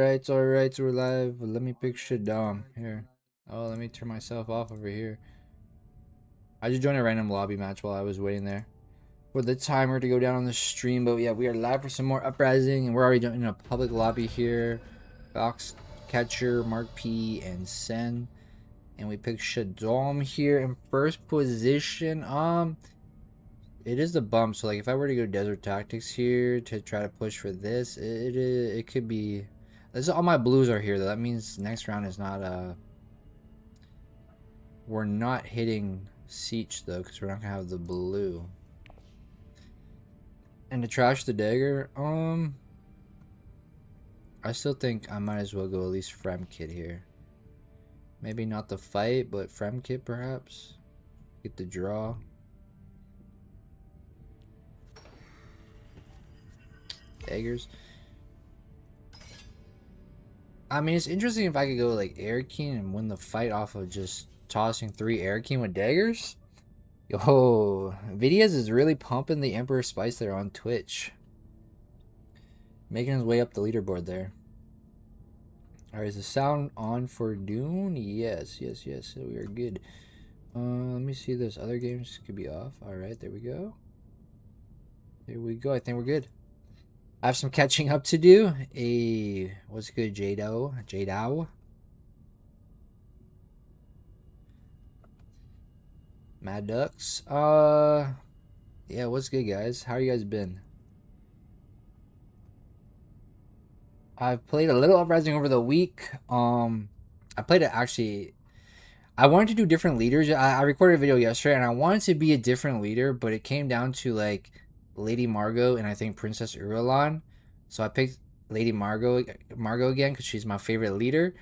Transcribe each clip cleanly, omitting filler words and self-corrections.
alright, we're live. Let me pick Shaddam here. Oh, let me turn myself off over here. I just joined a random lobby match while I was waiting there for the timer to go down on the stream. But yeah, we are live for some more Uprising, and we're already in a public lobby here. Fox Catcher, Mark P, and Sen. And we picked Shaddam here in first position. It is the bump, so like if I were to go Desert Tactics here to try to push for this, it could be. This all my blues are here though. That means next round is not we're not hitting Siege though, because we're not gonna have the blue. And to trash the dagger, I still think I might as well go at least Frem Kit here. Maybe not the fight, but Frem Kit perhaps. Get the draw. Daggers. I mean, it's interesting if I could go like Air King and win the fight off of just tossing 3 Air King with daggers. Yo, Vidias is really pumping the Emperor Spice there on Twitch. Making his way up the leaderboard there. Alright, is the sound on for Dune? Yes, so we are good. Let me see, those other games could be off. Alright, there we go. There we go, I think we're good. I have some catching up to do. What's good, Jado? Mad Ducks. Yeah, what's good, guys? How you guys been? I've played a little Uprising over the week. I played it actually. I wanted to do different leaders. I recorded a video yesterday, and I wanted to be a different leader, but it came down to like Lady Margot and I think Princess Irulan. So I picked Lady Margot again because she's my favorite leader.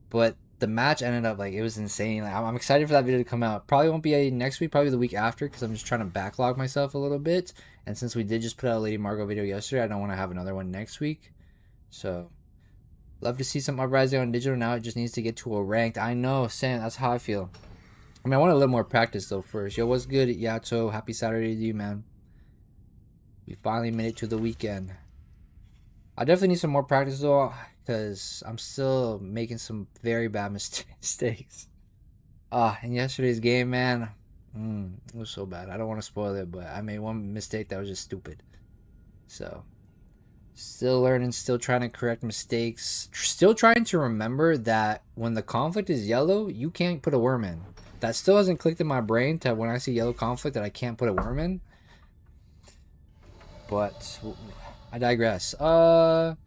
But the match ended up like it was insane. Like, I'm excited for that video to come out. Probably won't be next week, probably the week after, because I'm just trying to backlog myself a little bit. And since we did just put out a Lady Margot video yesterday, I don't want to have another one next week. So love to see some Uprising on digital. Now it just needs to get to a ranked. I know, Sam, that's how I feel. I mean, I want a little more practice though first. Yo, what's good, Yato? Happy Saturday to you, man. We finally made it to the weekend. I definitely need some more practice though, because I'm still making some very bad mistakes. In yesterday's game, man, it was so bad. I don't want to spoil it, but I made one mistake that was just stupid. So, still learning, still trying to correct mistakes. Still trying to remember that when the conflict is yellow, you can't put a worm in. That still hasn't clicked in my brain to when I see yellow conflict that I can't put a worm in. But I digress. Yo,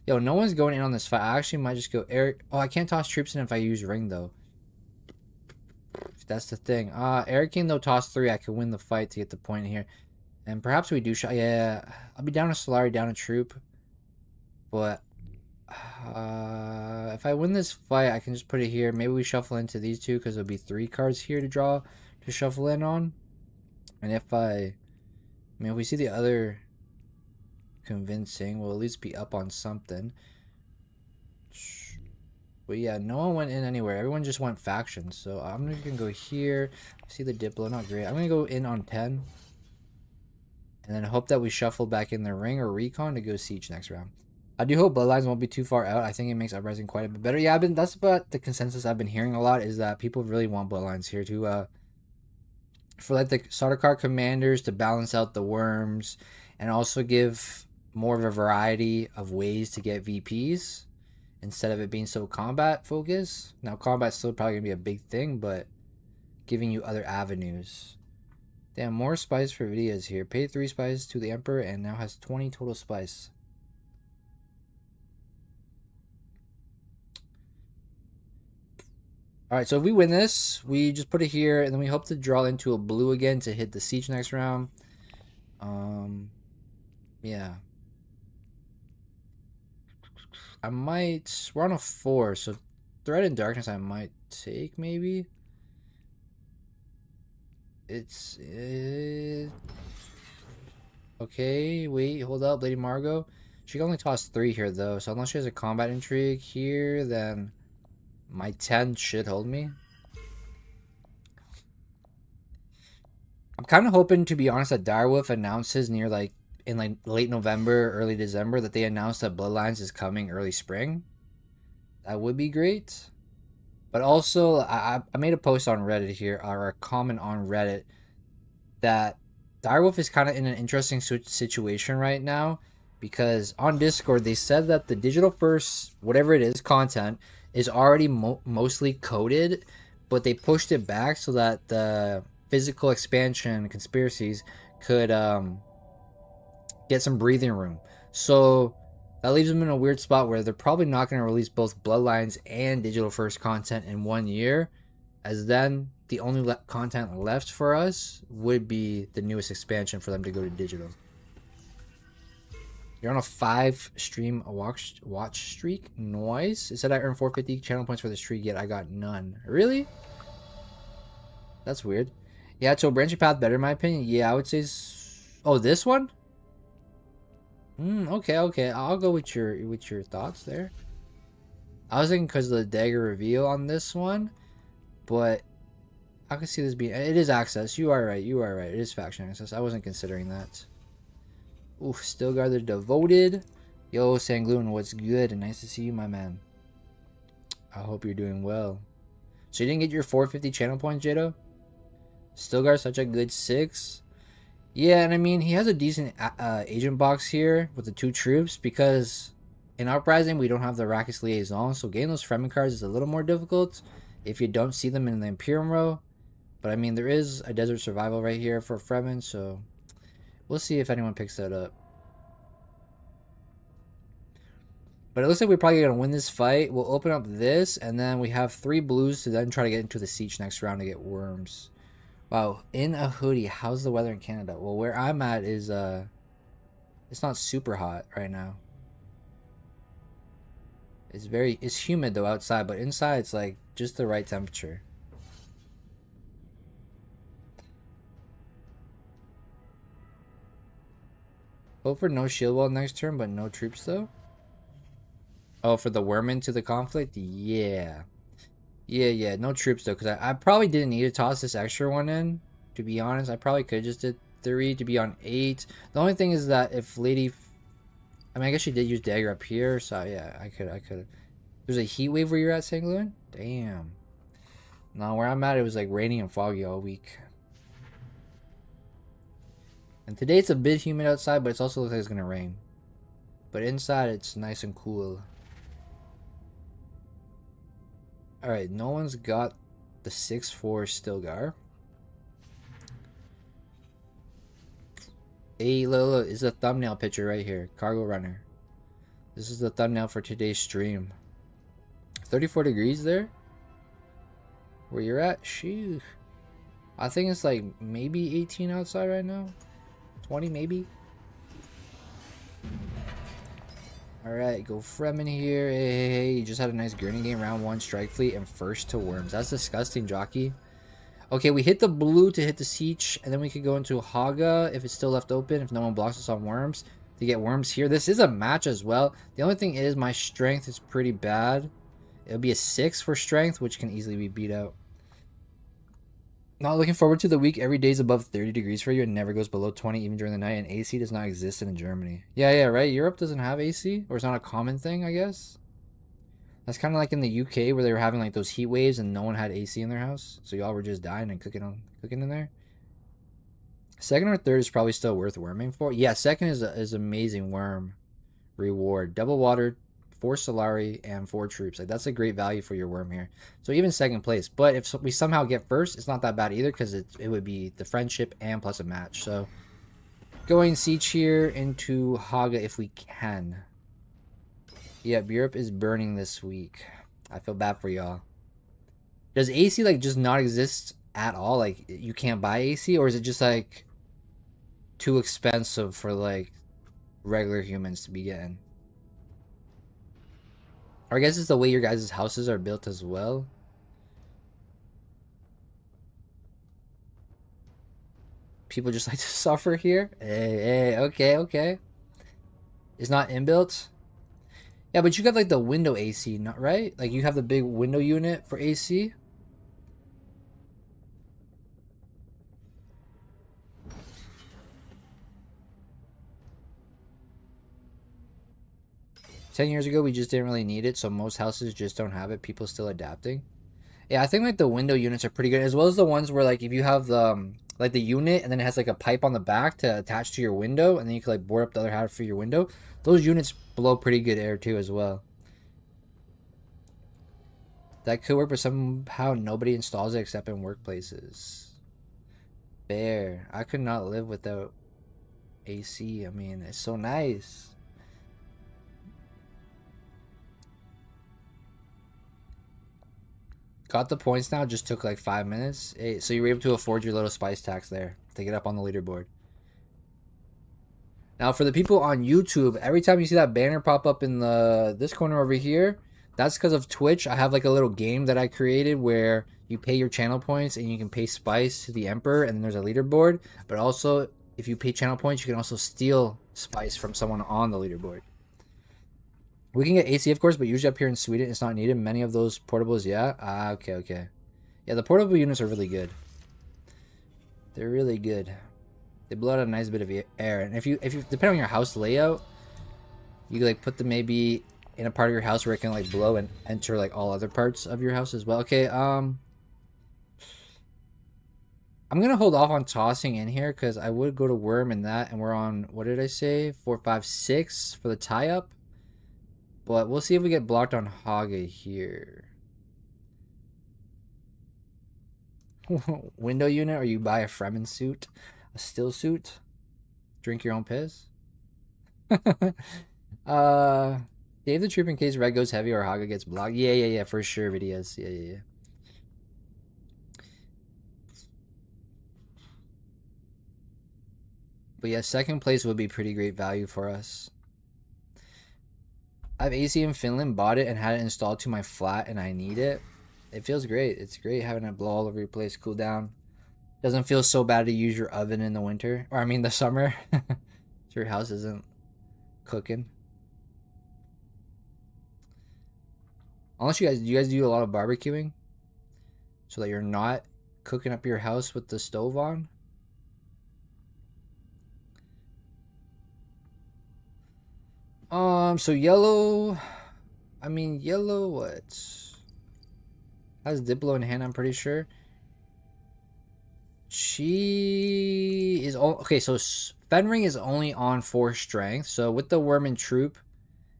no one's going in on this fight. I actually might just go Eric. Oh, I can't toss troops in if I use ring though. That's the thing. Eric King though toss 3. I could win the fight to get the point here, and perhaps we do shot. Yeah, I'll be down a Solari, down a troop. But if I win this fight, I can just put it here. Maybe we shuffle into these two because there'll be 3 cards here to draw to shuffle in on. And if if we see the other convincing, we'll at least be up on something. But yeah, no one went in anywhere. Everyone just went factions. So I'm gonna go here. See the Diplo, not great. I'm gonna go in on 10. And then hope that we shuffle back in the ring or recon to go siege next round. I do hope Bloodlines won't be too far out. I think it makes Uprising quite a bit better. Yeah, that's about the consensus I've been hearing a lot, is that people really want Bloodlines here to for like the starter card commanders to balance out the worms and also give more of a variety of ways to get VPs instead of it being so combat focused. Now combat's still probably gonna be a big thing, but giving you other avenues. Damn, more spice for videos here. Paid 3 spice to the Emperor and now has 20 total spice. Alright, so if we win this, we just put it here, and then we hope to draw into a blue again to hit the siege next round. Yeah. I might... We're on a 4, so Threat and Darkness I might take, maybe? It's... Okay, wait, hold up, Lady Margot. She can only toss 3 here, though, so unless she has a combat intrigue here, then... My 10 should hold me. I'm kind of hoping, to be honest, that Direwolf announces near like in like late November, early December, that they announced that Bloodlines is coming early spring. That would be great. But also, I made a post on Reddit here, or a comment on Reddit, that Direwolf is kind of in an interesting situation right now, because on Discord they said that the digital first, whatever it is, content is already mostly coded, but they pushed it back so that the physical expansion conspiracies could get some breathing room. So that leaves them in a weird spot where they're probably not going to release both Bloodlines and digital first content in 1 year, as then the only content left for us would be the newest expansion for them to go to digital. You're on a 5 stream watch streak. Noise. It said I earned 450 channel points for the streak, yet I got none. Really? That's weird. Yeah, so branching path better in my opinion. Yeah, I would say. Oh, this one. Okay. I'll go with your thoughts there. I was thinking because of the dagger reveal on this one, but I can see this being. It is access. You are right. It is faction access. I wasn't considering that. Oof, Stilgar the Devoted. Yo, Sangloon, what's good? Nice to see you, my man. I hope you're doing well. So you didn't get your 450 channel points, Jado? Stilgar, such a good 6. Yeah, and I mean, he has a decent agent box here with the 2 troops, because in Uprising, we don't have the Arrakis Liaison, so getting those Fremen cards is a little more difficult if you don't see them in the Imperium row. But I mean, there is a Desert Survival right here for Fremen, so we'll see if anyone picks that up. But it looks like we're probably going to win this fight. We'll open up this, and then we have 3 blues to then try to get into the siege next round to get worms. Wow, in a hoodie. How's the weather in Canada? Well, where I'm at is it's not super hot right now. It's humid though outside, but inside it's like just the right temperature. Hope for no shield wall next turn, but no troops though. Oh, for the worm into the conflict? Yeah. Yeah, no troops though, because I probably didn't need to toss this extra one in, to be honest. I probably could just did 3 to be on 8. The only thing is that if Lady... I mean, I guess she did use dagger up here, so yeah, I could. There's a heat wave where you're at, St. Louis? Damn. No, where I'm at, it was like rainy and foggy all week. And today it's a bit humid outside, but it also looks like it's going to rain. But inside, it's nice and cool. Alright, no one's got the 6-4 Stilgar. Hey, look, it's a thumbnail picture right here. Cargo Runner. This is the thumbnail for today's stream. 34 degrees there? Where you're at? Sheesh. I think it's like maybe 18 outside right now. 20 maybe. Alright, go Fremen here. Hey, you just had a nice Gurney game. Round 1, Strike Fleet, and first to Worms. That's disgusting, Jockey. Okay, we hit the blue to hit the siege, and then we could go into Haga if it's still left open, if no one blocks us on Worms, to get Worms here. This is a match as well. The only thing is my strength is pretty bad. It'll be a 6 for strength, which can easily be beat out. Not looking forward to the week. Every day is above 30 degrees for you and never goes below 20 even during the night, and AC does not exist in Germany. Yeah, right? Europe doesn't have AC, or it's not a common thing, I guess. That's kind of like in the UK where they were having like those heat waves and no one had AC in their house, so y'all were just dying and cooking in there. Second or third is probably still worth worming for. Yeah, second is amazing worm reward. Double water, 4 Solari, and 4 troops. Like, that's a great value for your worm here. So even second place. But if we somehow get first, it's not that bad either, because it would be the friendship and plus a match. So going siege here into Haga if we can. Yep, Europe is burning this week. I feel bad for y'all. Does AC like just not exist at all? Like, you can't buy AC, or is it just like too expensive for like regular humans to be getting? Or I guess it's the way your guys' houses are built as well. People just like to suffer here. Hey, okay. It's not inbuilt. Yeah, but you got like the window AC, not right? Like you have the big window unit for AC. 10 years ago, we just didn't really need it, so most houses just don't have it. People still adapting. Yeah, I think like the window units are pretty good, as well as the ones where like if you have the like the unit and then it has like a pipe on the back to attach to your window, and then you can like board up the other half for your window. Those units blow pretty good air too as well. That could work, but somehow nobody installs it except in workplaces. Fair. I could not live without AC. I mean, it's so nice. Got the points now. Just took like 5 minutes. Hey, so you were able to afford your little spice tax there to get up on the leaderboard. Now for the people on YouTube, every time you see that banner pop up in this corner over here, that's because of Twitch. I have like a little game that I created where you pay your channel points and you can pay spice to the Emperor, and then there's a leaderboard. But also, if you pay channel points, you can also steal spice from someone on the leaderboard. We can get AC, of course, but usually up here in Sweden, it's not needed. Many of those portables, yeah. Ah, okay, okay. Yeah, the portable units are really good. They're really good. They blow out a nice bit of air, and if you depending on your house layout, you can like put them maybe in a part of your house where it can like blow and enter like all other parts of your house as well. Okay, I'm gonna hold off on tossing in here because I would go to worm in that, and we're on, what did I say, 4, 5, 6 for the tie up. But we'll see if we get blocked on Hage here. Window unit, or you buy a Fremen suit, a still suit, drink your own piss. Save the troop in case red goes heavy or Hage gets blocked. Yeah, for sure, videos. Yeah. But yeah, second place would be pretty great value for us. I have AC in Finland, bought it and had it installed to my flat, and I need it. It feels great. It's great having it blow all over your place, cool down. Doesn't feel so bad to use your oven in the winter, or I mean the summer. So your house isn't cooking. Unless you guys do a lot of barbecuing, so that you're not cooking up your house with the stove on. So yellow, I mean yellow what? Has Diplo in hand, I'm pretty sure. She is okay, so Fenring is only on 4 strength. So with the Worm and Troop,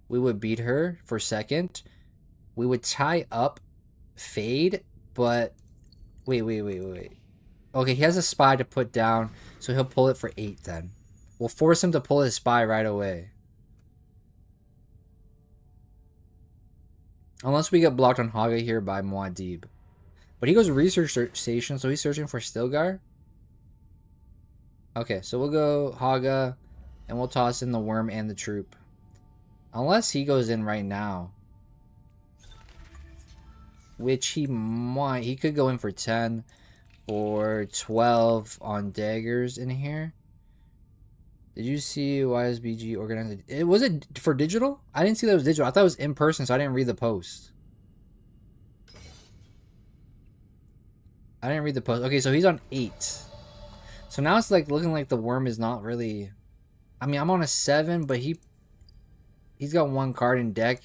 we would beat her for second. We would tie up Feyd, but wait. Okay, he has a spy to put down, so he'll pull it for 8 then. We'll force him to pull his spy right away. Unless we get blocked on Hage here by Muad'Dib. But he goes research station, so he's searching for Stilgar. Okay, so we'll go Hage, and we'll toss in the Worm and the Troop. Unless he goes in right now. Which he might. He could go in for 10 or 12 on daggers in here. Did you see YSBG organized? Was it for digital? I didn't see that it was digital. I thought it was in person, so I didn't read the post. I didn't read the post. Okay, so he's on 8. So now it's like looking like the Worm is not really. I mean, I'm on a 7, but he's got 1 card in deck.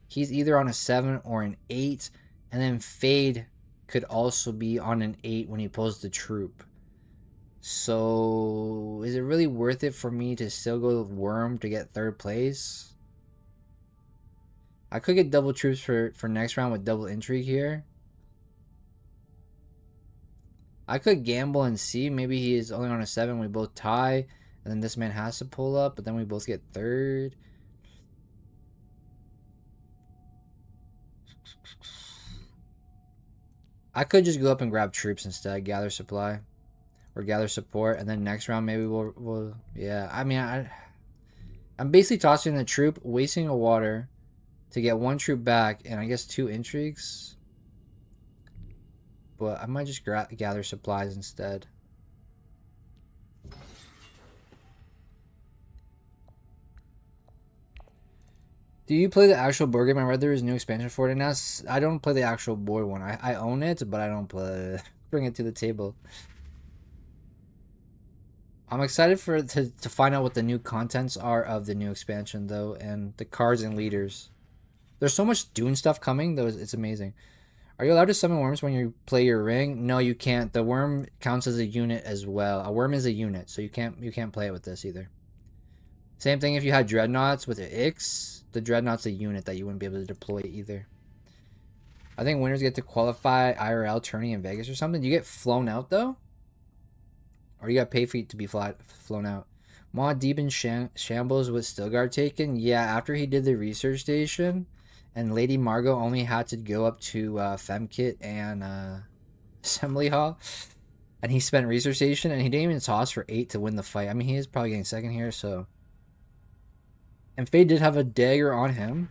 He's either on a 7 or an 8, and then Feyd could also be on an 8 when he pulls the Troop. So, is it really worth it for me to still go with Worm to get 3rd place? I could get double troops for next round with double intrigue here. I could gamble and see. Maybe he is only on a 7. We both tie. And then this man has to pull up. But then we both get 3rd. I could just go up and grab troops instead. Gather supply. Or gather support, and then next round maybe we'll yeah. I mean, I'm basically tossing the troop, wasting a water to get 1 troop back, and I guess 2 intrigues. But I might just gather supplies instead. Do you play the actual board game? I read there is a new expansion for it, and I don't play the actual board one. I own it, but I don't play it. Bring it to the table. I'm excited to find out what the new contents are of the new expansion though, and the cards and leaders. There's so much Dune stuff coming though. It's amazing. Are you allowed to summon worms when you play your ring? No, you can't. The worm counts as a unit as well. A worm is a unit, so you can't play it with this either. Same thing if you had dreadnoughts with the Ix. The dreadnought's a unit that you wouldn't be able to deploy either. I think winners get to qualify IRL tourney in Vegas or something. Do you get flown out though? Or you got to pay for it to be flown out? Maud deep in shambles with Stilgar taken? Yeah, after he did the research station, and Lady Margot only had to go up to Femkit and Assembly Hall, and he spent research station, and he didn't even toss for 8 to win the fight. I mean, he is probably getting second here, so. And Feyd did have a dagger on him.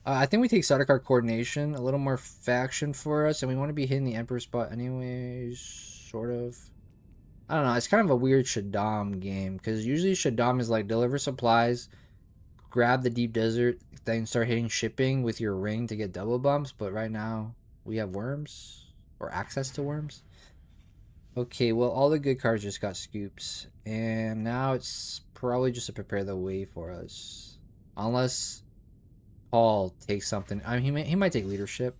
I think we take starter card coordination, a little more faction for us, and we want to be hitting the Emperor spot anyways, sort of. I don't know, it's kind of a weird Shaddam game, because usually Shaddam is like deliver supplies, grab the deep desert, then start hitting shipping with your ring to get double bumps, but right now we have worms, or access to worms. Okay, well, all the good cards just got scoops, and now it's probably just to prepare the way for us. Unless Paul takes something. I mean, he might take leadership.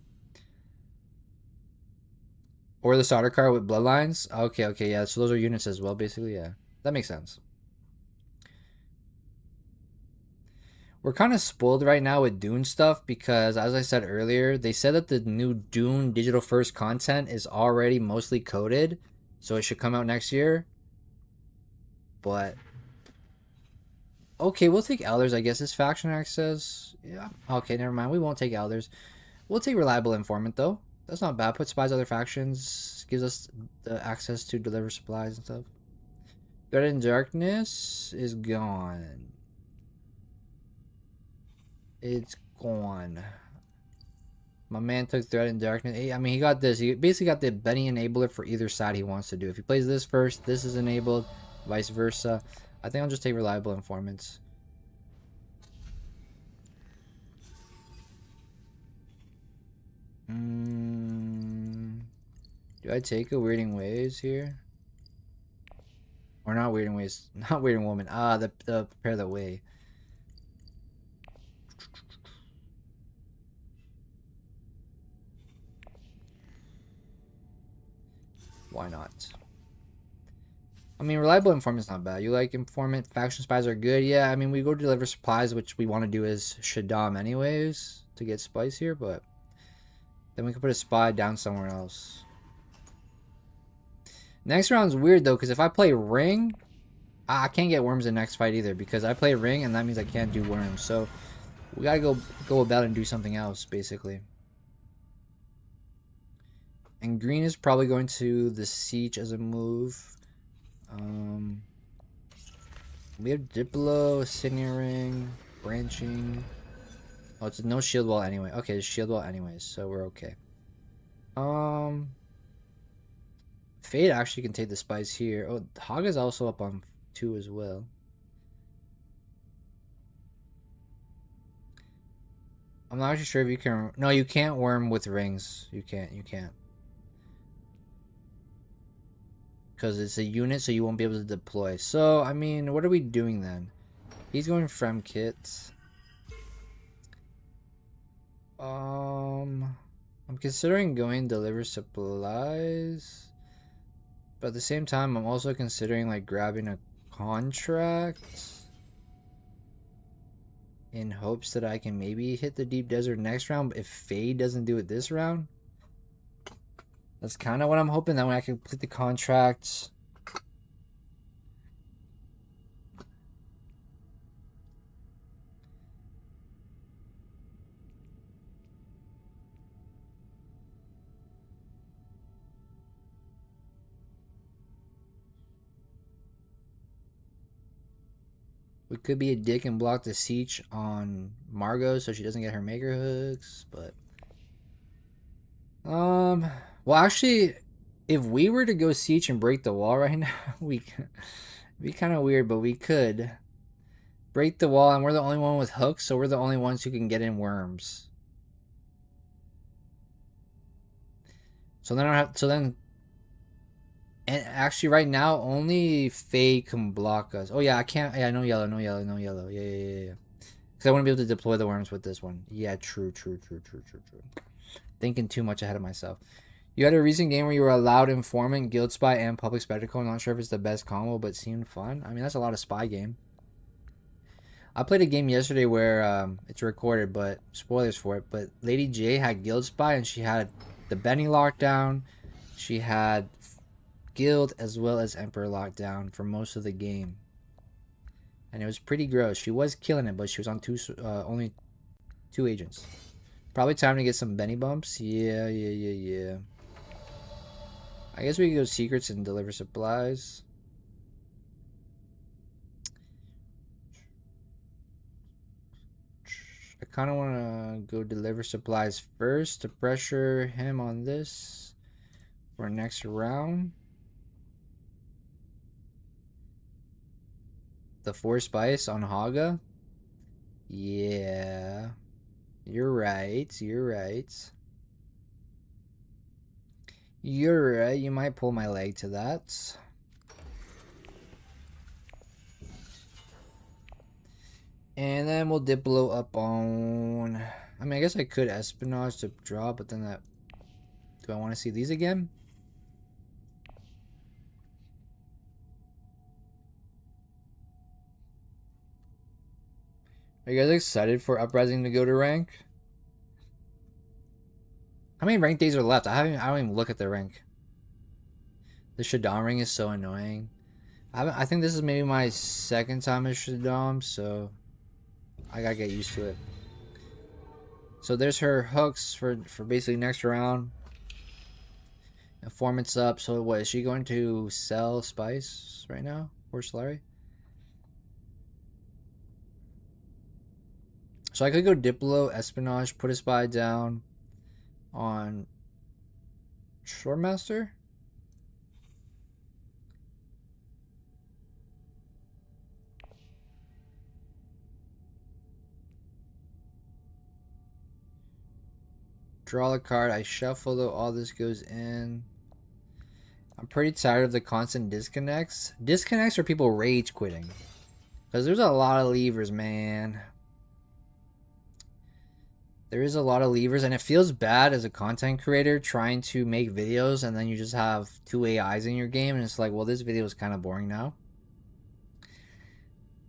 Or the starter card with bloodlines. Okay, yeah. So those are units as well, basically. Yeah, that makes sense. We're kind of spoiled right now with Dune stuff because, as I said earlier, they said that the new Dune digital first content is already mostly coded, so it should come out next year. But okay, we'll take Elders, I guess. Is faction access? Yeah. Okay, never mind. We won't take Elders. We'll take Reliable Informant, though. That's not bad. Put spies other factions. Gives us the access to deliver supplies and stuff. Threat in Darkness is gone. It's gone. My man took Threat in Darkness. I mean, he got this. He basically got the Benny enabler for either side he wants to do. If he plays this first, this is enabled. Vice versa. I think I'll just take Reliable Informants. Do I take a Weirding Ways here? Or not Weirding Ways. Not Weirding Woman. The Prepare the Way. Why not? I mean, Reliable Informant's not bad. You like Informant? Faction Spies are good. Yeah, I mean, we go deliver supplies, which we want to do as Shaddam anyways, to get spice here, but then we can put a spy down somewhere else. Next round's weird, though, because if I play Ring, I can't get worms in the next fight either, because I play Ring, and that means I can't do worms. So, we gotta go about and do something else, basically. And green is probably going to the Siege as a move. We have Diplo, Signaring, Branching. Oh, it's no shield wall anyway. Okay, it's shield wall anyways, so we're okay. Feyd actually can take the spice here. Oh, Hog is also up on 2 as well. I'm not actually sure if you can. No, you can't worm with rings. You can't. Because it's a unit, so you won't be able to deploy. So, I mean, what are we doing then? He's going from kits. I'm considering going deliver supplies. But at the same time, I'm also considering like grabbing a contract in hopes that I can maybe hit the deep desert next round if Feyd doesn't do it this round. That's kind of what I'm hoping, that when I can complete the contract. We could be a dick and block the siege on Margot so she doesn't get her maker hooks, but well, actually, if we were to go siege and break the wall right now, we it'd be kind of weird, but we could break the wall, and we're the only one with hooks, so we're the only ones who can get in worms. So then I don't have. So then And actually, right now, only Feyd can block us. Oh, yeah, I can't. Yeah, no yellow, no yellow, no yellow. Yeah, yeah, yeah, yeah. Because I want to be able to deploy the worms with this one. Yeah, true, true, true, true, true, true. Thinking too much ahead of myself. You had a recent game where you were allowed informant, guild spy, and public spectacle. Not sure if it's the best combo, but seemed fun. I mean, that's a lot of spy game. I played a game yesterday where it's recorded, but spoilers for it. But Lady J had guild spy, and she had the Benny lockdown. She had guild as well as Emperor lockdown for most of the game, and it was pretty gross. She was killing it, but she was on only two agents. Probably time to get some Benny bumps. Yeah, yeah, yeah, yeah. I guess we can go secrets and deliver supplies. I kind of want to go deliver supplies first to pressure him on this for next round. The 4 spice on Haga. Yeah. You're right. You're right. You're right. You might pull my leg to that. And then we'll Diplo up on... I mean, I guess I could Espionage to draw, but then that... Do I want to see these again? Are you guys excited for Uprising to go to rank? How many rank days are left? I don't even look at the rank. The Shaddam ring is so annoying. I think this is maybe my second time at Shaddam, so I gotta get used to it. So there's her hooks for basically next round. Informant's up. So what is she going to sell spice right now for Solari? So I could go Diplo, Espionage, put a spy down on Shortmaster. Draw a card. I shuffle though. All this goes in. I'm pretty tired of the constant disconnects. Disconnects are people rage quitting. Because there's a lot of levers, man. There is a lot of levers, and it feels bad as a content creator trying to make videos, and then you just have two AIs in your game, and it's like, well, this video is kind of boring now.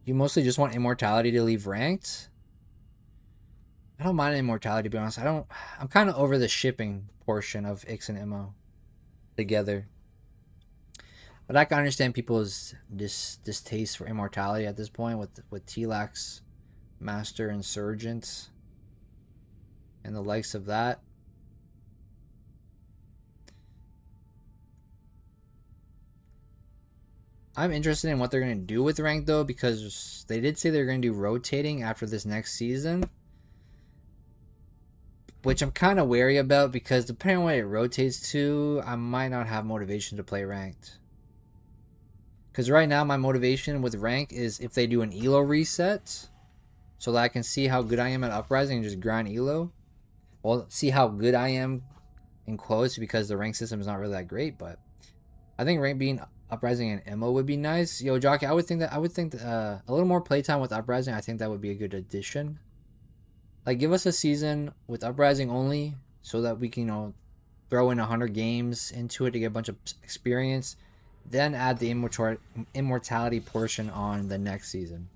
You mostly just want immortality to leave ranked. I don't mind immortality, to be honest. I'm kind of over the shipping portion of Ix and Immo together. But I can understand people's distaste for immortality at this point with T-Lax, Master, Insurgent, and the likes of that. I'm interested in what they're going to do with rank though, because they did say they're going to do rotating after this next season, which I'm kind of wary about because depending on what it rotates to, I might not have motivation to play ranked. Because right now my motivation with rank is if they do an elo reset, so that I can see how good I am at Uprising and just grind elo. Well, see how good I am in quotes because the rank system is not really that great, but I think rank being Uprising and Immo would be nice. Yo, Jockey, I would think that a little more playtime with Uprising, I think that would be a good addition. Like, give us a season with Uprising only so that we can, throw in 100 games into it to get a bunch of experience. Then add the immortality portion on the next season.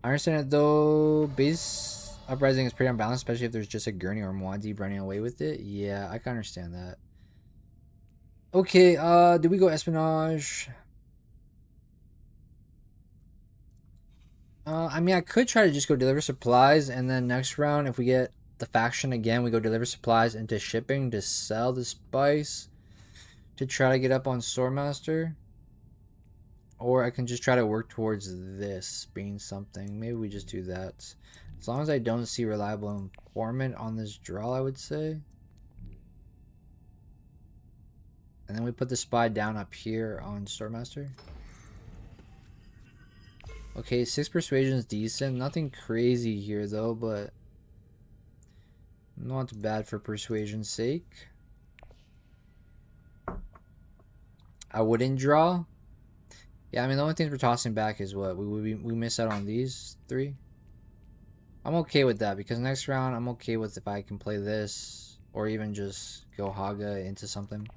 I understand it though. Base Uprising is pretty unbalanced, especially if there's just a Gurney or Muad'Dib running away with it. Yeah, I can understand that. Okay, did we go Espionage? I mean, I could try to just go deliver supplies, and then next round, if we get the faction again, we go deliver supplies into shipping to sell the spice to try to get up on Swordmaster. Or I can just try to work towards this being something. Maybe we just do that. As long as I don't see reliable informant on this draw, I would say. And then we put the spy down up here on Swordmaster. Okay, 6 persuasion is decent. Nothing crazy here though, but not bad for persuasion's sake. I wouldn't draw. Yeah, I mean, the only things we're tossing back is what? We miss out on these 3. I'm okay with that because next round I'm okay with if I can play this or even just go Haga into something.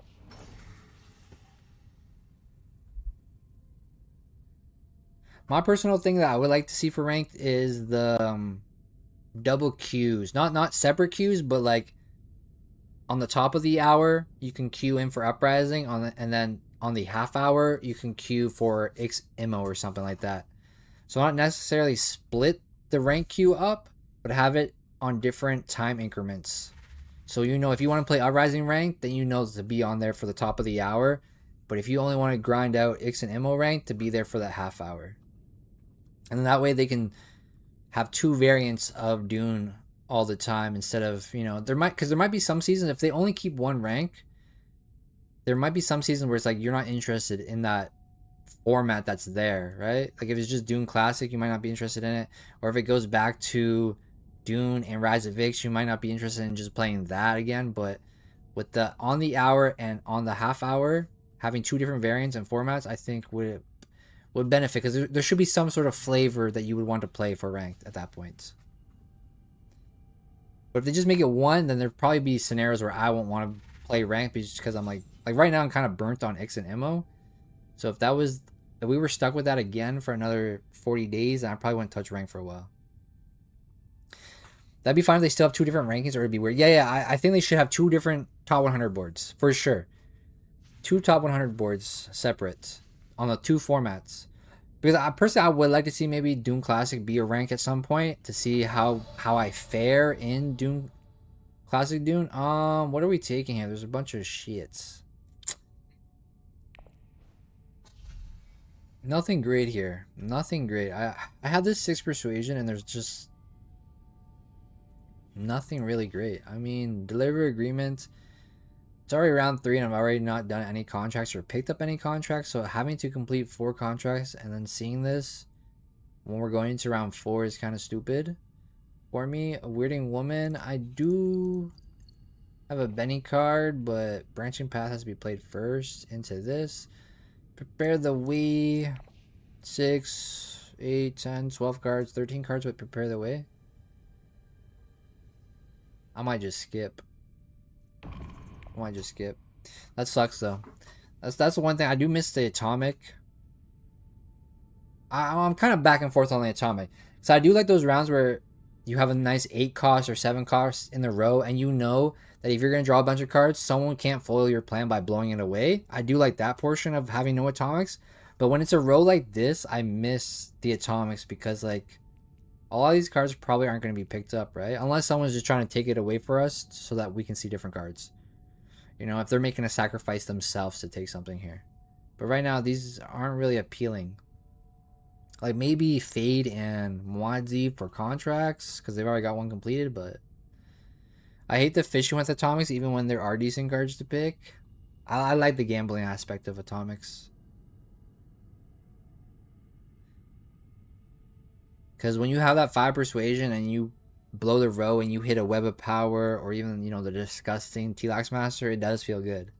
My personal thing that I would like to see for ranked is the double queues. Not separate queues, but like on the top of the hour you can queue in for Uprising and then on the half hour you can queue for XMO or something like that. So not necessarily split the rank queue up, but have it on different time increments. So you know if you want to play Uprising rank, then you know to be on there for the top of the hour. But if you only want to grind out X and MO rank, to be there for that half hour. And then that way they can have 2 variants of Dune all the time instead of, you know, there might be some seasons if they only keep 1 rank, there might be some seasons where it's like you're not interested in that format that's there, right? Like if it's just Dune Classic, you might not be interested in it. Or if it goes back to Dune and Rise of Ix, you might not be interested in just playing that again. But with the on the hour and on the half hour, having 2 different variants and formats, I think would benefit because there should be some sort of flavor that you would want to play for ranked at that point. But if they just make it 1, then there'd probably be scenarios where I won't want to play ranked just because I'm like right now I'm kind of burnt on X and MO. So if we were stuck with that again for another 40 days, then I probably wouldn't touch rank for a while. That'd be fine if they still have 2 different rankings, or it'd be weird. Yeah, I think they should have 2 different top 100 boards for sure. 2 top 100 boards separate on the 2 formats. Because I would like to see maybe Dune Classic be a rank at some point to see how I fare in Dune Classic Dune. What are we taking here? There's a bunch of shits. Nothing great here. Nothing great. I had this 6 persuasion and there's just nothing really great. I mean, delivery agreement. It's already round 3 and I've already not done any contracts or picked up any contracts. So having to complete 4 contracts and then seeing this when we're going into round 4 is kind of stupid for me. A Weirding Woman. I do have a Benny card, but Branching Path has to be played first into this. Prepare the Way. 6, 8, 10, 12 cards, 13 cards with Prepare the Way. I might just skip. That sucks though. That's the one thing I do miss, the Atomic. I'm kind of back and forth on the Atomic. So I do like those rounds where you have a nice 8 cost or 7 cost in the row, and you know that if you're gonna draw a bunch of cards, someone can't foil your plan by blowing it away. I do like that portion of having no Atomics. But when it's a row like this, I miss the Atomics because like a lot of these cards probably aren't going to be picked up, right? Unless someone's just trying to take it away for us so that we can see different cards. You know, if they're making a sacrifice themselves to take something here. But right now, these aren't really appealing. Like maybe Feyd and Mwadzi for contracts because they've already got 1 completed, but I hate the fishing with Atomics even when there are decent cards to pick. I like the gambling aspect of Atomics. Because when you have that 5 persuasion and you blow the row and you hit a Web of Power or even, you know, the disgusting T-Lax Master, it does feel good.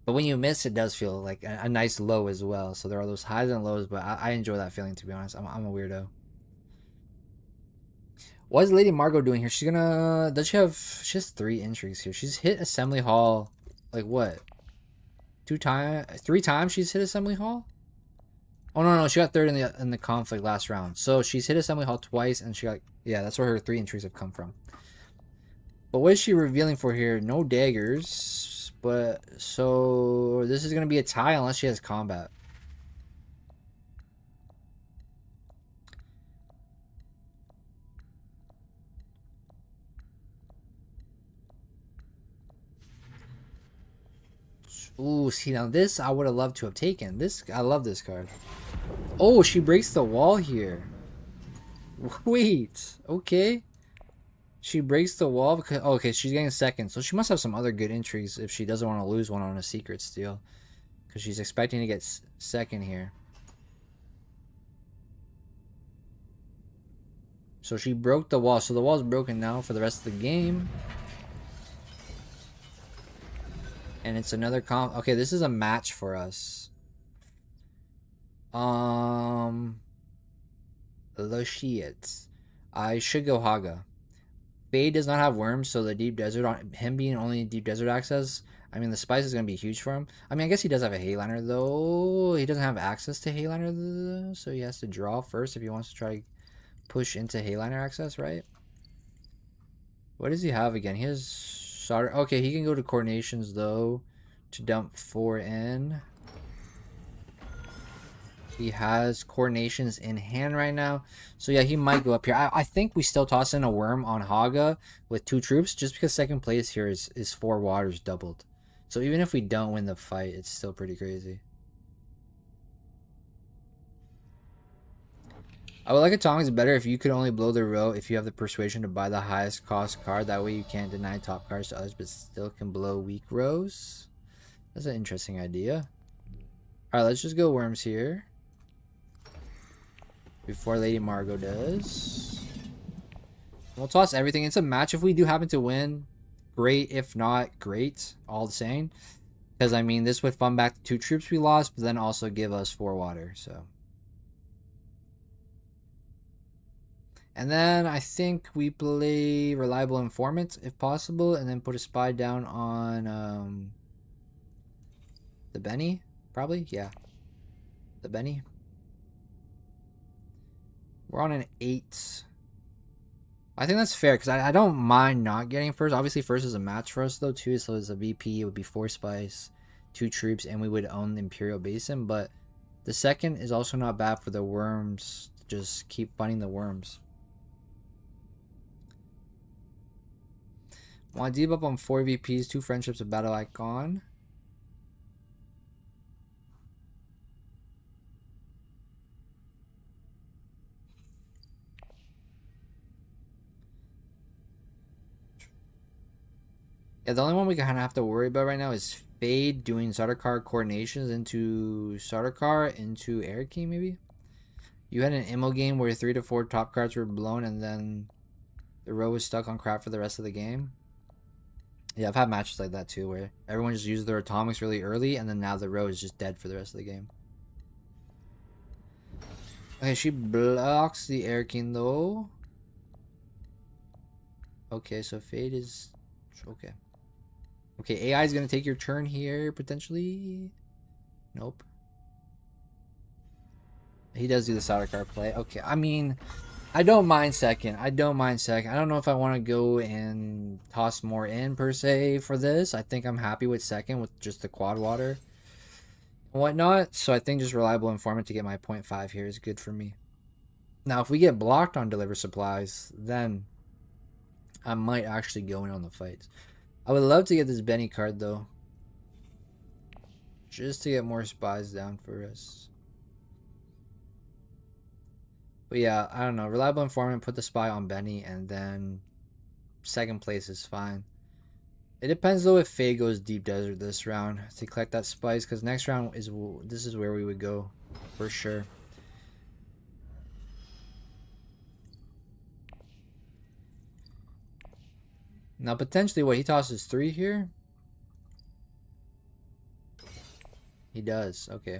But when you miss, it does feel like a nice low as well. So there are those highs and lows, but I enjoy that feeling, to be honest. I'm a weirdo. What is Lady Margot doing here? She's gonna... She has 3 entries here. She's hit Assembly Hall, like what? 3 times she's hit Assembly Hall? Oh no, she got 3rd in the conflict last round. So she's hit Assembly Hall twice, and she got, yeah, that's where her 3 entries have come from. But what is she revealing for here? No daggers, but so this is gonna be a tie unless she has combat. Ooh, see now this I would have loved to have taken. This, I love this card. Oh, she breaks the wall here. Wait, okay. She breaks the wall because, oh, okay, she's getting 2nd. So she must have some other good entries if she doesn't want to lose one on a secret steal. Because she's expecting to get 2nd here. So she broke the wall. So the wall's broken now for the rest of the game. And it's another comp. Okay, this is a match for us. The shit. I should go Haga. Feyd does not have worms, so the deep desert on him being only deep desert access. I mean, the spice is gonna be huge for him. I mean, I guess he does have a Hayliner though. He doesn't have access to Hayliner though, so he has to draw first if he wants to try to push into Hayliner access, right? What does he have again? He has solder. Okay, he can go to coordinations though to dump 4 in. He has coordinations in hand right now. So yeah, he might go up here. I think we still toss in a worm on Haga with 2 troops just because second place here is 4 waters doubled. So even if we don't win the fight, it's still pretty crazy. I would like Atomics better if you could only blow the row if you have the persuasion to buy the highest cost card. That way you can't deny top cards to others but still can blow weak rows. That's an interesting idea. Alright, let's just go worms here. Before Lady Margot does. We'll toss everything. It's a match. If we do happen to win, great. If not, great. All the same. Because, I mean, this would fund back the 2 troops we lost, but then also give us 4 water. So. And then I think we play Reliable Informant, if possible. And then put a spy down on the Benny. Probably. Yeah. The Benny. We're on an 8. I think that's fair because I don't mind not getting first. Obviously, first is a match for us though too. So as a VP, it would be 4 spice, 2 troops, and we would own the Imperial Basin. But the second is also not bad for the worms. Just keep finding the worms. Want to debuff on 4 VPs, 2 friendships, a battle icon. Yeah, the only one we kind of have to worry about right now is Feyd doing Sardaukar coordinations into Sardaukar into Air Key, maybe? You had an Immo game where 3 to 4 top cards were blown and then the row was stuck on crap for the rest of the game. Yeah, I've had matches like that too, where everyone just uses their atomics really early and then now the row is just dead for the rest of the game. Okay, she blocks the Air King though. Okay, so Feyd is... Okay. Okay, AI is going to take your turn here, potentially. Nope. He does do the Sardaukar play. Okay, I mean, I don't mind second. I don't know if I want to go and toss more in, per se, for this. I think I'm happy with second with just the quad water and whatnot. So I think just Reliable Informant to get my 0.5 here is good for me. Now, if we get blocked on Deliver Supplies, then I might actually go in on the fights. I would love to get this Benny card, though. Just to get more spies down for us. But yeah, I don't know. Reliable Informant, put the spy on Benny, and then second place is fine. It depends, though, if Feyd goes Deep Desert this round to collect that spice, because next round this is where we would go, for sure. Now, potentially, what he tosses 3 here? He does. Okay.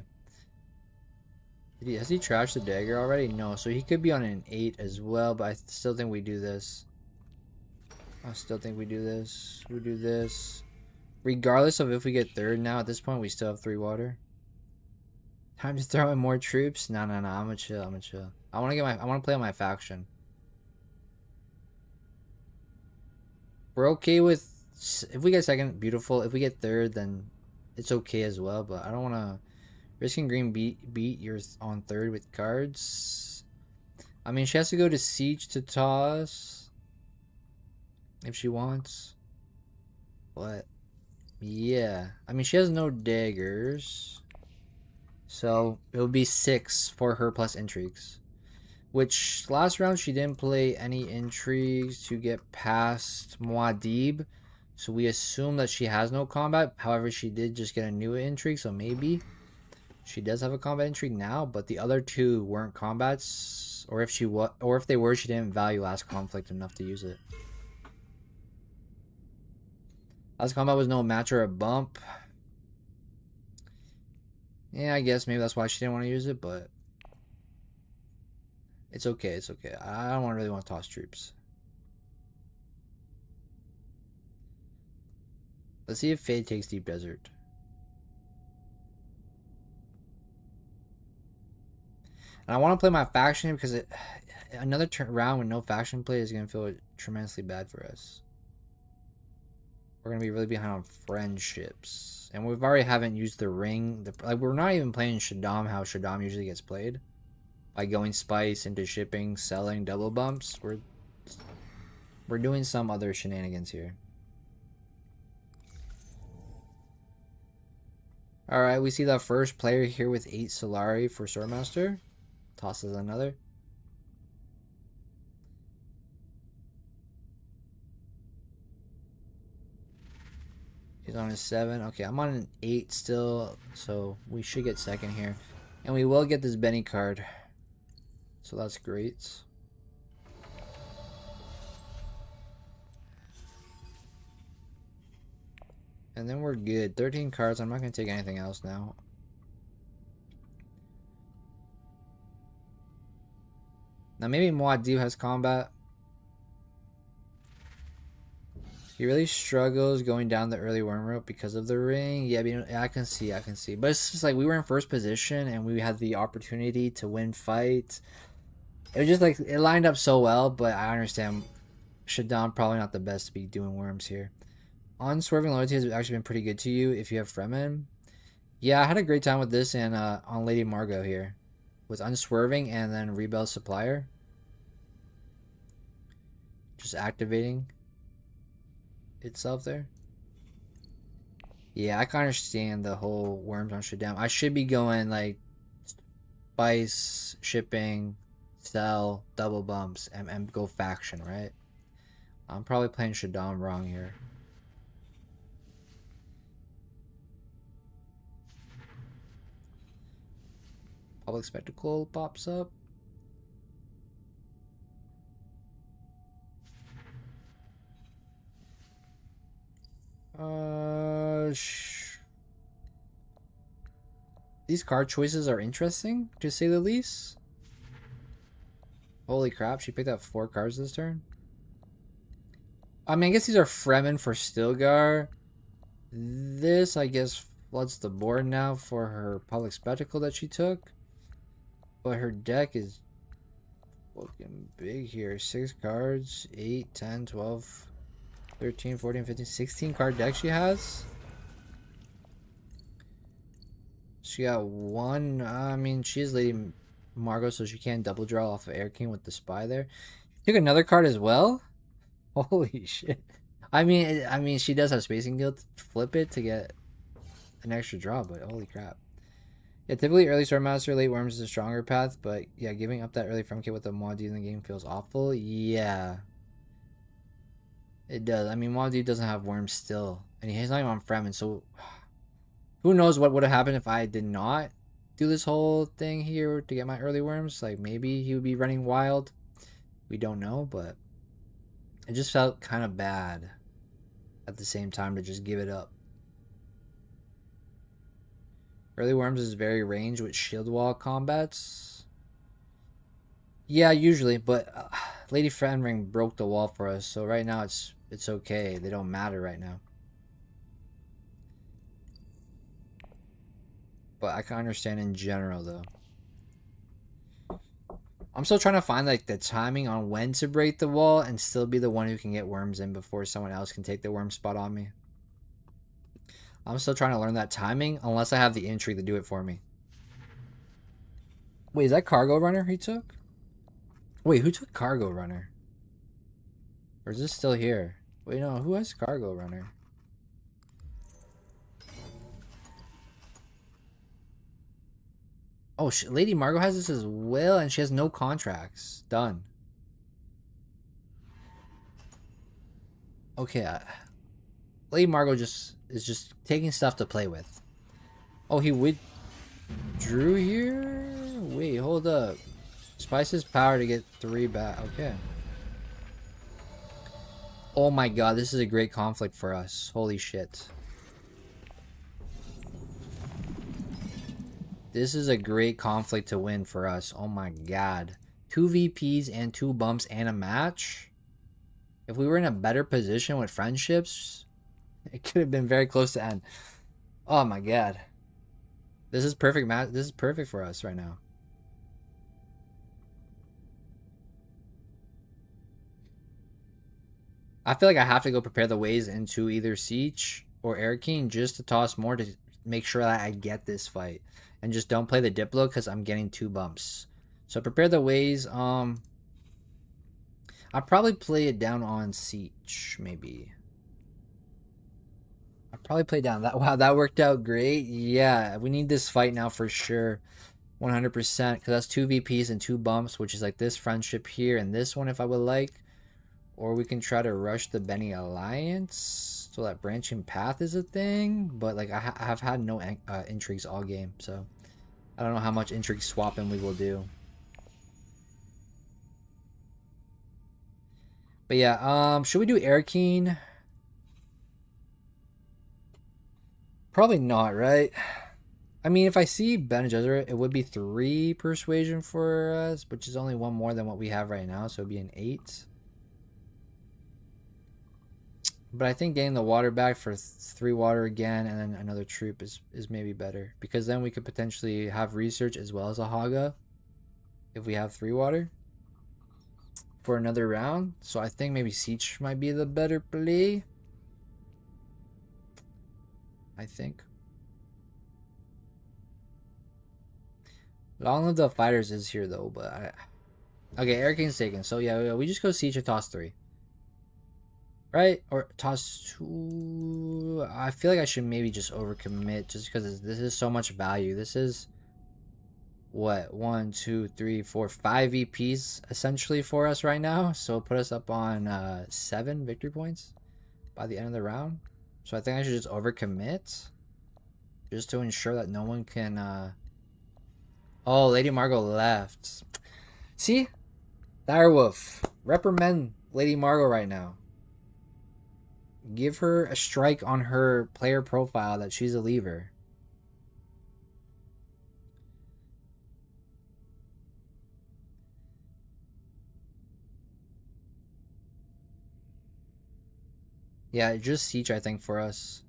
Has he trashed the dagger already? No. So he could be on an 8 as well, but I still think we do this. We do this. Regardless of if we get third now, at this point, we still have 3 water. Time to throw in more troops? No. I'm gonna chill. I want to play on my faction. We're okay with... If we get second, beautiful. If we get third, then it's okay as well. But I don't want to... Risking green beat yours on third with cards. I mean, she has to go to Siege to toss. If she wants. What? Yeah. I mean, she has no daggers. So, it would be 6 for her plus intrigues. Which, last round, she didn't play any intrigues to get past Muad'Dib. So, we assume that she has no combat. However, she did just get a new intrigue, so maybe she does have a combat intrigue now. But the other 2 weren't combats. Or if they were, she didn't value last conflict enough to use it. Last combat was no match or a bump. Yeah, I guess maybe that's why she didn't want to use it, but it's okay. It's okay. I don't really want to toss troops. Let's see if Feyd takes Deep Desert. And I want to play my faction because another round with no faction play is going to feel tremendously bad for us. We're going to be really behind on friendships. And we've already haven't used the ring. Like, we're not even playing Shaddam how Shaddam usually gets played. By going spice into shipping, selling, double bumps. We're doing some other shenanigans here. Alright, we see the first player here with 8 Solari for Swordmaster. Tosses another. He's on his 7. Okay, I'm on an 8 still, so we should get second here. And we will get this Benny card. So that's great. And then we're good. 13 cards. I'm not going to take anything else now. Now maybe Muad'Dib has combat. He really struggles going down the early worm route because of the ring. Yeah, I can see. But it's just like we were in first position and we had the opportunity to win fight. It was just like, it lined up so well, but I understand Shaddam probably not the best to be doing worms here. Unswerving Loyalty has actually been pretty good to you if you have Fremen. Yeah, I had a great time with this and on Lady Margot here. With Unswerving and then Rebel Supplier. Just activating itself there. Yeah, I can understand the whole worms on Shaddam. I should be going like spice, shipping, sell, double bumps, and go faction, right? I'm probably playing Shaddam wrong here. Public Spectacle pops up. These card choices are interesting, to say the least. Holy crap, she picked up 4 cards this turn. I mean, I guess these are Fremen for Stilgar. This, I guess, floods the board now for her Public Spectacle that she took. But her deck is looking big here. 6 cards, 8, 10, 12, 13, 14, 15, 16 card deck she has. She got 1. I mean, she is Lady Margot, so she can't double draw off of Air King with the spy there. She took another card as well. Holy shit. I mean, she does have Spacing Guild to flip it to get an extra draw, but holy crap. Yeah, typically early Swordmaster, late Worms is a stronger path, but yeah, giving up that early front kit with the Muad'Dib in the game feels awful. Yeah. It does. I mean, Muad'Dib doesn't have Worms still, and he's not even on Fremen, so who knows what would have happened if I did not do this whole thing here to get my early Worms. Like, maybe he would be running wild. We don't know, but it just felt kind of bad at the same time to just give it up. Early Worms is very ranged with shield wall combats. Yeah, usually, but Lady Friendring broke the wall for us, so right now it's okay. They don't matter right now. But I can understand in general, though. I'm still trying to find like the timing on when to break the wall and still be the one who can get worms in before someone else can take the worm spot on me. I'm still trying to learn that timing unless I have the intrigue to do it for me. Wait, is that Cargo Runner he took? Wait, who took Cargo Runner? Or is this still here? Wait, no, who has Cargo Runner? Oh, Lady Margot has this as well, and she has no contracts. Done. Okay, Lady Margot is just taking stuff to play with. Oh, he withdrew here? Wait, hold up. Spice his power to get 3 back. Okay. Oh my god, this is a great conflict for us. Holy shit. This is a great conflict to win for us. Oh my god. 2 VPs and 2 bumps and a match. If we were in a better position with friendships, it could have been very close to end. Oh my god. This is perfect match. This is perfect for us right now. I feel like I have to go prepare the ways into either Siege or Air King just to toss more to make sure that I get this fight. And just don't play the Diplo because I'm getting 2 bumps. So prepare the ways. I'll probably play it down on Siege, maybe. I'll probably play down that. Wow, that worked out great. Yeah, we need this fight now for sure. 100%. Because that's 2 VPs and 2 bumps, which is like this friendship here and this one if I would like. Or we can try to rush the Benny Alliance so that branching path is a thing. But like I have had no intrigues all game, so I don't know how much intrigue swapping we will do. But yeah, should we do Air Keen? Probably not, right? I mean, if I see Bene Gesserit, it would be 3 persuasion for us, which is only 1 more than what we have right now, so it'd be an 8. But I think getting the water back for 3 water again and then another troop is maybe better. Because then we could potentially have research as well as a Haga. If we have 3 water. For another round. So I think maybe Siege might be the better play. I think. Long Live the Fighters is here though, but okay, Air King's taken. So yeah, we just go Siege or toss 3. Right? Or toss 2. I feel like I should maybe just overcommit just because this is so much value. This is what? 1, 2, 3, 4, 5 VPs essentially for us right now. So put us up on 7 victory points by the end of the round. So I think I should just overcommit just to ensure that no one can Oh, Lady Margot left. See? Direwolf. Reprimand Lady Margot right now. Give her a strike on her player profile that she's a leaver. Yeah, just Siege, I think, for us.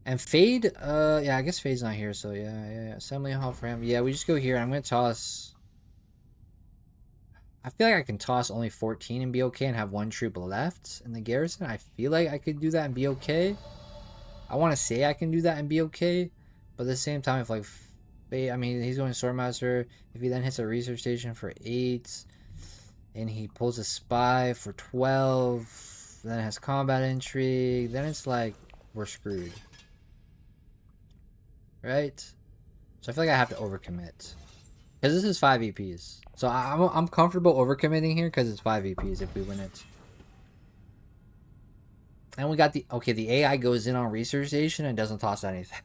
And Feyd, yeah, I guess Feyd's not here, so yeah. Assembly Hall for him. Yeah, we just go here. I'm going to toss... I feel like I can toss only 14 and be okay and have 1 troop left in the garrison. I feel like I could do that and be okay. I want to say I can do that and be okay. But at the same time, if like... I mean, he's going Swordmaster. If he then hits a research station for 8... and he pulls a spy for 12... then it has combat intrigue... then it's like... we're screwed. Right? So I feel like I have to overcommit. Because this is 5 EPs. So I'm comfortable overcommitting here because it's 5 EPs if we win it. And we got the... okay, the AI goes in on research station and doesn't toss anything.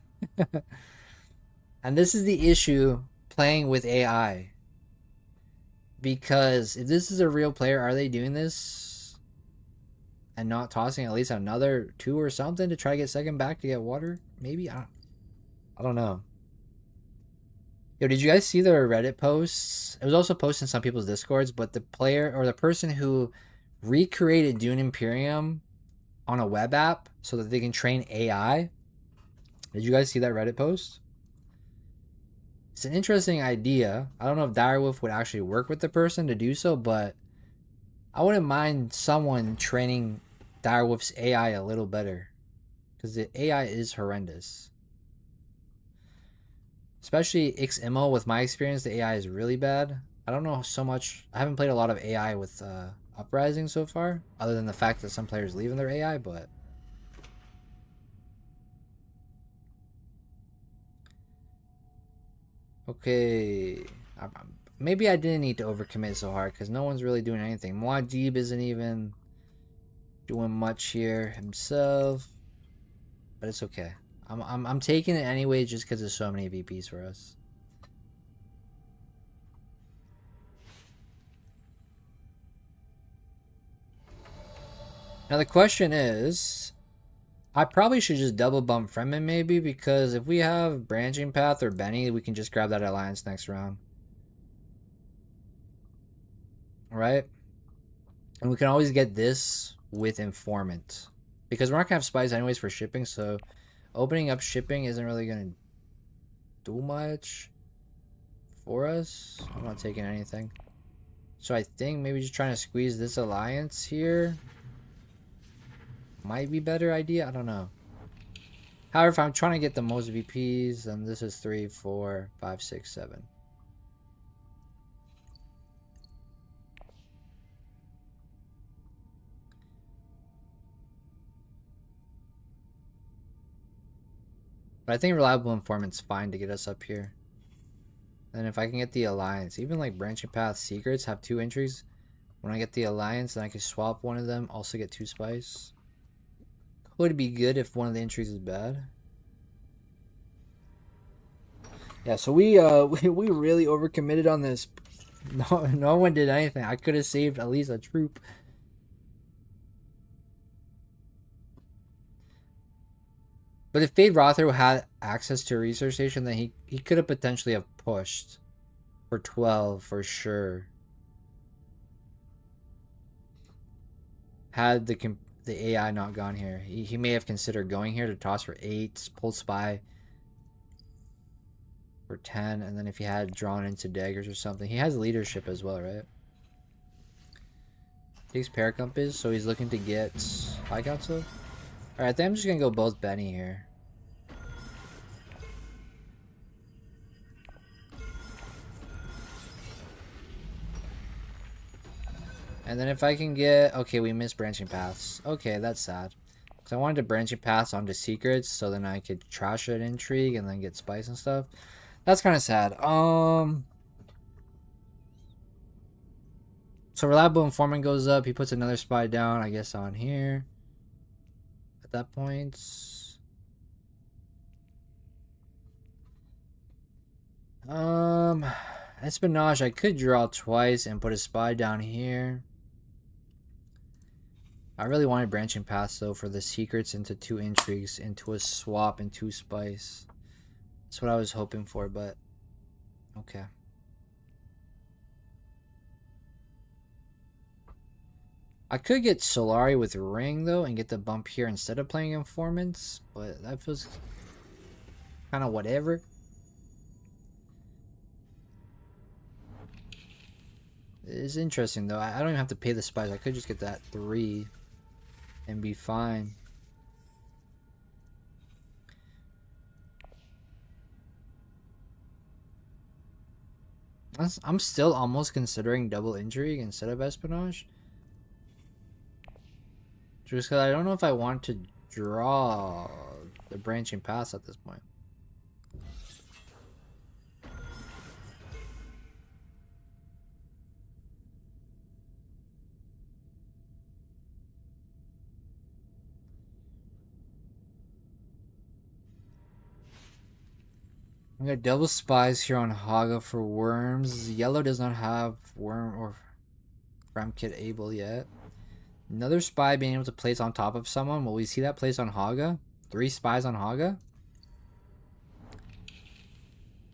And this is the issue playing with AI. Because if this is a real player, are they doing this and not tossing at least another 2 or something to try to get second back to get water? Maybe? I don't know. Yo, did you guys see the Reddit posts? It was also posted in some people's Discords, but the player or the person who recreated Dune Imperium on a web app so that they can train AI. Did you guys see that Reddit post? It's an interesting idea. I don't know if Direwolf would actually work with the person to do so, but I wouldn't mind someone training Direwolf's AI a little better. Because the AI is horrendous. Especially XMO, with my experience, the AI is really bad. I don't know so much. I haven't played a lot of AI with Uprising so far, other than the fact that some players leave in their AI, but... okay. Maybe I didn't need to overcommit so hard, because no one's really doing anything. Muad'Dib isn't even doing much here himself. But it's okay. I'm taking it anyway just because there's so many VPs for us. Now the question is, I probably should just double bump Fremen maybe, because if we have Branching Path or Benny, we can just grab that alliance next round. Right? And we can always get this with Informant. Because we're not going to have spies anyways for shipping, so opening up shipping isn't really going to do much for us. I'm not taking anything. So I think maybe just trying to squeeze this alliance here might be a better idea. I don't know. However, if I'm trying to get the most VPs, then this is 3, 4, 5, 6, 7. But I think Reliable Informant's fine to get us up here. And if I can get the Alliance, even like Branching Path Secrets have 2 entries. When I get the Alliance, then I can swap one of them, also get 2 spice. Could be good if one of the entries is bad. Yeah, so we really overcommitted on this. No one did anything. I could have saved at least a troop. But if Feyd Rother had access to a research station, then he could have potentially have pushed for 12 for sure. Had the AI not gone here, he may have considered going here to toss for 8, pull spy for 10, and then if he had drawn into daggers or something, he has leadership as well, right? Takes Paracompass, so he's looking to get High Council. Alright, I think I'm just gonna go both Benny here. And then if I can get... Okay, we missed Branching Paths. Okay, that's sad. Because I wanted to Branching Paths onto Secrets, so then I could trash it Intrigue and then get Spice and stuff. That's kind of sad. So Reliable Informant goes up. He puts another spy down, I guess, on here. At that point... Espionage, I could draw twice and put a spy down here. I really wanted Branching Paths though for the secrets into 2 intrigues, into a swap and 2 spice. That's what I was hoping for, but okay. I could get Solari with Ring though and get the bump here instead of playing Informants, but that feels kind of whatever. It's interesting though. I don't even have to pay the spice. I could just get that 3 and be fine. I'm still almost considering double intrigue instead of espionage. Just because I don't know if I want to draw the Branching Paths at this point. We got double spies here on Haga for worms. Yellow does not have worm or Ram Kit able yet. Another spy being able to place on top of someone. Will we see that place on Haga? 3 spies on Haga?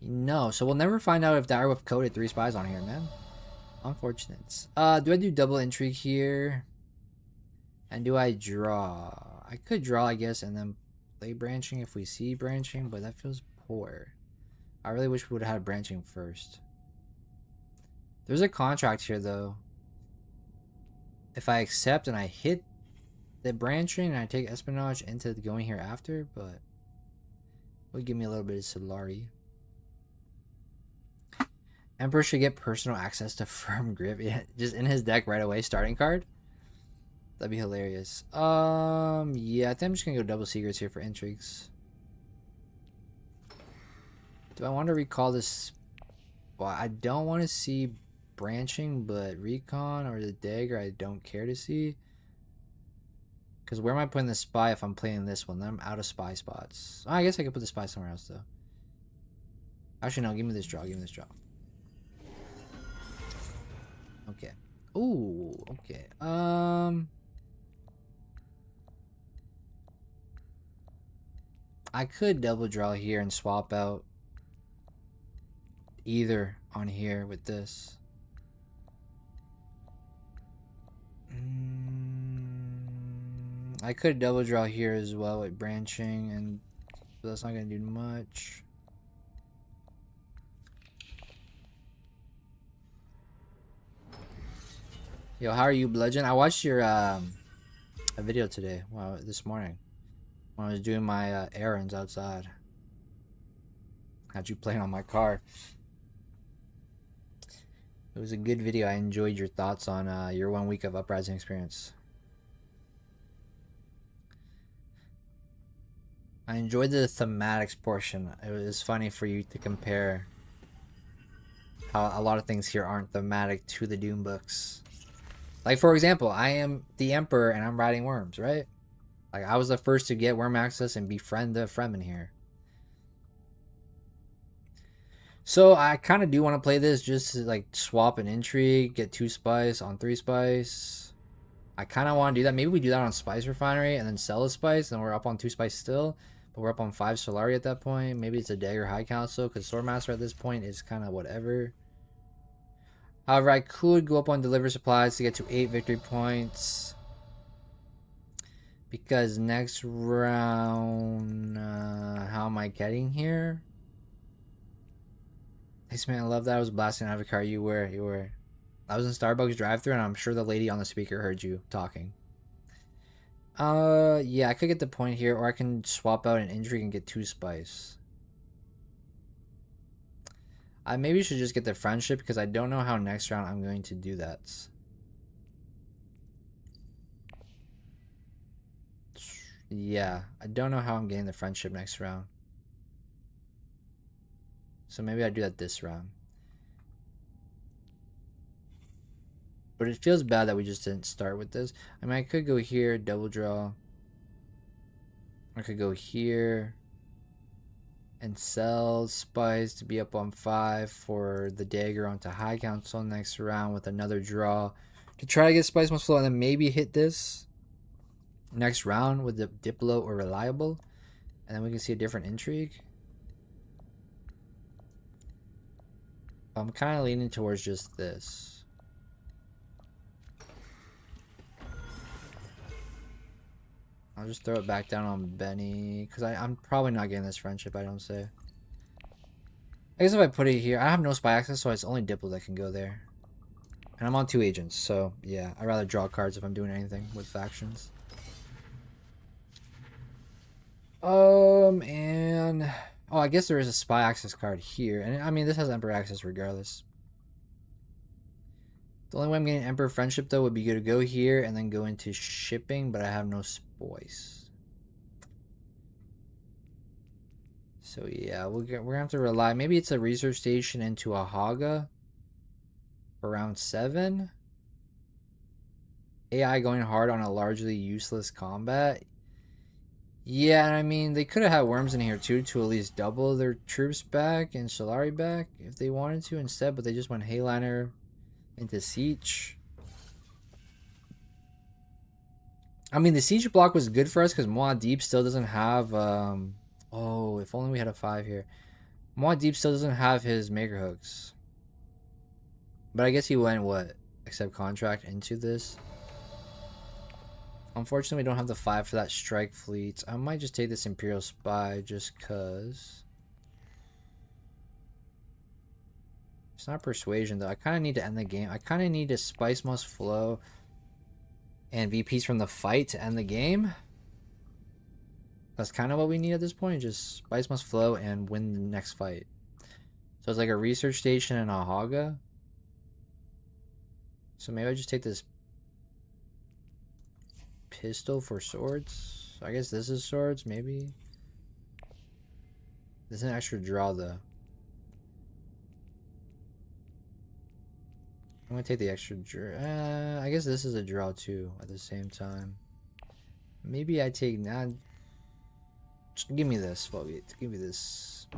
No, so we'll never find out if Direwolf coded 3 spies on here, man. Unfortunate. Do I do double intrigue here? And do I draw? I could draw, I guess, and then play branching if we see branching, but that feels poor. I really wish we would have had branching first. There's a contract here, though. If I accept and I hit the branching and I take espionage into going here after, but it would give me a little bit of Solari. Emperor should get personal access to Firm Grip. Yeah, just in his deck right away. Starting card. That'd be hilarious. Yeah, I think I'm just gonna go double secrets here for intrigues. Do I want to recall this? Well, I don't want to see branching, but recon or the dagger I don't care to see. Because where am I putting the spy if I'm playing this one? Then I'm out of spy spots. Oh, I guess I could put the spy somewhere else though. Actually, no. Give me this draw. Give me this draw. Okay. Ooh. Okay. I could double draw here and swap out either on here with this. I could double draw here as well with branching, and but that's not gonna do much. Yo, how are you, Bludgeon? I watched your a video today, this morning, when I was doing my errands outside. Had you playing on my car. It was a good video. I enjoyed your thoughts on your 1 week of Uprising experience. I enjoyed the thematics portion. It was funny for you to compare how a lot of things here aren't thematic to the Dune books. Like, for example, I am the Emperor and I'm riding worms, right? Like, I was the first to get worm access and befriend the Fremen here. So I kind of do want to play this just to like swap an intrigue, get 2 spice on 3 spice. I kind of want to do that. Maybe we do that on Spice Refinery and then sell a spice, and we're up on 2 spice still. But we're up on 5 Solari at that point. Maybe it's a Dagger High Council, because Swordmaster at this point is kind of whatever. However, I could go up on Deliver Supplies to get to 8 victory points. Because next round, how am I getting here? Thanks, man. I love that. I was blasting out of a car. You were. I was in Starbucks drive-thru, and I'm sure the lady on the speaker heard you talking. Yeah, I could get the point here, or I can swap out an intrigue and get 2 spice. I maybe should just get the friendship, because I don't know how next round I'm going to do that. Yeah, I don't know how I'm getting the friendship next round. So maybe I do that this round. But it feels bad that we just didn't start with this. I mean, I could go here, double draw. I could go here and sell spice to be up on 5 for the dagger onto High Council next round with another draw to try to get Spice Must Flow, and then maybe hit this next round with the Diplo or Reliable, and then we can see a different intrigue. I'm kind of leaning towards just this. I'll just throw it back down on Benny, because I'm probably not getting this friendship, I don't say. I guess if I put it here, I have no spy access, so it's only Diplo that can go there. And I'm on 2 agents, so yeah, I'd rather draw cards if I'm doing anything with factions. And... oh, I guess there is a spy access card here. And I mean, this has Emperor access regardless. The only way I'm getting Emperor Friendship, though, would be good to go here and then go into shipping, but I have no spice. So yeah, we're gonna have to rely. Maybe it's a research station into a Haga for round 7. AI going hard on a largely useless combat. Yeah, I mean, they could have had worms in here too to at least double their troops back and Solari back if they wanted to instead, but they just went Hayliner into Siege. I mean, the Siege block was good for us because Muad'Dib still doesn't have, oh, if only we had a 5 here. Muad'Dib still doesn't have his Maker Hooks. But I guess he went, what, accept contract into this. Unfortunately, we don't have the 5 for that strike fleet. I might just take this Imperial Spy just cause. It's not persuasion though. I kind of need to end the game. I kind of need a Spice Must Flow and VPs from the fight to end the game. That's kind of what we need at this point. Just Spice Must Flow and win the next fight. So it's like a research station and a Haga. So maybe I just take this pistol for swords. I guess this is swords, maybe. This is an extra draw though. I'm gonna take the extra draw. I guess this is a draw too at the same time. Maybe I take now. Just give me this. Well, give me this.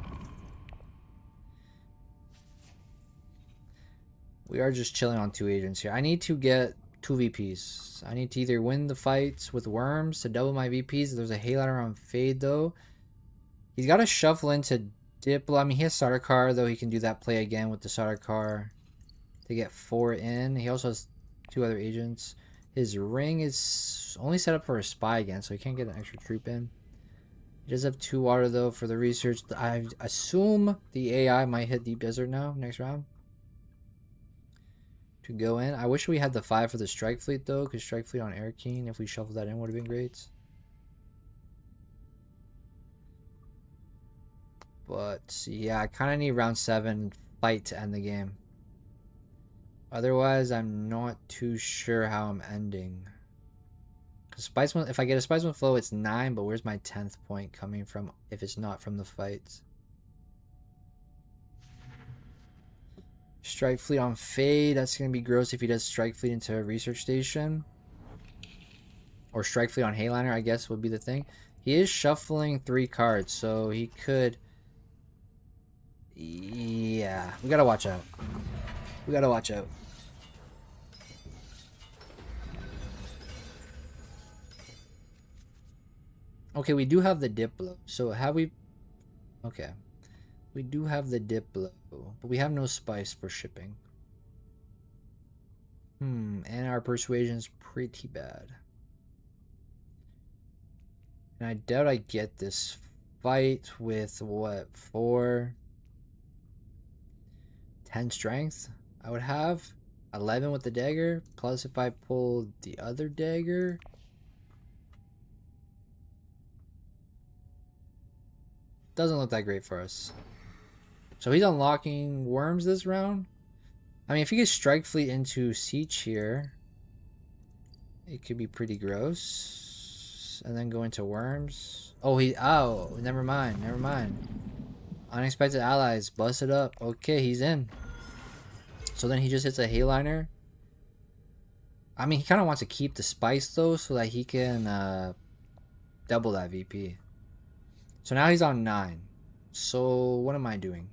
We are just chilling on 2 agents here. I need to get 2 VPs. I need to either win the fights with worms to double my VPs. There's a Hayliner on Feyd though. He's got to shuffle into Diplo. I mean, he has starter car, though he can do that play again with the starter car to get 4 in. He also has 2 other agents. His ring is only set up for a spy again, so he can't get an extra troop in. He does have 2 water, though, for the research. I assume the AI might hit Deep Desert now, next round. To go in. I wish we had the 5 for the Strike Fleet, though, because Strike Fleet on Air Keen, if we shuffled that in, would have been great. But, yeah, I kind of need round 7 fight to end the game. Otherwise, I'm not too sure how I'm ending. Because if I get a Spiceman flow, it's 9, but where's my 10th point coming from if it's not from the fights? Strike Fleet on Feyd. That's going to be gross if he does Strike Fleet into a research station. Or Strike Fleet on Hayliner, I guess, would be the thing. He is shuffling 3 cards, so he could... Yeah, we got to watch out. We got to watch out. Okay, we do have the Diplo. So have we... Okay. We do have the Diplo, but we have no spice for shipping. And our persuasion's pretty bad. And I doubt I get this fight with, what, 4... 10 strength? I would have 11 with the dagger, plus if I pull the other dagger... Doesn't look that great for us. So he's unlocking worms this round. I mean, if he gets Strike Fleet into Siege here, it could be pretty gross. And then go into worms. Oh, never mind. Never mind. Unexpected allies. Bust it up. Okay, he's in. So then he just hits a Hayliner. I mean, he kind of wants to keep the spice, though, so that he can double that VP. So now he's on 9. So what am I doing?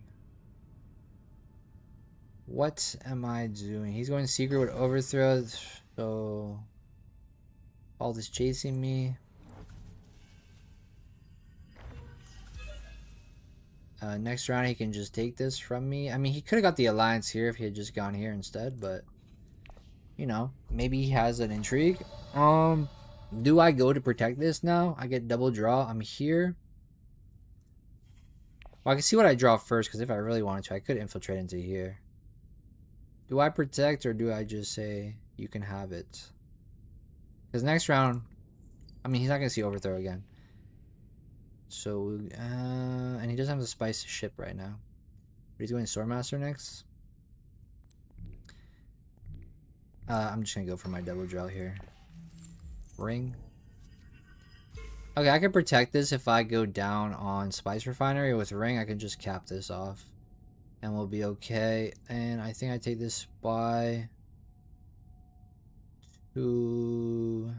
What am I doing? He's going secret with overthrow. So all this chasing me. Next round he can just take this from me. I mean, he could have got the alliance here if he had just gone here instead, but you know, maybe he has an intrigue. Do I go to protect this now? I get double draw. I'm here. Well, I can see what I draw first, because if I really wanted to, I could infiltrate into here. Do I protect, or do I just say, you can have it? Because next round, I mean, he's not going to see overthrow again. So, and he doesn't have the spice to ship right now. But he's going Swordmaster next. I'm just going to go for my double draw here. Ring. Okay, I can protect this if I go down on Spice Refinery. With Ring, I can just cap this off. And we'll be okay. And I think I take this spy to...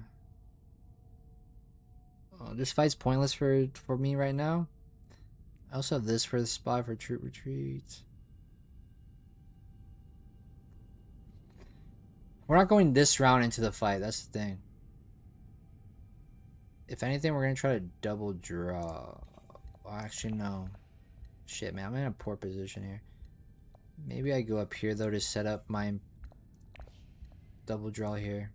Oh, this fight's pointless for me right now. I also have this for the spy for Troop Retreat. We're not going this round into the fight. That's the thing. If anything, we're going to try to double draw. Well, actually, no. Shit, man. I'm in a poor position here. Maybe I go up here, though, to set up my double draw here.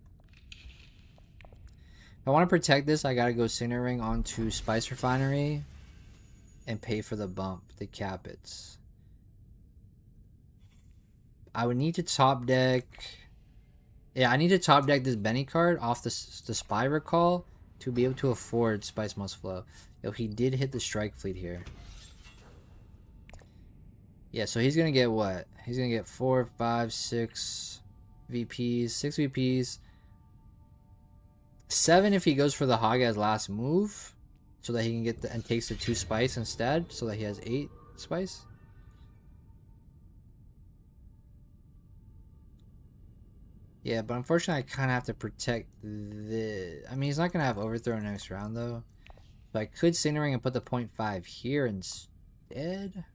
If I want to protect this, I got to go Signet Ring onto Spice Refinery and pay for the bump to cap it. I would need to top deck... Yeah, I need to top deck this Benny card off the Spy Recall to be able to afford Spice Must Flow. Yo, he did hit the Strike Fleet here. Yeah, so he's going to get what? He's going to get 4, 5, 6 VPs. 6 VPs. 7 if he goes for the Hog as last move. So that he can get the... And takes the 2 Spice instead. So that he has 8 Spice. Yeah, but unfortunately I kind of have to protect the... I mean, he's not going to have Overthrow next round, though. But I could Signet Ring and put the 0.5 here instead.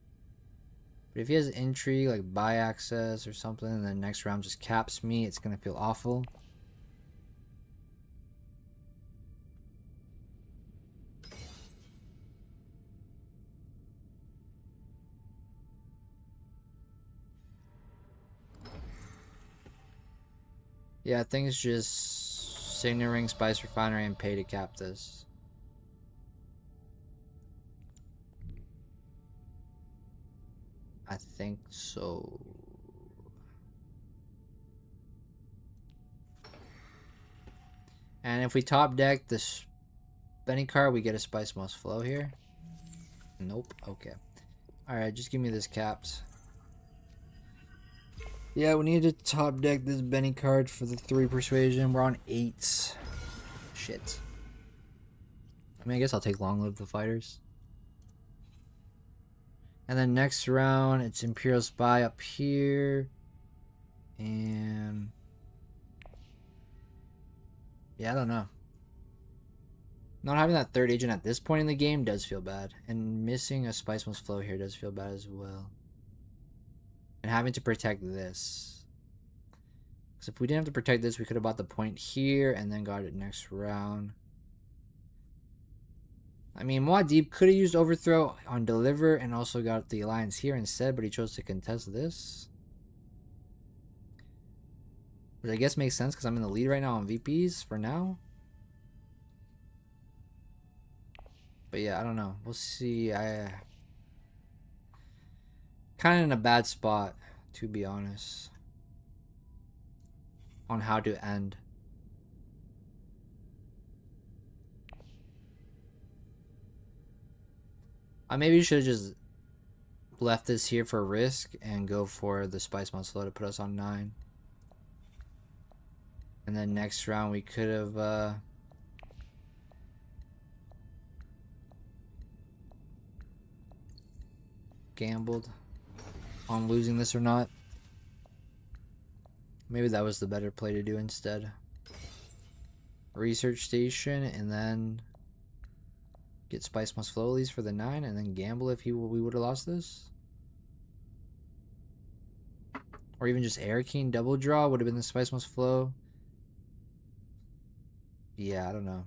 But if he has Intrigue, like buy access or something, and then next round just caps me, it's going to feel awful. Yeah, I think it's just Signet Ring, Spice Refinery, and pay to cap this. I think so. And if we top deck this Benny card, we get a Spice Must Flow here. Nope. Okay. Alright, just give me this caps. Yeah, we need to top deck this Benny card for the 3 persuasion. We're on 8s. Shit. I mean, I guess I'll take Long Live the Fighters. And then next round, it's Imperial Spy up here. And yeah, I don't know. Not having that third agent at this point in the game does feel bad. And missing a Spice Must Flow here does feel bad as well. And having to protect this. Because if we didn't have to protect this, we could have bought the point here and then got it next round. I mean, Muad'Dib could have used Overthrow on Deliver and also got the Alliance here instead, but he chose to contest this. Which I guess makes sense because I'm in the lead right now on VPs for now. But yeah, I don't know. We'll see. I kind of in a bad spot, to be honest, on how to end. I maybe should have just left this here for risk and go for the Spice Must Flow to put us on 9. And then next round we could have gambled on losing this or not. Maybe that was the better play to do instead. Research station and then get Spice Must Flow at least for the 9 and then gamble if we would have lost this. Or even just Air King double draw would have been the Spice Must Flow. Yeah, I don't know.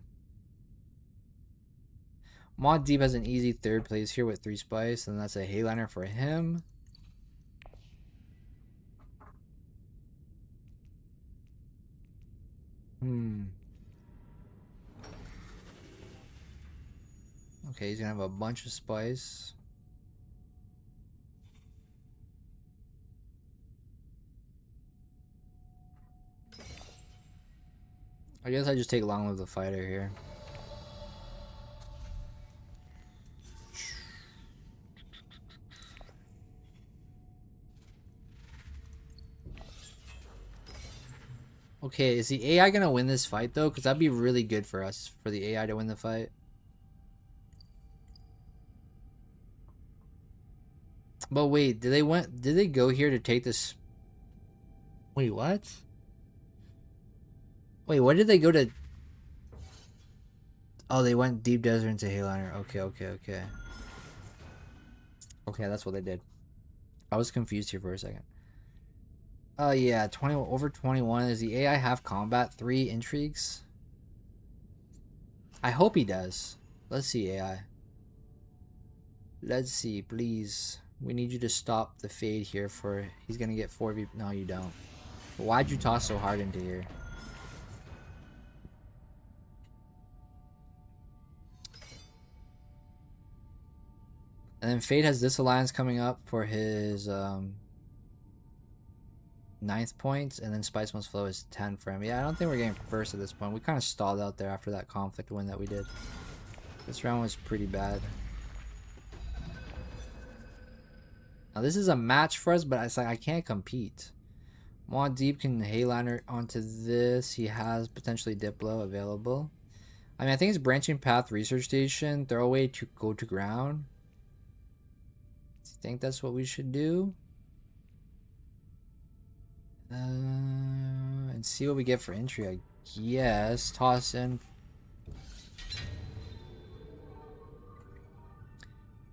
Muad'Dib has an easy 3rd place here with 3 Spice, and that's a Hayliner for him. Okay, he's gonna have a bunch of Spice. I guess I just take Long Live the Fighter here. Okay, is the AI gonna win this fight though? Because that'd be really good for us, for the AI to win the fight. But wait, did they go here to take this? Wait, what? Wait, what did they go to? Oh, they went Deep Desert into Hayliner. Okay. Okay, that's what they did. I was confused here for a second. Yeah, 20 over 21. Does the AI have combat 3 intrigues? I hope he does. Let's see, AI. Let's see, please. We need you to stop the Feyd here for... He's gonna get 4v... No, you don't. Why'd you toss so hard into here? And then Feyd has this alliance coming up for his 9th points, and then Spice Must Flow is 10 for him. Yeah, I don't think we're getting first at this point. We kind of stalled out there after that conflict win that we did. This round was pretty bad. Now this is a match for us, but it's like I can't compete. Muad'Dib can Hayliner onto this. He has potentially Diplo available. I mean, I think it's Branching Path Research Station, Throwaway to go to ground. I think that's what we should do. And see what we get for entry, I guess. Toss in.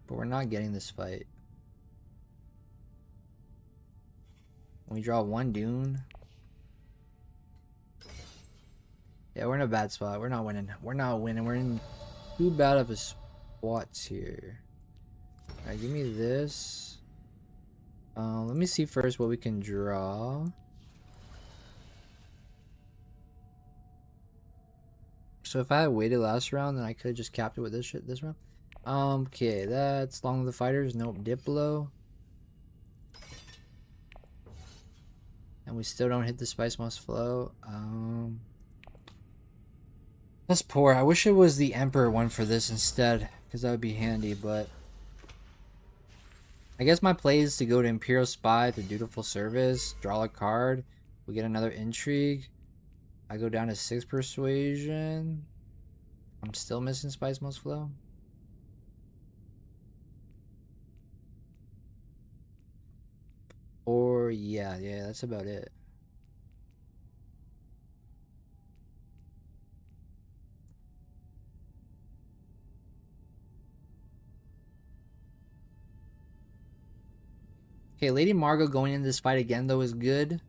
But we're not getting this fight. We draw 1 Dune. Yeah, we're in a bad spot. We're not winning. We're in too bad of a spots here. Alright, give me this. Let me see first what we can draw. So if I had waited last round, then I could have just capped it with this shit this round. Okay, that's Long of the Fighters. Nope, Diplo. And we still don't hit the Spice Must Flow. That's poor. I wish it was the Emperor one for this instead, because that would be handy, but I guess my play is to go to Imperial Spy, to Dutiful Service, draw a card, we get another Intrigue. I go down to 6 Persuasion. I'm still missing Spice Must Flow. Or, yeah, that's about it. Okay, Lady Margot going into this fight again, though, is good.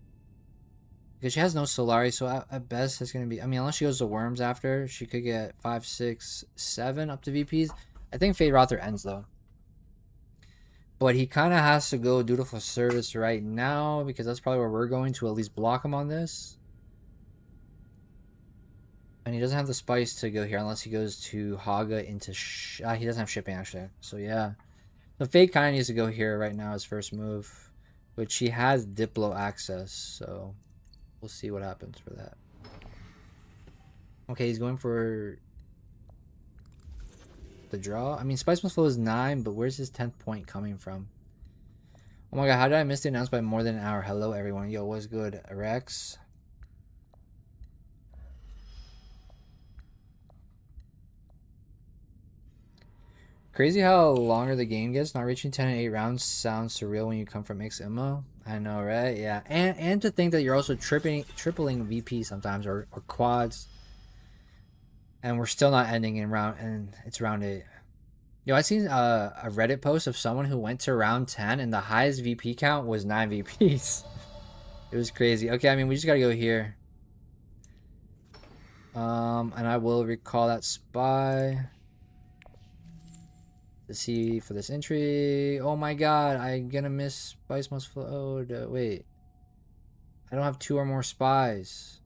Because she has no Solari, so at best it's going to be... I mean, unless she goes to Worms after, she could get 5, 6, 7 up to VPs. I think Feyd Rother ends, though. But he kind of has to go Dutiful Service right now, because that's probably where we're going to at least block him on this. And he doesn't have the spice to go here unless he goes to Haga into... he doesn't have shipping, actually. So, yeah. The Feyd kind of needs to go here right now, his first move. Which he has Diplo access, so... We'll see what happens for that. Okay, he's going for... the draw. I mean, Spice Must Flow is 9, but where's his 10th point coming from? Oh my god, how did I miss the announcement by more than an hour? Hello, everyone. Yo, what's good? Rex? Crazy how longer the game gets. Not reaching 10 and 8 rounds sounds surreal when you come from X-Immo. I know, right? Yeah. And to think that you're also tripling VP sometimes or quads. And we're still not ending in round, and it's round 8. Yo, I seen a Reddit post of someone who went to round 10 and the highest VP count was 9 VPs. It was crazy. Okay, I mean, we just gotta go here. And I will recall that spy. To see for this entry. Oh my god, I'm gonna miss Spice Must Flow. Wait. I don't have 2 or more spies.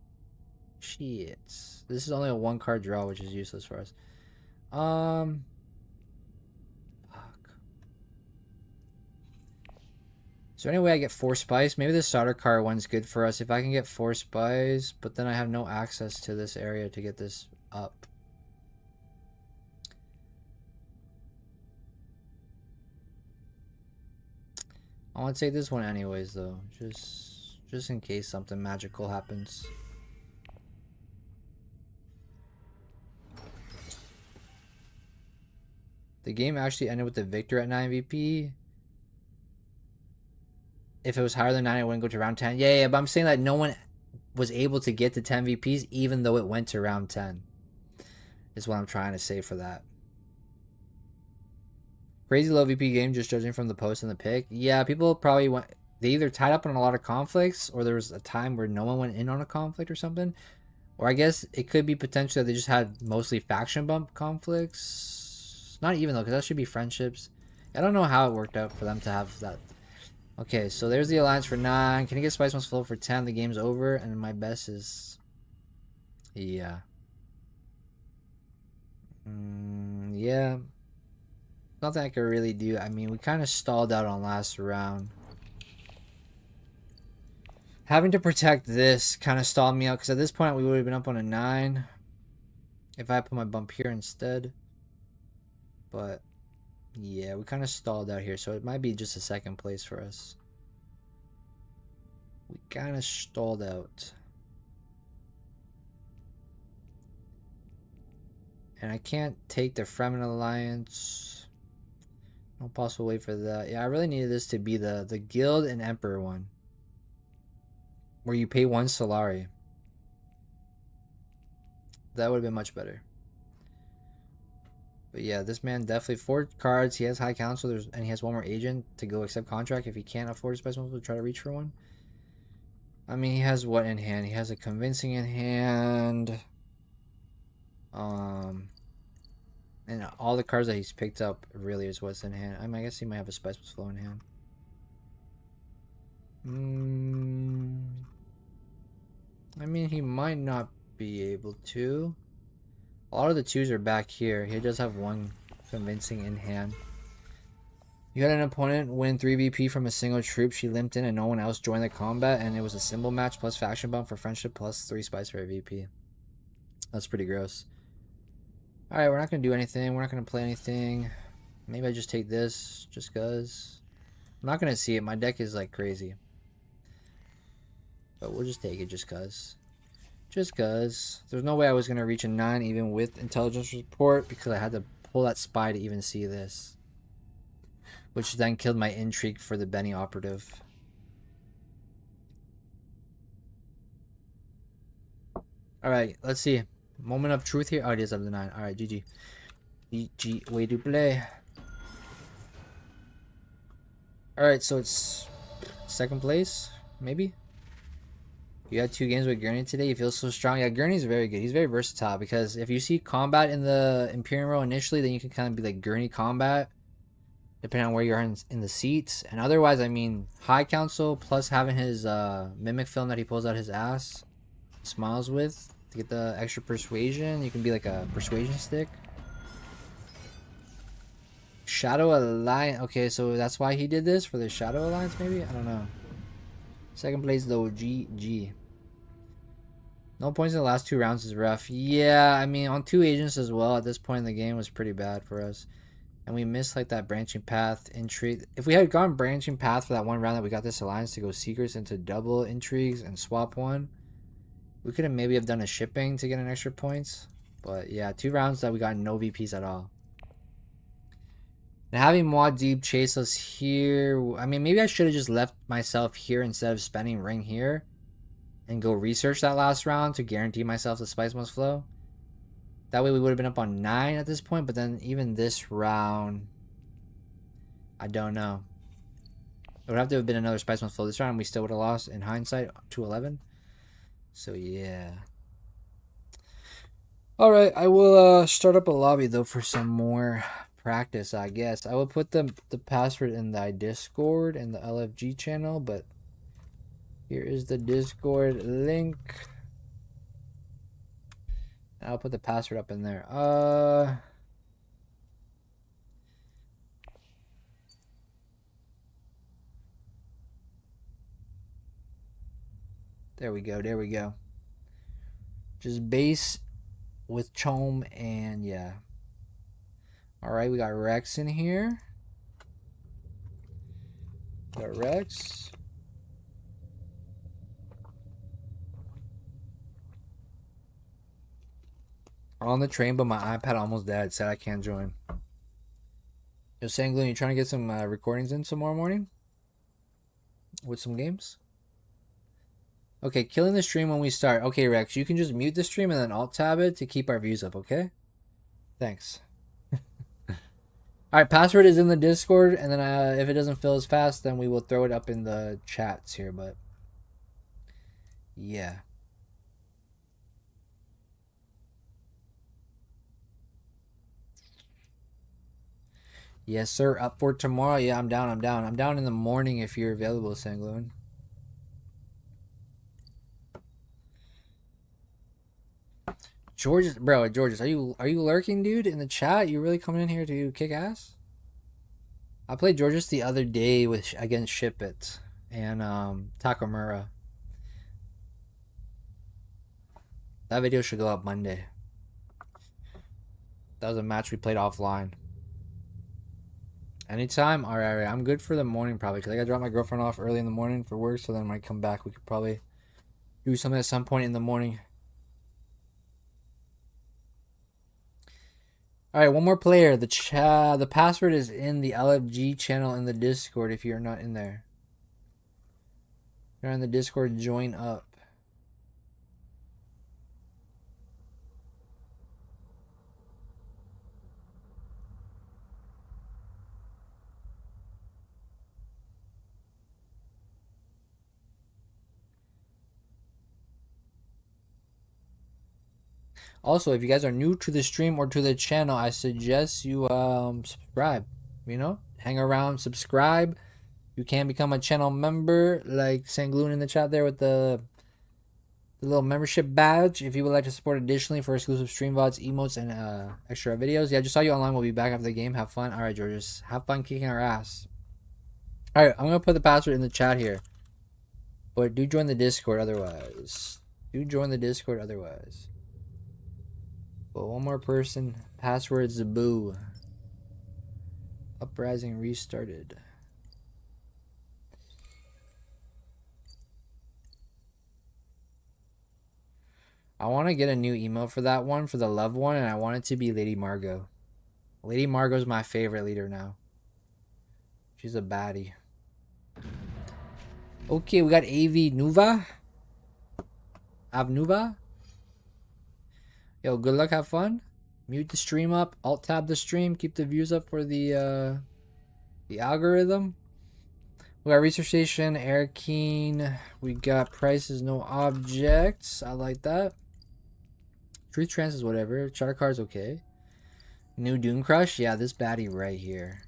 Shit. This is only a 1 card draw, which is useless for us. Fuck. Is there any way I get 4 spies? Maybe the starter card one's good for us. If I can get 4 spies, but then I have no access to this area to get this up. I want to take this one anyways, though. Just in case something magical happens. The game actually ended with the victor at 9 VP. If it was higher than 9, it wouldn't go to round 10. Yeah, but I'm saying that no one was able to get to 10 VPs even though it went to round 10. Is what I'm trying to say for that. Crazy low VP game, just judging from the post and the pick. Yeah, people probably went... They either tied up on a lot of conflicts, or there was a time where no one went in on a conflict or something. Or I guess it could be potentially that they just had mostly faction bump conflicts. Not even though, because that should be friendships. I don't know how it worked out for them to have that. Okay, so there's the alliance for 9. Can he get Spice Must Flow for 10? The game's over, and my best is... Yeah. Yeah. Nothing I could really do. I mean, we kind of stalled out on last round. Having to protect this kind of stalled me out, because at this point we would have been up on a 9 if I put my bump here instead. But yeah, we kind of stalled out here, so it might be just a 2nd place for us. We kind of stalled out. And I can't take the Fremen Alliance. No possible way for that. Yeah, I really needed this to be the Guild and Emperor one. Where you pay 1 Solari. That would have been much better. But yeah, this man definitely 4 cards. He has High Council, and he has 1 more agent to go accept contract if he can't afford a special to try to reach for one. I mean, he has what in hand? He has a convincing in hand. And all the cards that he's picked up really is what's in hand. I mean, I guess he might have a Spice Must Flow in hand. I mean, he might not be able to. A lot of the 2s are back here. He does have one convincing in hand. You had an opponent win 3 VP from a single troop. She limped in and no one else joined the combat, and it was a symbol match plus faction bump for friendship plus 3 spice for a VP. That's pretty gross. Alright, we're not going to do anything. We're not going to play anything. Maybe I just take this just because. I'm not going to see it. My deck is like crazy. But we'll just take it just because. Just because. There's no way I was going to reach a 9 even with intelligence report because I had to pull that spy to even see this. Which then killed my intrigue for the Benny operative. Alright, let's see. Moment of truth here. Oh, it is up to 9. Alright, GG. GG, way to play. Alright, so it's second place, maybe? You had 2 games with Gurney today. You feel so strong. Yeah, Gurney's very good. He's very versatile because if you see combat in the Imperium row initially, then you can kind of be like Gurney combat, depending on where you are in the seats. And otherwise, I mean, High Council plus having his mimic film that he pulls out his ass, smiles with, to get the extra persuasion. You can be like a persuasion stick. Shadow Alliance. Okay, so that's why he did this, for the Shadow Alliance, maybe? I don't know. Second place, though, GG. No points in the last 2 rounds is rough. Yeah, I mean, on 2 agents as well, at this point in the game was pretty bad for us. And we missed, like, that branching path intrigue. If we had gone branching path for that one round that we got this alliance to go secrets into double intrigues and swap one, we could have maybe have done a shipping to get an extra points. But, yeah, 2 rounds that we got no VPs at all. And having Muad'Dib chase us here, I mean, maybe I should have just left myself here instead of spending ring here and go research that last round to guarantee myself the spice must flow. That way we would have been up on 9 at this point, but then even this round, I don't know. It would have to have been another spice must flow this round, and we still would have lost in hindsight to 11. So yeah. Alright, I will start up a lobby though for some more practice, I guess. I will put the password in the Discord and the LFG channel, but here is the Discord link. I'll put the password up in there. There we go. There we go. Just base with Chom and yeah. All right, we got Rex in here. Got Rex. On the train, but my iPad almost died. Said I can't join. Yo, Sangloon, you trying to get some recordings in tomorrow morning? With some games? Okay, killing the stream when we start. Okay, Rex, you can just mute the stream and then alt-tab it to keep our views up, okay? Thanks. Alright, password is in the Discord, and then if it doesn't fill as fast, then we will throw it up in the chats here, but... yeah. Yes, sir. Up for tomorrow? Yeah, I'm down. I'm down. I'm down in the morning if you're available, Sangloon. Georges, bro, Georges, are you lurking, dude, in the chat? You really coming in here to kick ass? I played Georges the other day against Ship It and Takamura. That video should go up Monday. That was a match we played offline. Anytime? Alright, I'm good for the morning probably because I gotta drop my girlfriend off early in the morning for work, so then when I come back we could probably do something at some point in the morning. Alright, one more player. The password is in the LFG channel in the Discord if you're not in there. If you're in the Discord, join up. Also, if you guys are new to the stream or to the channel, I suggest you subscribe. You know, hang around, subscribe. You can become a channel member, like Sangloon in the chat there with the The little membership badge if you would like to support additionally for exclusive stream VODs, emotes, and extra videos. Yeah, just saw you online. We'll be back after the game. Have fun. All right, Georges. Have fun kicking our ass. All right, I'm going to put the password in the chat here. But do join the Discord otherwise. Do join the Discord otherwise. But one more person. Password Zaboo. Uprising restarted. I want to get a new email for that one, for the love one, and I want it to be Lady Margot. Lady Margot's my favorite leader now. She's a baddie. Okay, we got AV Nuva. Avnuva. Yo, good luck, have fun. Mute the stream up, alt tab the stream, keep the views up for the algorithm. We got Research Station, Air Keen. We got Prices No Objects. I like that. Truth Trance is whatever. Charter Card's okay. New Dune Crush. Yeah, this baddie right here.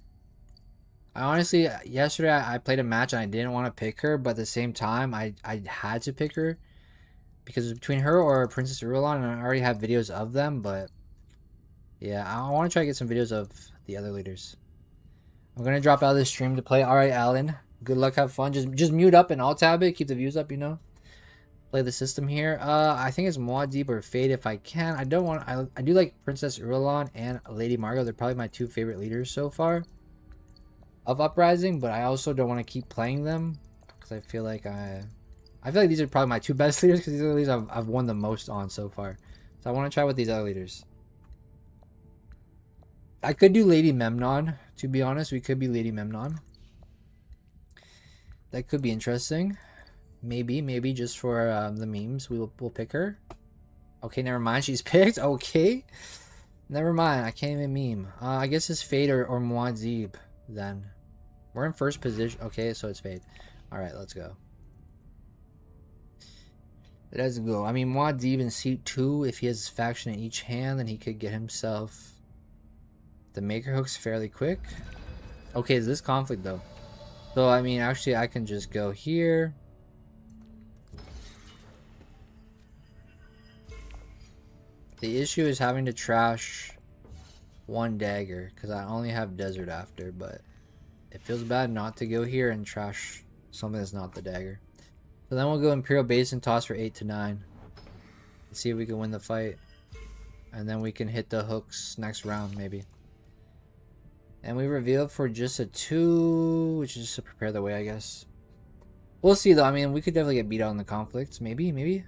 I honestly, yesterday I played a match and I didn't want to pick her, but at the same time, I had to pick her. Because between her or Princess Urulon, and I already have videos of them, but yeah, I want to try to get some videos of the other leaders. I'm going to drop out of this stream to play. Alright, Alan. Good luck, have fun. Just mute up and alt tab it, keep the views up, you know. Play the system here. I think it's Muad'Dib or Feyd if I can. I don't want. I do like Princess Urulon and Lady Margot. They're probably my two favorite leaders so far of Uprising, but I also don't want to keep playing them because I feel like these are probably my two best leaders because these are the leaders I've won the most on so far. So I want to try with these other leaders. I could do Lady Memnon. To be honest, we could be Lady Memnon. That could be interesting. Maybe just for the memes, we'll pick her. Okay, never mind. She's picked. Okay, never mind. I can't even meme. I guess it's Feyd or Muad'Dib then. We're in first position. Okay, so it's Feyd. All right, let's go. Let's go. I mean, Muad'Dib in seat 2. If he has his faction in each hand, then he could get himself the Maker Hooks fairly quick. Okay, is this conflict though? So I mean, actually, I can just go here. The issue is having to trash one dagger because I only have desert after, but it feels bad not to go here and trash something that's not the dagger. So then we'll go Imperial Base and toss for 8 to 9. Let's see if we can win the fight. And then we can hit the hooks next round maybe. And we revealed for just a 2, which is just to prepare the way, I guess. We'll see though. I mean, we could definitely get beat out in the conflicts. Maybe.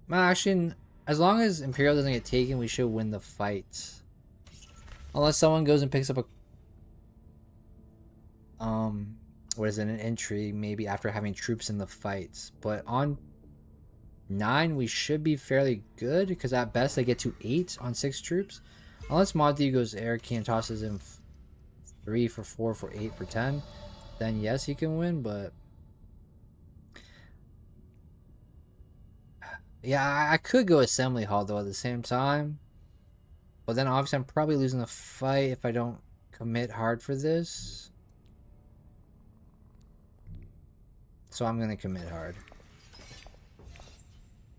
Well, actually, as long as Imperial doesn't get taken, we should win the fight. Unless someone goes and picks up a what is it, an entry maybe after having troops in the fights. But on 9 we should be fairly good because at best they get to 8 on 6 troops. Unless Muad'Dib goes air key and tosses in 3 for 4 for 8 for 10, then yes, he can win. But yeah, I could go Assembly Hall though at the same time. But then obviously I'm probably losing the fight if I don't commit hard for this. So I'm gonna commit hard.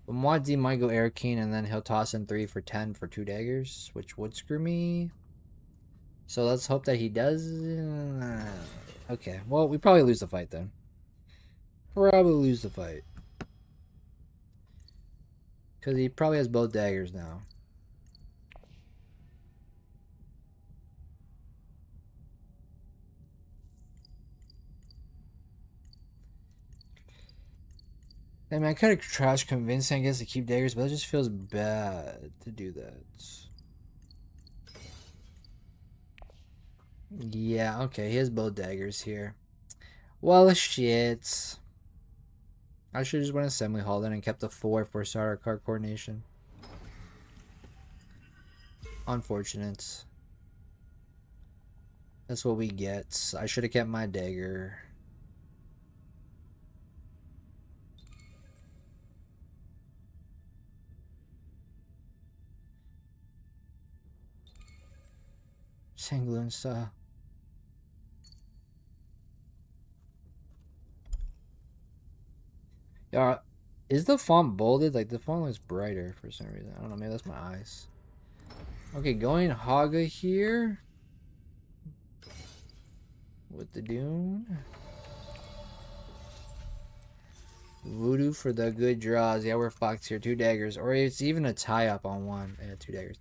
But Muad'Dib might go Air Keen and then he'll toss in 3 for 10 for 2 daggers, which would screw me. So let's hope that he does. Okay, well, we probably lose the fight then. Probably lose the fight. Because he probably has both daggers now. I mean, I kind of trash convincing, I guess, to keep daggers, but it just feels bad to do that. Yeah, okay, he has both daggers here. Well, shit. I should just went Assembly Hall then and kept the 4 for starter card coordination. Unfortunate. That's what we get. I should have kept my dagger. Sangloon style. Yeah, Is the font bolded? Like, the font looks brighter for some reason. I don't know. Maybe that's my eyes. Okay, going Haga here. With the Dune. Voodoo for the good draws. Yeah, we're fucked here. 2 daggers. Or it's even a tie-up on 1. Yeah, 2 daggers.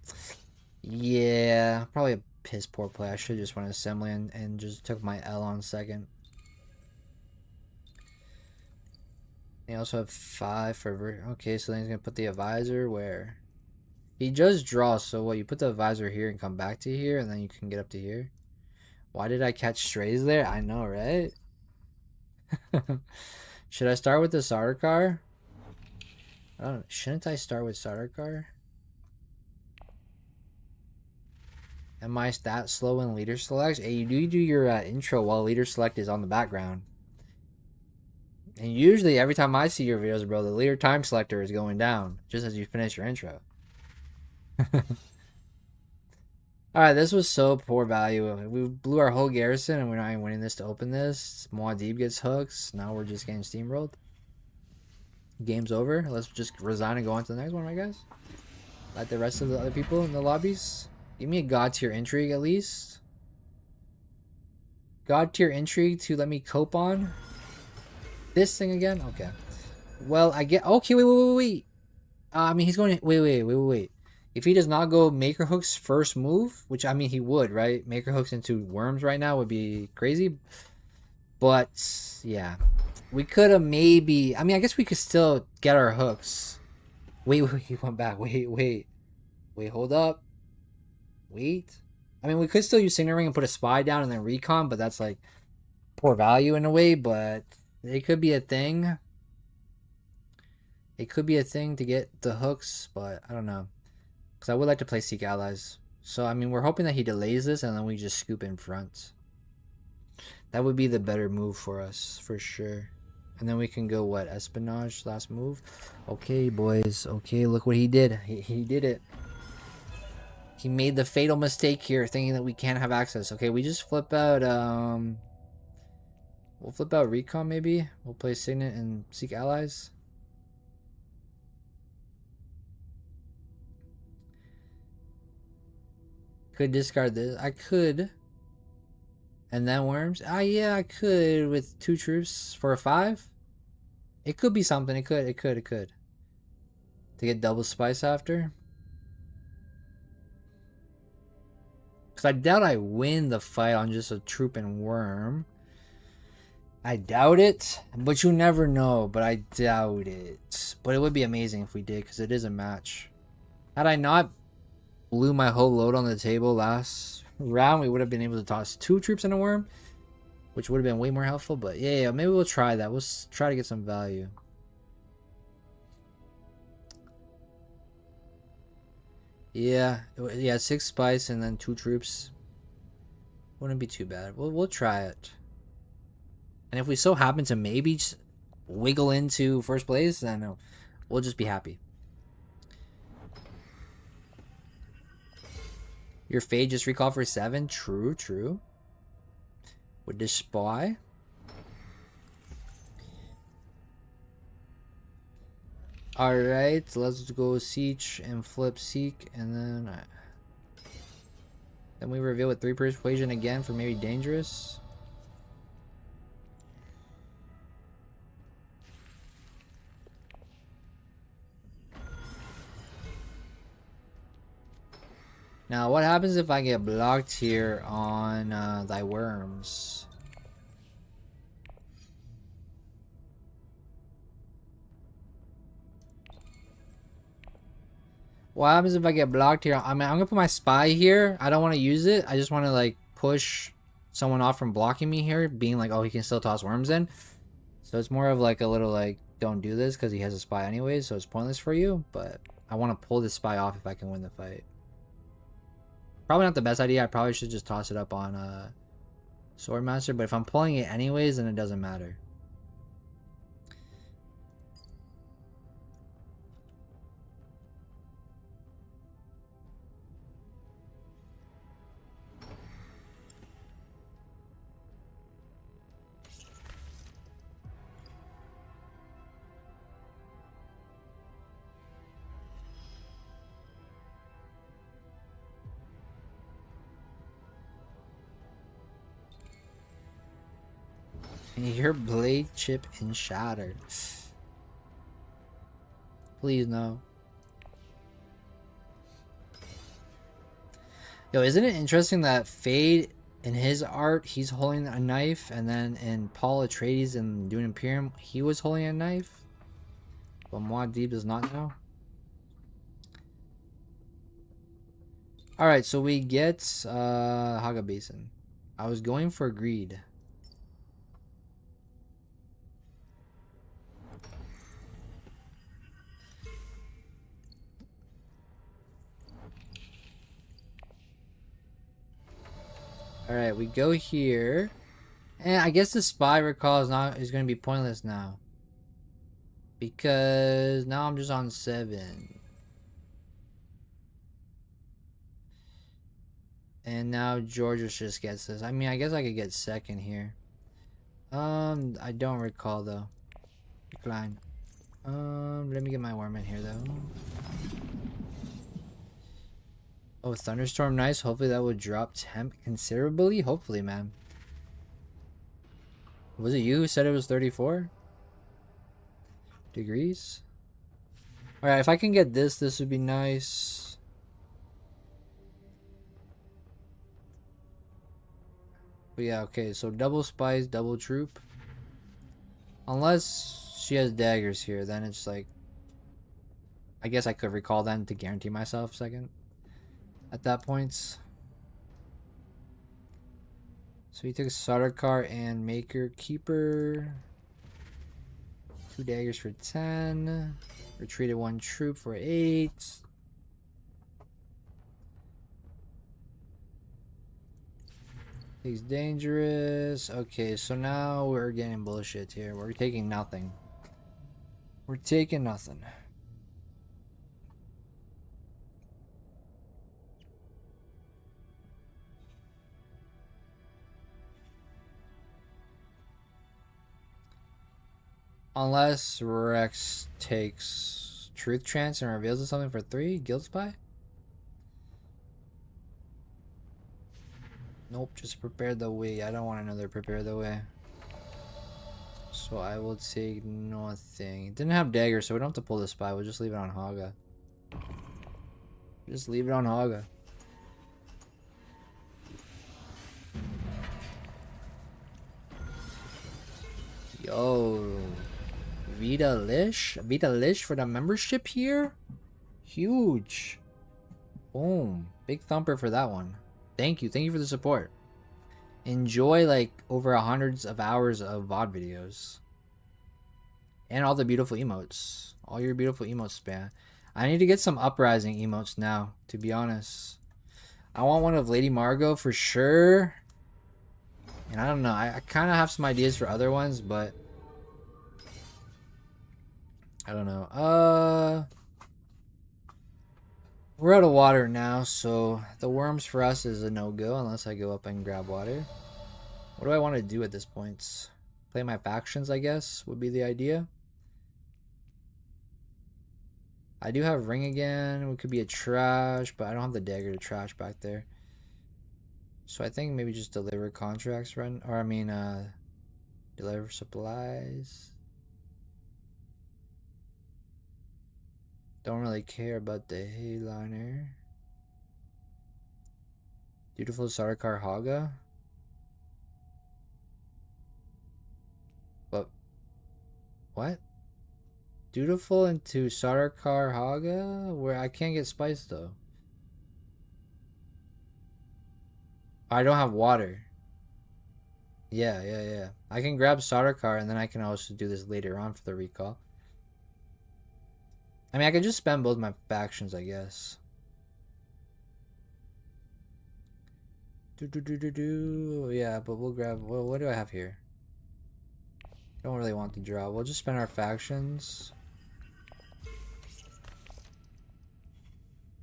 Yeah, probably a piss poor play. I should just went assembly and just took my L on 2nd. They also have 5 for... Okay, so then he's going to put the advisor where... He just draws, so what? You put the advisor here and come back to here, and then you can get up to here. Why did I catch strays there? I know, right? Should I start with the starter car? I don't know. Shouldn't I start with starter car? Am I that slow in leader select? Hey, you do your intro while leader select is on the background. And usually, every time I see your videos, bro, the leader time selector is going down just as you finish your intro. Alright, this was so poor value. We blew our whole garrison and we're not even winning this to open this. Muad'Dib gets hooks. Now we're just getting steamrolled. Game's over. Let's just resign and go on to the next one, I guess. Like the rest of the other people in the lobbies. Give me a god tier intrigue at least. God tier intrigue to let me cope on. This thing again? Okay. Well, I get... Okay, wait. I mean, he's going... Wait. If he does not go Maker Hook's first move, which, I mean, he would, right? Maker Hooks into Worms right now would be crazy. But, yeah. We could have maybe... I mean, I guess we could still get our hooks. Wait, he went back. Wait, hold up. Wait. I mean, we could still use Signet Ring and put a spy down and then recon, but that's, like, poor value in a way, but it could be a thing. It could be a thing to get the hooks, but I don't know. Because I would like to play Seek Allies. So, I mean, we're hoping that he delays this and then we just scoop in front. That would be the better move for us, for sure. And then we can go, what, Espionage, last move? Okay, boys. Okay, look what he did. He did it. He made the fatal mistake here, thinking that we can't have access. Okay, we just flip out, we'll flip out Recon, maybe. We'll play Signet and Seek Allies. Could discard this. I could. And then Worms. Yeah, I could with 2 troops for a 5. It could be something. It could. To get double spice after. Because I doubt I win the fight on just a troop and worm. I doubt it. But you never know. But I doubt it. But it would be amazing if we did. Because it is a match. Had I not blew my whole load on the table last round, we would have been able to toss 2 troops and a worm, which would have been way more helpful. But yeah, maybe we'll try that. We'll try to get some value. Yeah, 6 spice and then 2 troops wouldn't be too bad. We'll try it. And if we so happen to maybe just wiggle into first place, then we'll just be happy. Your Feyd just recall for 7? True. With this spy. Alright, let's go Siege and flip Seek, and then we reveal with 3 Persuasion again for maybe Dangerous. Now, what happens if I get blocked here on thy worms? What happens if I get blocked here? I mean, I'm gonna put my spy here. I don't want to use it. I just want to like push someone off from blocking me here, being like, oh, he can still toss worms in. So it's more of like a little like, don't do this because he has a spy anyways, so it's pointless for you. But I want to pull this spy off if I can win the fight. Probably not the best idea. I probably should just toss it up on Swordmaster. But if I'm pulling it anyways, then it doesn't matter. Your blade chip and shatter. Please no. Yo, isn't it interesting that Feyd in his art he's holding a knife, and then in Paul Atreides in Dune Imperium he was holding a knife, but Muad'Dib does not now. All right, so we get Haga Basin. I was going for greed. All right, we go here, and I guess the spy recall is going to be pointless now, because now I'm just on 7, and now Georgius just gets this. I mean, I guess I could get second here. I don't recall though. Decline. Let me get my worm in here though. Oh, thunderstorm, nice. Hopefully that would drop temp considerably. Hopefully, man. Was it you who said it was 34 degrees? All right, if I can get this would be nice. But yeah, okay. So double spice, double troop. Unless she has daggers here, then it's like, I guess I could recall them to guarantee myself second at that point. So he took Sardaukar and Maker Keeper. 2 daggers for 10. Retreated 1 troop for 8. He's dangerous. Okay, so now we're getting bullshit here. We're taking nothing. We're taking nothing. Unless Rex takes Truth Trance and reveals us something for 3. Guild Spy? Nope, just prepare the way. I don't want another prepare the way. So I will take nothing. Didn't have dagger, so we don't have to pull the spy. We'll just leave it on Haga. Just leave it on Haga. Yo. Vita Lish for the membership here? Huge. Boom. Big thumper for that one. Thank you for the support. Enjoy like over hundreds of hours of VOD videos. And all the beautiful emotes. All your beautiful emotes, spam. I need to get some Uprising emotes now, to be honest. I want one of Lady Margot for sure. And I don't know. I kind of have some ideas for other ones, but I don't know. We're out of water now, so the worms for us is a no-go unless I go up and grab water. What do I want to do at this point? Play my factions, I guess, would be the idea. I do have ring again. It could be a trash, but I don't have the dagger to trash back there. So I think maybe just deliver contracts run, or I mean, deliver supplies. Don't really care about the Hayliner. Beautiful Sardaukar Haga. But what? Dutiful into Sardaukar Haga? Where I can't get spice though. I don't have water. Yeah. I can grab Sardaukar and then I can also do this later on for the recall. I mean, I could just spend both my factions, I guess. Yeah, but we'll grab... Well, what do I have here? Don't really want to draw. We'll just spend our factions.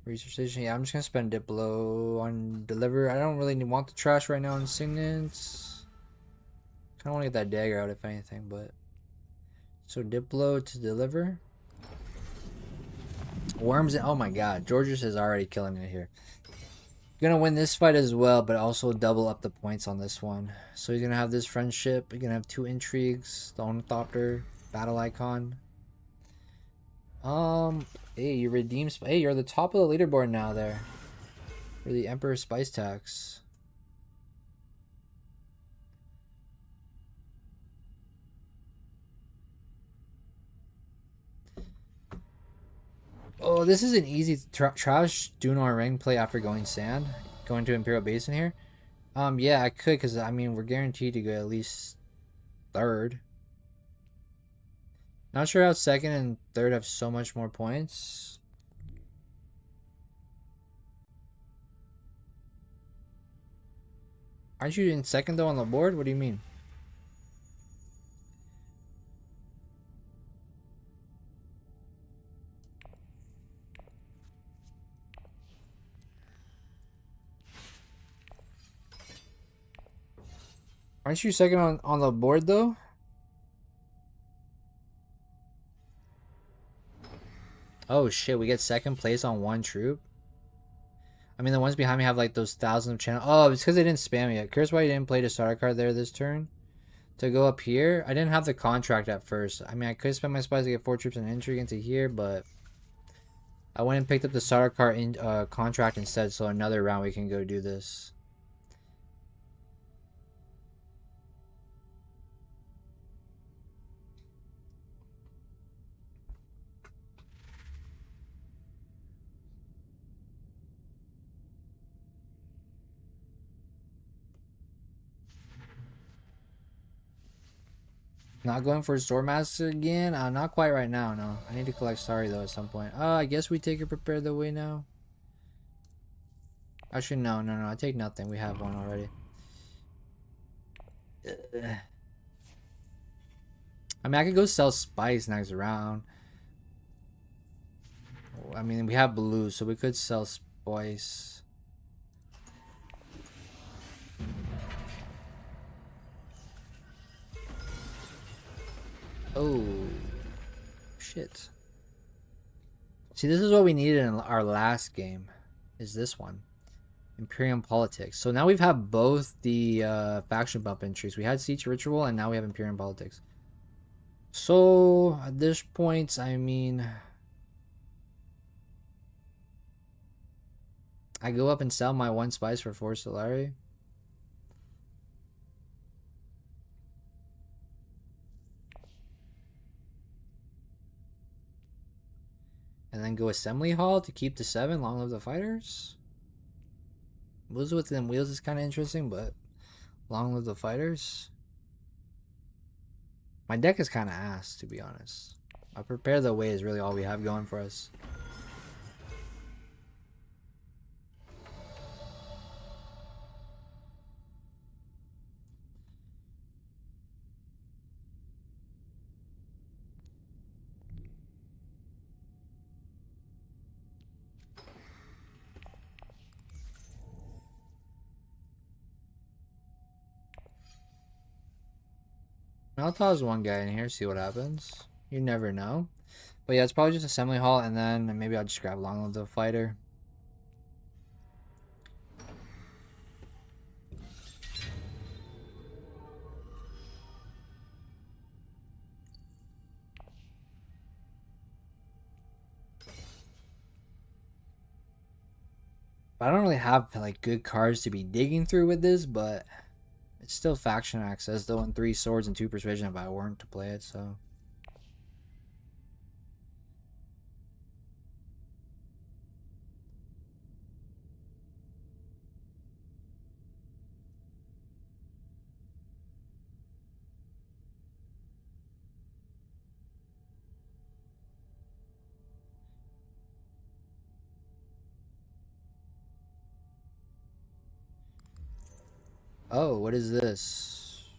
Research station. Yeah, I'm just gonna spend Diplo on deliver. I don't really want the trash right now in signets. Kind of want to get that dagger out if anything, but... So Diplo to deliver. Worms. Oh my god, Georgius is already killing it here. Gonna win this fight as well, but also double up the points on this one. So he's gonna have this friendship. He's gonna have 2 intrigues, the Ornithopter, battle icon. Hey, you redeemed. Hey, you're the top of the leaderboard now. There, you're the Emperor Spice Tax. Oh, this is an easy trash Dune ring play after going sand, going to Imperial Basin here. Yeah, I could, because I mean we're guaranteed to go at least third. Not sure how second and third have so much more points. Aren't you in second though on the board? What do you mean? Aren't you second on the board though? Oh shit, we get second place on 1 troop. I mean, the ones behind me have like those thousands of channels. Oh, it's because they didn't spam yet. Curious why you didn't play the starter card there this turn. To go up here, I didn't have the contract at first. I mean, I could spend my spies to get 4 troops and intrigue into here, but I went and picked up the starter card in contract instead. So another round we can go do this. Not going for Swordmaster again? Not quite right now, no. I need to collect Sorry though at some point. I guess we take a Prepare the Way now. Actually, no. I take nothing. We have one already. I mean, I could go sell Spice next round. I mean, we have blue, so we could sell Spice. Oh, shit. See, this is what we needed in our last game, is this one. Imperium Politics. So now we've had both the faction bump entries. We had Siege Ritual, and now we have Imperium Politics. So, at this point, I mean, I go up and sell my 1 spice for 4 Solari. And then go Assembly Hall to keep the 7. Long live the fighters. Moves within wheels is kind of interesting, but long live the fighters. My deck is kind of ass, to be honest. I Prepare the Way is really all we have going for us. I'll toss one guy in here, see what happens. You never know. But yeah, it's probably just Assembly Hall, and then maybe I'll just grab Long Live the Fighter. I don't really have like good cards to be digging through with this, but it's still faction access though, and 3 swords and 2 persuasion if I weren't to play it, so. Oh, what is this?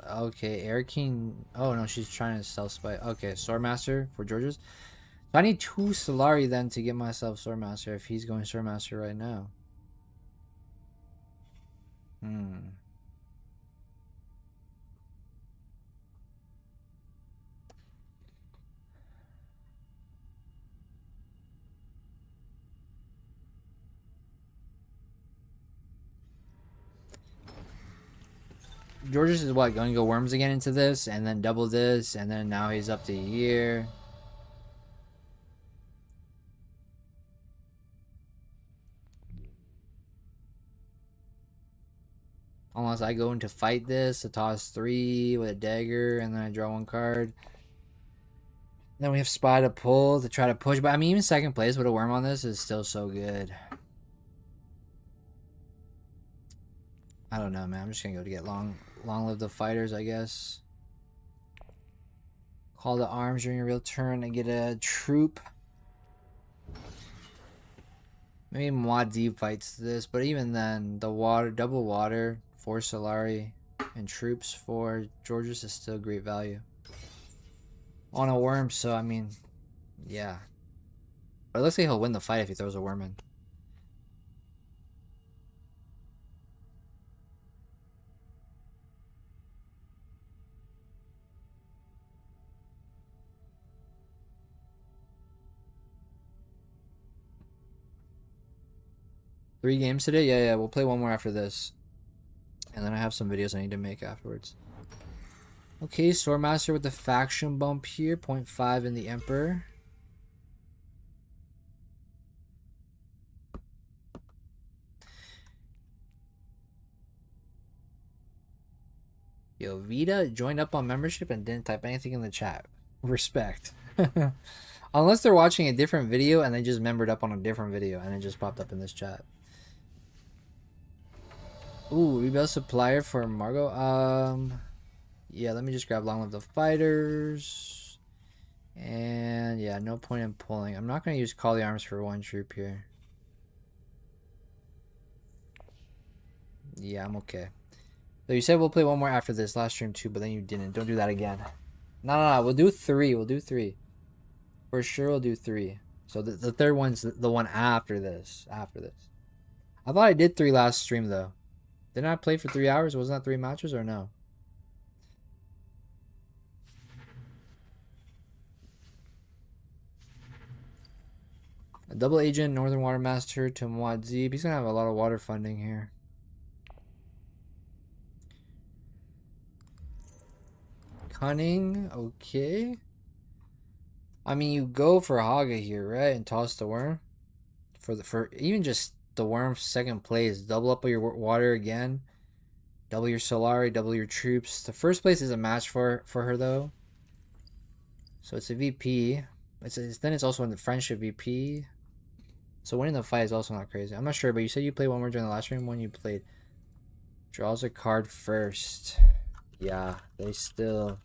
Okay, Air King. Oh no, she's trying to sell Spy. Okay, Swordmaster for George's. So I need 2 Solari then to get myself Swordmaster if he's going Swordmaster right now. Georges is what, going to go worms again into this, and then double this, and then now he's up to here. Unless I go into fight this, to toss 3 with a dagger, and then I draw 1 card. Then we have spy to pull to try to push, but I mean, even second place with a worm on this is still so good. I don't know, man. I'm just gonna go to get long live the fighters, I guess. Call to arms during a real turn and get a troop. Maybe Muad'Dib fights this, but even then, the water, double water, 4 Solari, and troops for Georges is still great value. On a worm, so I mean, yeah. But it looks like he'll win the fight if he throws a worm in. Three games today? Yeah, we'll play one more after this. And then I have some videos I need to make afterwards. Okay, Swordmaster with the faction bump here. 0.5 in the Emperor. Yo, Vita joined up on membership and didn't type anything in the chat. Respect. Unless they're watching a different video and they just membered up on a different video and it just popped up in this chat. Ooh, rebuild supplier for Margot. Yeah, let me just grab long live the fighters. And yeah, no point in pulling. I'm not going to use call the arms for 1 troop here. Yeah, I'm okay. So you said we'll play one more after this last stream too, but then you didn't. Don't do that again. No. We'll do 3. We'll do 3. For sure, we'll do 3. So the third one's the one after this. After this. I thought I did 3 last stream though. Didn't I play for 3 hours? Wasn't that 3 matches or no? A double agent, Northern Watermaster to Muad'Dib. He's gonna have a lot of water funding here. Cunning, okay. I mean, you go for Haga here, right? And toss the worm. For even just the worm's second place. Double up your water again. Double your Solari, double your troops. The first place is a match for her though. So it's a VP. Then it's also in the friendship VP. So winning the fight is also not crazy. I'm not sure, but you said you played one more during the last stream. When you played, draws a card first. Yeah, they still.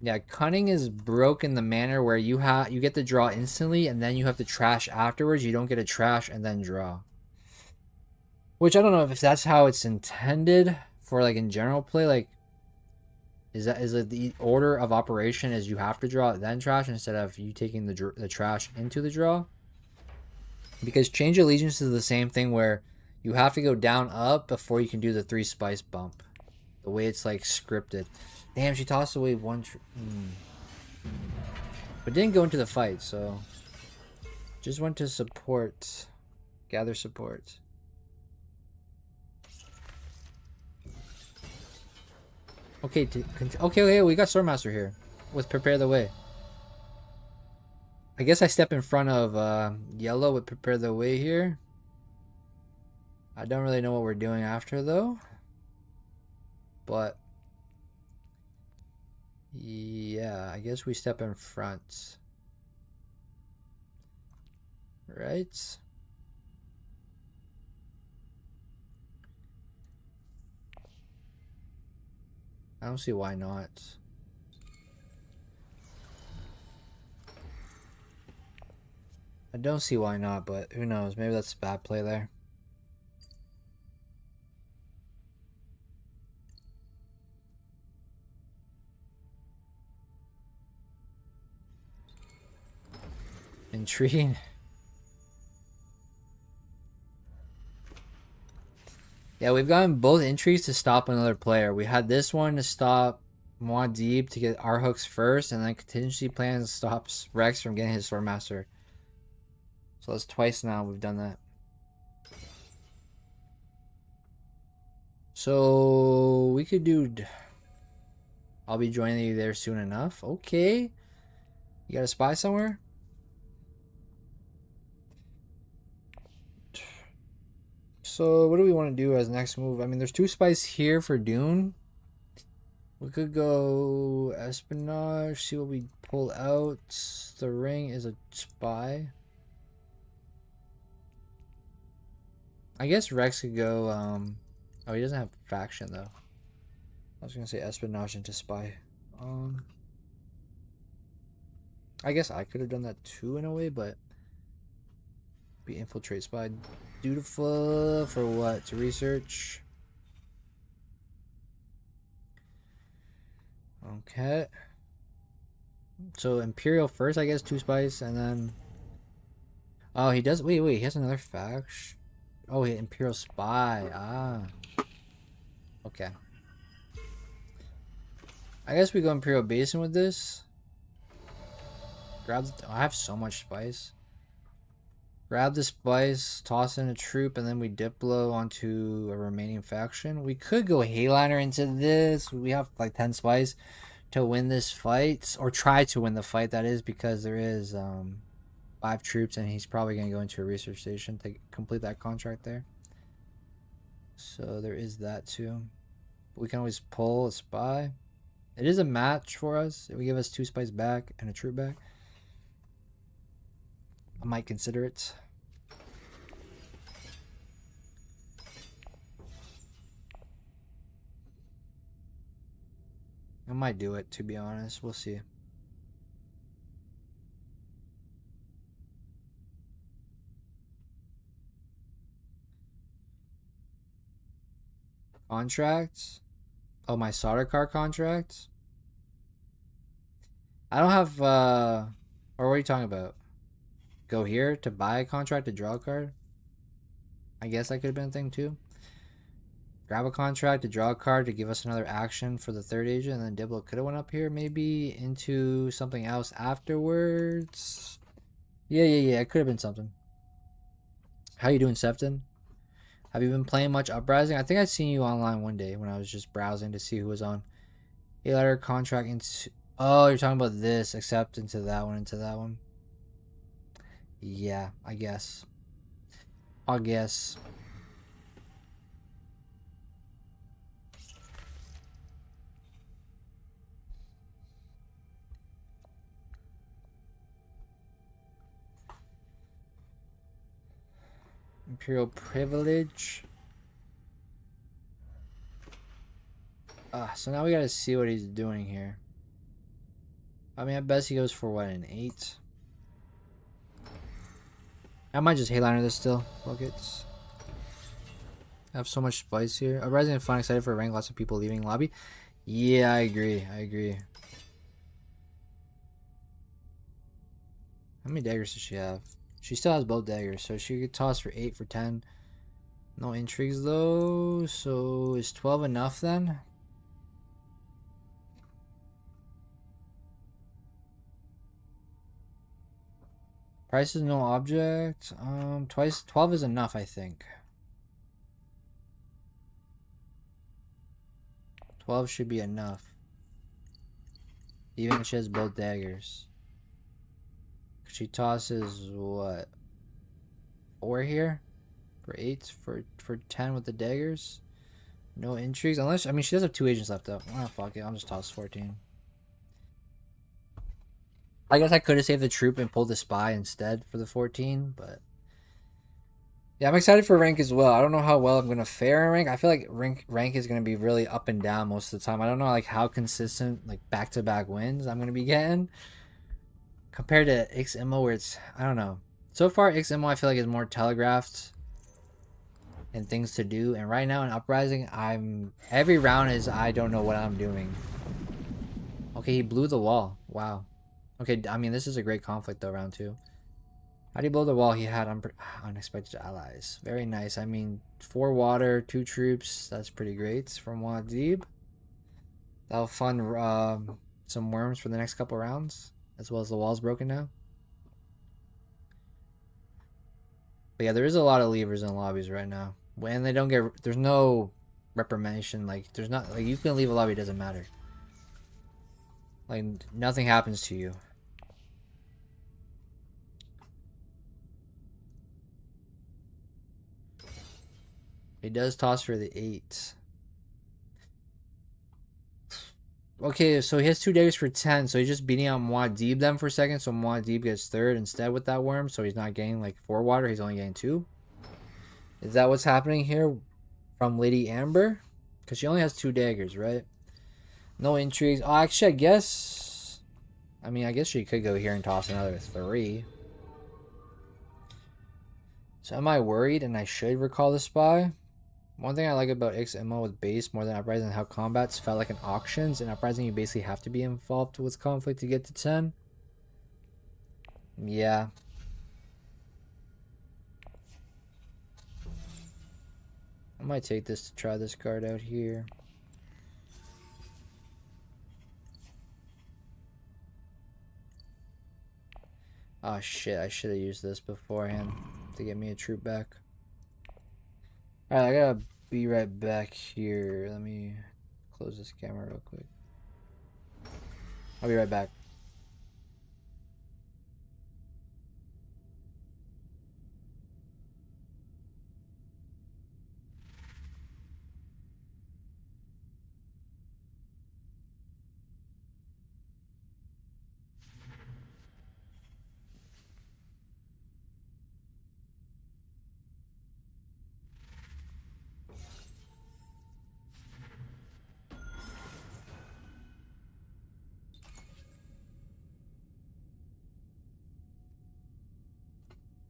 Yeah, cunning is broke in the manner where you get to draw instantly and then you have to trash afterwards. You don't get to trash and then draw. Which I don't know if that's how it's intended for like in general play. Like, is it the order of operation is you have to draw then trash instead of you taking the trash into the draw? Because change allegiance is the same thing where you have to go down up before you can do the 3 spice bump. The way it's like scripted. Damn, she tossed away 1 but didn't go into the fight, so just went to support. Gather support. Okay, okay, we got Swordmaster here with Prepare the Way. I guess I step in front of yellow with Prepare the Way here. I don't really know what we're doing after though. But yeah, I guess we step in front. Right? I don't see why not. I don't see why not, but who knows? Maybe that's a bad play there. Intriguing. Yeah, we've gotten both entries to stop another player. We had this one to stop Muad'Dib to get our hooks first, and then contingency plans stops Rex from getting his Swordmaster. So that's twice now we've done that. So we could do... I'll be joining you there soon enough. Okay. You got a spy somewhere? So what do we want to do as next move? I mean, there's 2 spies here for Dune. We could go espionage, see what we pull out. The ring is a spy. I guess Rex could go, oh, he doesn't have faction though. I was gonna say espionage into spy. I guess I could have done that too in a way, but be infiltrate spy. Dutiful for what? To research. Okay. So Imperial first, I guess, 2 spies, and then... Oh, he does... Wait, he has another faction. Oh, he Imperial spy. Ah. Okay. I guess we go Imperial Basin with this. Grab the... Oh, I have so much spice. Grab the spice, toss in a troop, and then we Diplo onto a remaining faction. We could go Hayliner into this. We have like 10 spice to win this fight, or try to win the fight, that is, because there is 5 troops and he's probably going to go into a research station to complete that contract there. So there is that too. But we can always pull a spy. It is a match for us. It would give us 2 spies back and a troop back. I might consider it. I might do it, to be honest. We'll see. Contracts? Oh, my solder car contracts? I don't have, or what are you talking about? Go here to buy a contract to draw a card? I guess that could have been a thing too. Grab a contract to draw a card to give us another action for the 3rd agent, and then Diblo could have went up here maybe into something else afterwards. Yeah, it could have been something. How you doing, Sefton? Have you been playing much Uprising? I think I seen you online one day when I was just browsing to see who was on. A letter contract into... Oh, you're talking about this. Accept into that one, into that one. Yeah, I guess. Imperial privilege. So now we gotta see what he's doing here. I mean, at best he goes for what, an 8? I might just Hayliner this still. Buckets. I have so much spice here. Uprising and fun, excited for a rank. Lots of people leaving lobby. Yeah, I agree. How many daggers does she have? She still has both daggers, so she could toss for 8 for 10. No intrigues though, so is 12 enough then? Price is no object. 12 is enough, I think. 12 should be enough. Even if she has both daggers. She tosses what? 4 here? For 8? For 10 with the daggers? No intrigues? Unless, I mean, she does have 2 agents left though. Oh, fuck it. I'll just toss 14. I guess I could have saved the troop and pulled the spy instead for the 14, but... Yeah, I'm excited for rank as well. I don't know how well I'm going to fare in rank. I feel like rank is going to be really up and down most of the time. I don't know like how consistent, like back-to-back wins I'm going to be getting. Compared to XMO where it's... I don't know. So far, XMO I feel like is more telegraphed and things to do. And right now in Uprising, every round is I don't know what I'm doing. Okay, he blew the wall. Wow. Okay, I mean, this is a great conflict though, round 2. How do you blow the wall? He had unexpected allies. Very nice. I mean, 4 water, 2 troops. That's pretty great from Wadib. That'll fund some worms for the next couple rounds, as well as the walls broken now. But yeah, there is a lot of levers in lobbies right now. When they don't get, there's no reprimandation. Like, there's not, like, you can leave a lobby, it doesn't matter. Like, nothing happens to you. He does toss for the 8. Okay, so he has 2 daggers for 10, so he's just beating out Muad'Dib then for a second, so Muad'Dib gets 3rd instead with that worm, so he's not getting like 4 water, he's only getting 2. Is that what's happening here from Lady Amber? Because she only has 2 daggers, right? No intrigues. Oh, actually, I guess she could go here and toss another 3. So am I worried and I should recall the spy? One thing I like about XMO with base more than Uprising is how combats felt like an auctions. In Uprising, you basically have to be involved with conflict to get to 10. Yeah. I might take this to try this card out here. Oh shit, I should have used this beforehand to get me a troop back. Alright, I gotta be right back here. Let me close this camera real quick. I'll be right back.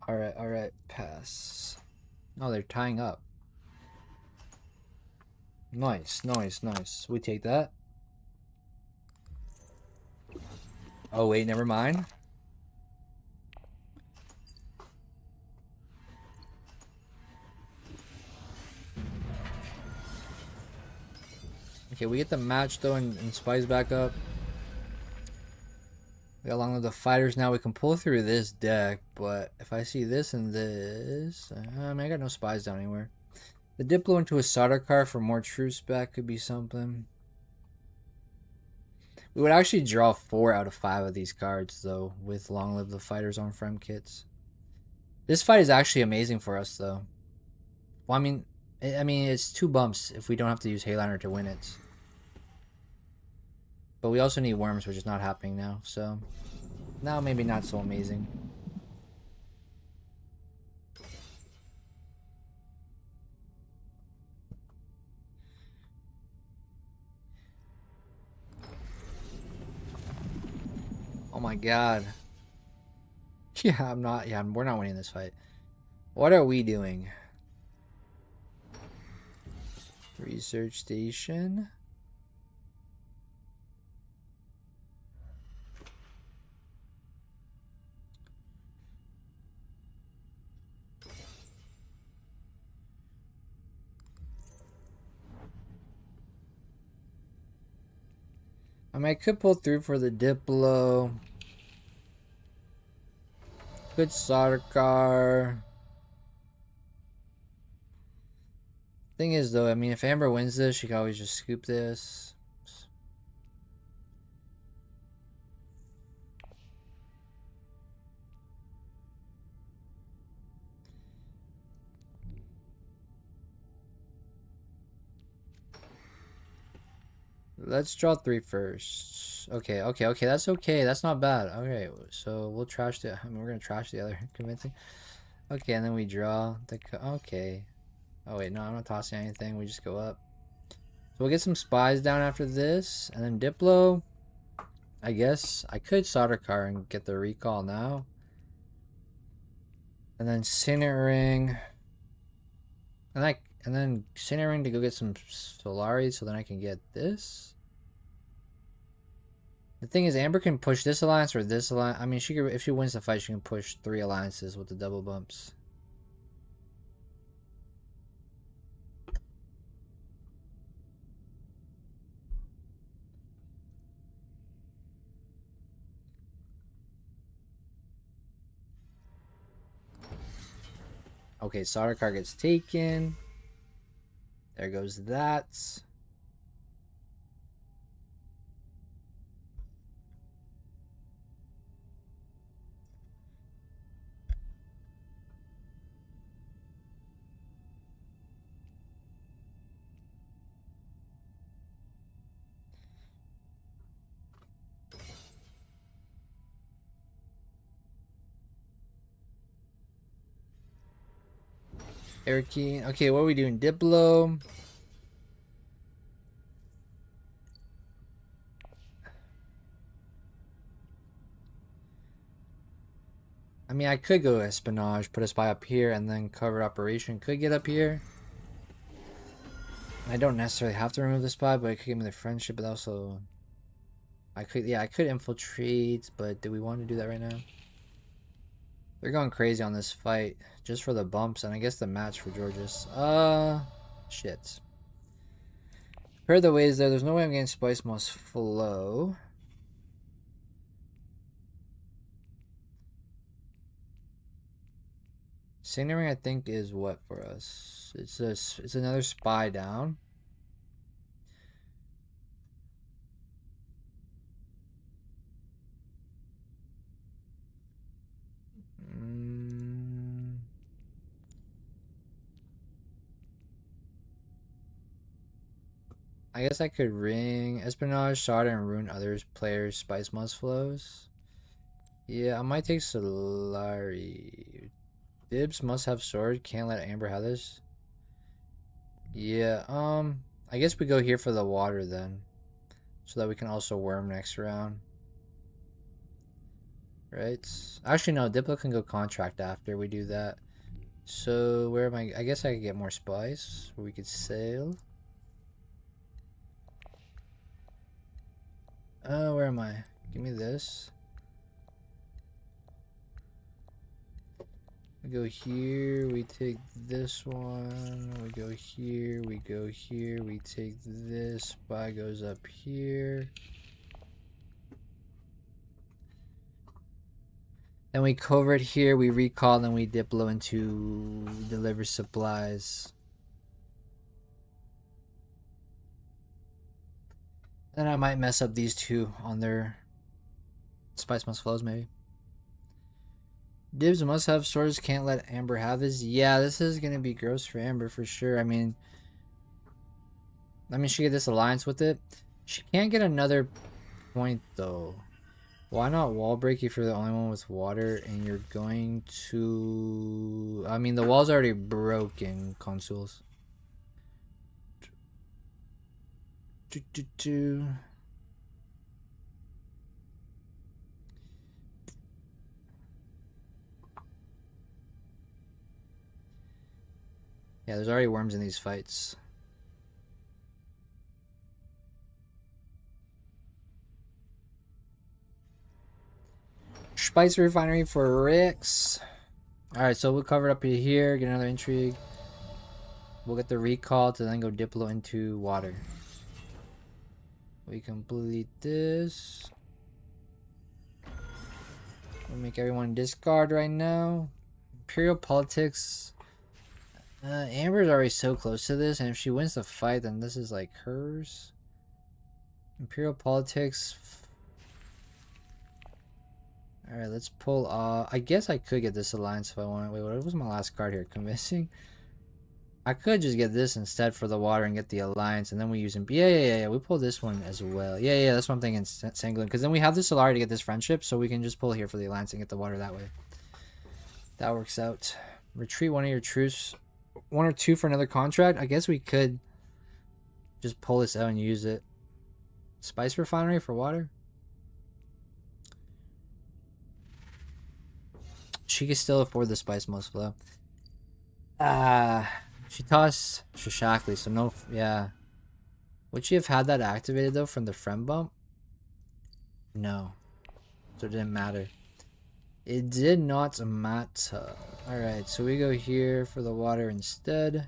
Alright, pass. Oh, they're tying up. Nice. We take that. Oh, wait, never mind. Okay, we get the match, though, and spies back up. We along with the fighters now, we can pull through this deck, but if I see this and this, I mean, I got no spies down anywhere. The Diplo into a solder car for more troops back could be something. We would actually draw 4 out of 5 of these cards, though, with Long Live the Fighters on frem kits. This fight is actually amazing for us, though. Well, I mean, it's 2 bumps if we don't have to use Hayliner to win it. But we also need worms, which is not happening now, so now maybe not so amazing. Oh my god. Yeah, we're not winning this fight. What are we doing? Research station. I mean, I could pull through for the Diplo. Good solder car. Thing is, though, I mean, if Amber wins this, she can always just scoop this. Let's draw 3 first. Okay, that's okay. That's not bad. Okay, so we'll trash the. I mean, we're gonna trash the other convincing. Okay, and then we draw the. Okay. Oh wait, no, I'm not tossing anything. We just go up. So we'll get some spies down after this, and then Diplo. I guess I could solder car and get the recall now. And then Cinnering. And then Cinnering to go get some Solari so then I can get this. The thing is, Amber can push this alliance or this alliance. I mean, she could, if she wins the fight, she can push 3 alliances with the double bumps. Okay, Sardaukar gets taken. There goes that. Erikine. Okay, what are we doing? Diplo. I mean, I could go Espionage, put a spy up here, and then Covert Operation could get up here. I don't necessarily have to remove the spy, but it could give me the friendship, but also... I could infiltrate, but do we want to do that right now? They're going crazy on this fight, just for the bumps, and I guess the match for Georges. Shit. Prepare the ways there. There's no way I'm getting Spice Must Flow. Signaling, I think, is what for us? It's another spy down. I guess I could ring Espionage, Shard, and ruin others players' Spice Must Flows. Yeah, I might take Solari. Dibs must have sword. Can't let Amber have this. Yeah, I guess we go here for the water then. So that we can also worm next round. Right? Actually, no, Diplo can go contract after we do that. So, where am I? I guess I could get more spice. Or we could sail. Where am I? Give me this. We go here, we take this one, we go here, we go here, we take this, spy goes up here. Then we covert here, we recall, then we Diplo into deliver supplies. Then I might mess up these two on their Spice Must Flows maybe. Dibs must have swords, can't let Amber have his. Yeah, this is gonna be gross for Amber for sure. I mean, she get this alliance with it. She can't get another point though. Why not wall break if you're the only one with water and you're going to... I mean, the wall's already broken, consoles. Yeah, there's already worms in these fights. Spice refinery for Rix. Alright, so we'll cover it up here, get another intrigue. We'll get the recall to then go Diplo into water. We complete this. We'll make everyone discard right now. Imperial politics. Amber's already so close to this, and if she wins the fight, then this is like hers. Imperial politics. Alright, let's pull I guess I could get this alliance if I want. Wait, what was my last card here? Convincing? I could just get this instead for the water and get the alliance, and then we use him. Yeah. We pull this one as well. Yeah, that's what I'm thinking, Sangolin. Because then we have the Solari to get this friendship, so we can just pull here for the alliance and get the water that way. That works out. Retreat one of your troops. 1 or 2 for another contract. I guess we could just pull this out and use it. Spice refinery for water. She can still afford the Spice Must Flow. She tossed Shashakli, so no, yeah. Would she have had that activated though from the friend bump? No. So it didn't matter. It did not matter. Alright, so we go here for the water instead.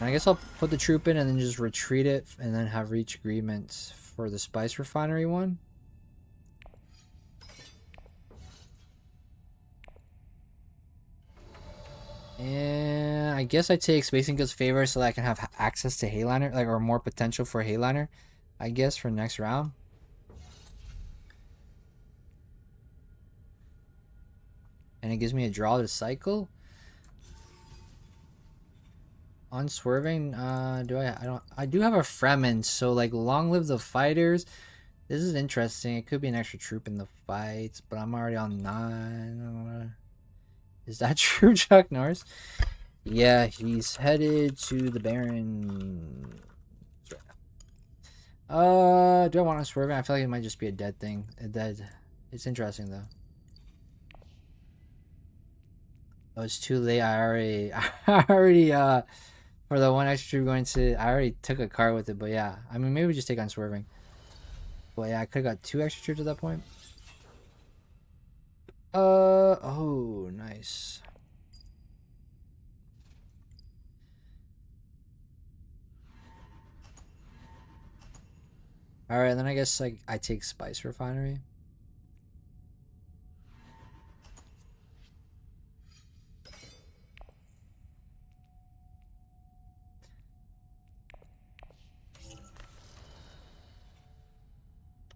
And I guess I'll put the troop in and then just retreat it and then have reach agreements for the spice refinery one. And I guess I take Spacing Guild's favor so that I can have access to Hayliner, like, or more potential for Hayliner, I guess, for next round. And it gives me a draw to cycle. Unswerving, I do have a Fremen, so like long live the fighters. This is interesting. It could be an extra troop in the fights, but I'm already on 9. Is that true, Chuck Norris? Yeah, he's headed to the Baron. Do I want to swerve? I feel like it might just be a dead thing. It's interesting though. Oh, it's too late. I already for the one extra going to, I already took a card with it, but yeah. I mean, maybe we just take on swerving. But yeah, I could have got 2 extra troops at that point. Oh, nice. Alright, then I guess like I take Spice Refinery.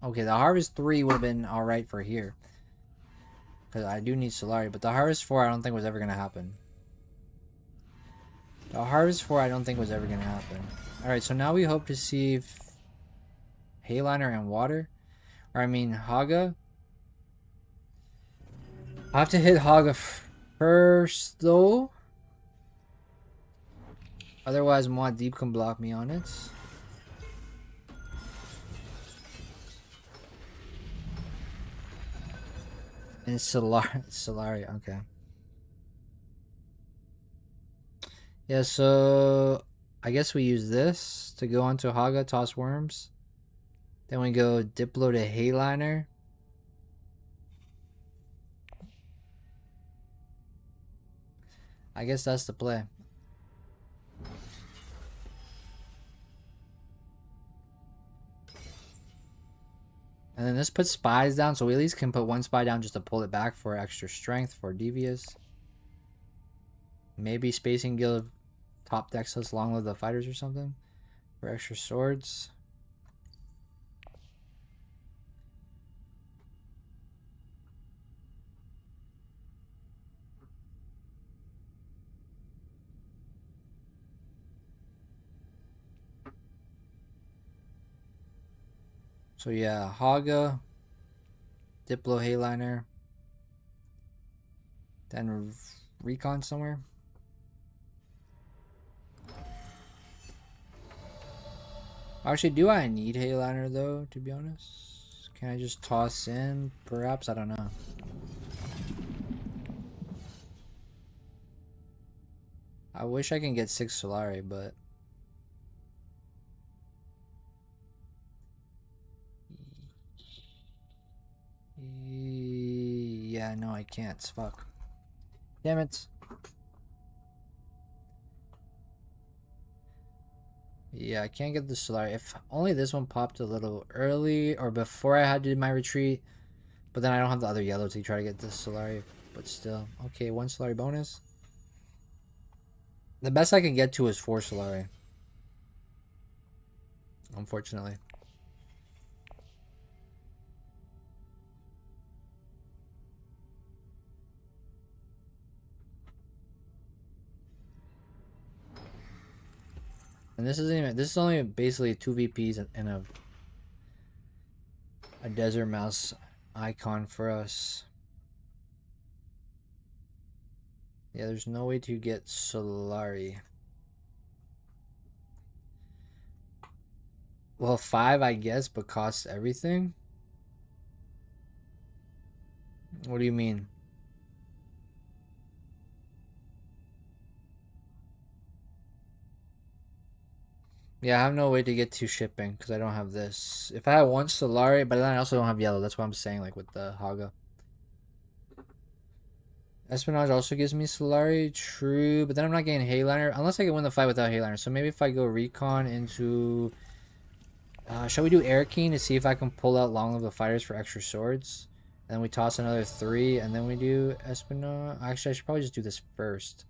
Okay, the Harvest 3 would have been alright for here. Because I do need Solari, but the Harvest 4 I don't think was ever going to happen. The Harvest 4 I don't think was ever going to happen. Alright, so now we hope to see Hayliner and Water. Or I mean Haga. I have to hit Haga first though. Otherwise Mod Deep can block me on it. And Solari, okay. Yeah, so I guess we use this to go onto Haga, toss worms. Then we go Diplo to Hayliner. I guess that's the play. And then this puts spies down, so we at least can put 1 spy down just to pull it back for extra strength for Devious. Maybe Spacing Guild top decks us Long Live the Fighters or something for extra swords. So yeah, Haga, Diplo Hayliner, then Recon somewhere. Actually, do I need Hayliner though, to be honest? Can I just toss in? Perhaps, I don't know. I wish I can get 6 Solari, but yeah, no, I can't. Fuck. Damn it. Yeah, I can't get the Solari. If only this one popped a little early or before I had to do my retreat. But then I don't have the other yellow to try to get this Solari. But still. Okay, 1 Solari bonus. The best I can get to is 4 Solari. Unfortunately. And this isn't even, this is only basically 2 VPs and a desert mouse icon for us. Yeah, there's no way to get Solari. Well, 5 I guess, but costs everything. What do you mean? Yeah, I have no way to get to shipping because I don't have this. If I had one Solari, but then I also don't have yellow. That's what I'm saying, like with the Haga. Espionage also gives me Solari, true, but then I'm not getting Hayliner unless I can win the fight without Hayliner. So maybe if I go Recon into... shall we do Air King to see if I can pull out Long Live the Fighters for extra swords? And then we toss another 3, and then we do Espionage. Actually, I should probably just do this first.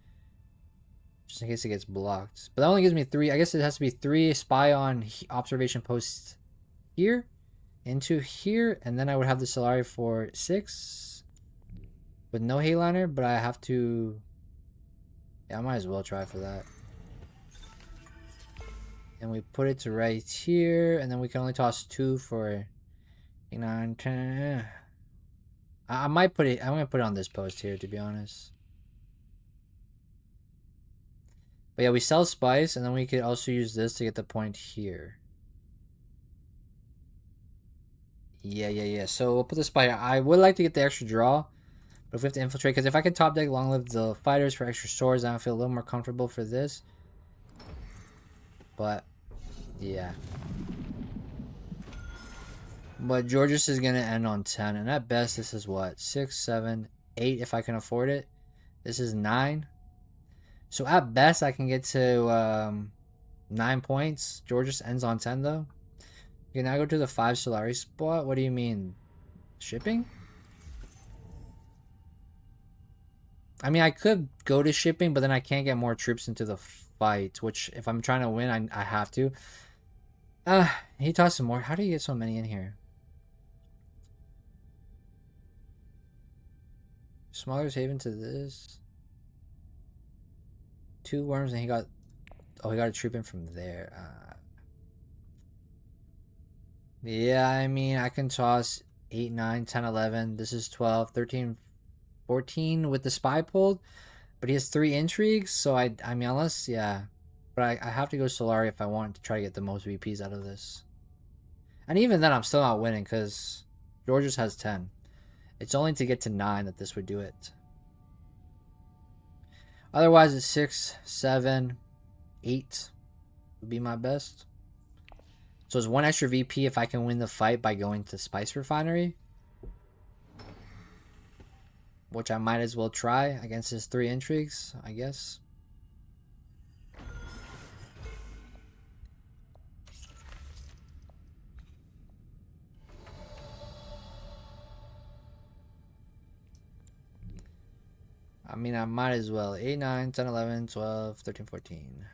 Just in case it gets blocked. But that only gives me 3. I guess it has to be 3 spy on observation posts here into here, and then I would have the Solari for 6 with no Hayliner, but I have to... Yeah, I might as well try for that. And we put it to right here, and then we can only toss 2 for 9, 10. I might put it... I'm going to put it on this post here, to be honest. But yeah, we sell Spice, and then we could also use this to get the point here. Yeah. So we'll put the Spider. I would like to get the extra draw, but if we have to infiltrate, because if I can top deck Long Live the Fighters for extra swords, I feel a little more comfortable for this. But, yeah. But Georges is going to end on 10, and at best, this is what? 6, 7, 8 if I can afford it. This is 9. So at best, I can get to 9 points. Georges ends on 10, though. You can now go to the 5 Solari spot. What do you mean? Shipping? I mean, I could go to shipping, but then I can't get more troops into the fight, which if I'm trying to win, I have to. He tossed some more. How do you get so many in here? Smuggler's Haven to this. 2 worms, and he got... Oh, he got a troop in from there. Yeah, I mean, I can toss 8, 9, 10, 11. This is 12, 13, 14 with the spy pulled. But he has 3 intrigues, so I mean, unless, yeah. But I have to go Solari if I want to try to get the most VPs out of this. And even then, I'm still not winning because Georges has 10. It's only to get to 9 that this would do it. Otherwise, it's 6, 7, 8 would be my best. So it's 1 extra VP if I can win the fight by going to Spice Refinery. Which I might as well try against his 3 intrigues, I guess. I mean, I might as well. 8, 9, 10, 11, 12, 13, 14.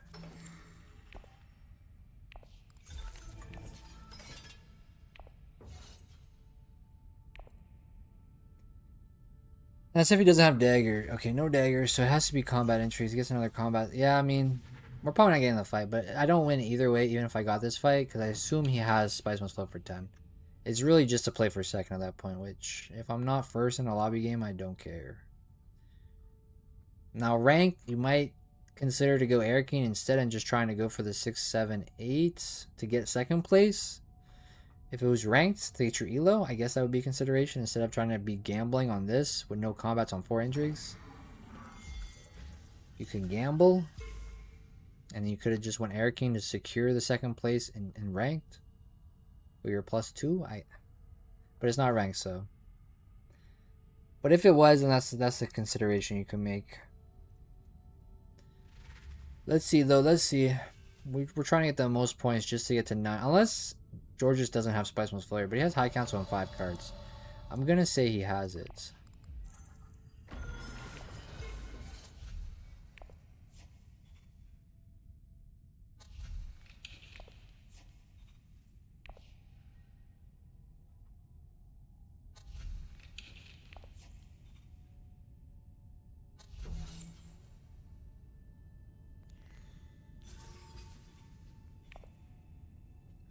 That's if he doesn't have dagger. Okay, no dagger, so it has to be combat entries. He gets another combat. Yeah, I mean, we're probably not getting the fight, but I don't win either way, even if I got this fight, because I assume he has Spice Must Flow for 10. It's really just to play for second at that point, which, if I'm not first in a lobby game, I don't care. Now, ranked, you might consider to go Air King instead and just trying to go for the 6, 7, 8 to get second place. If it was ranked to get your elo, I guess that would be consideration instead of trying to be gambling on this with no combats on 4 intrigues. You can gamble, and you could have just went Air King to secure the second place in ranked. With your +2, but it's not ranked, so. But if it was, then that's a consideration you can make. Let's see though. Let's see. We're trying to get the most points just to get to 9, unless Georges doesn't have Spice Most Flare, but he has High Council on 5 cards. I'm gonna say he has it.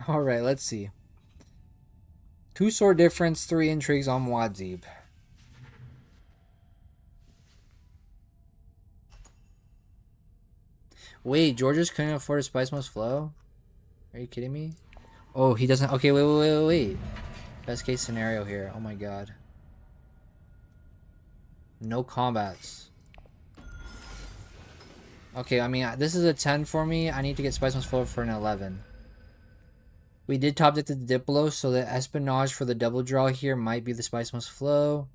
Alright, let's see. 2 sword difference, 3 intrigues on Muad'Dib. Wait, Georges couldn't afford a Spice Must Flow? Are you kidding me? Oh, he doesn't. Okay, wait. Best case scenario here. Oh my god. No combats. Okay, I mean, this is a 10 for me. I need to get Spice Must Flow for an 11. We did top deck the Diplo, so the Espionage for the double draw here might be the Spice Must Flow.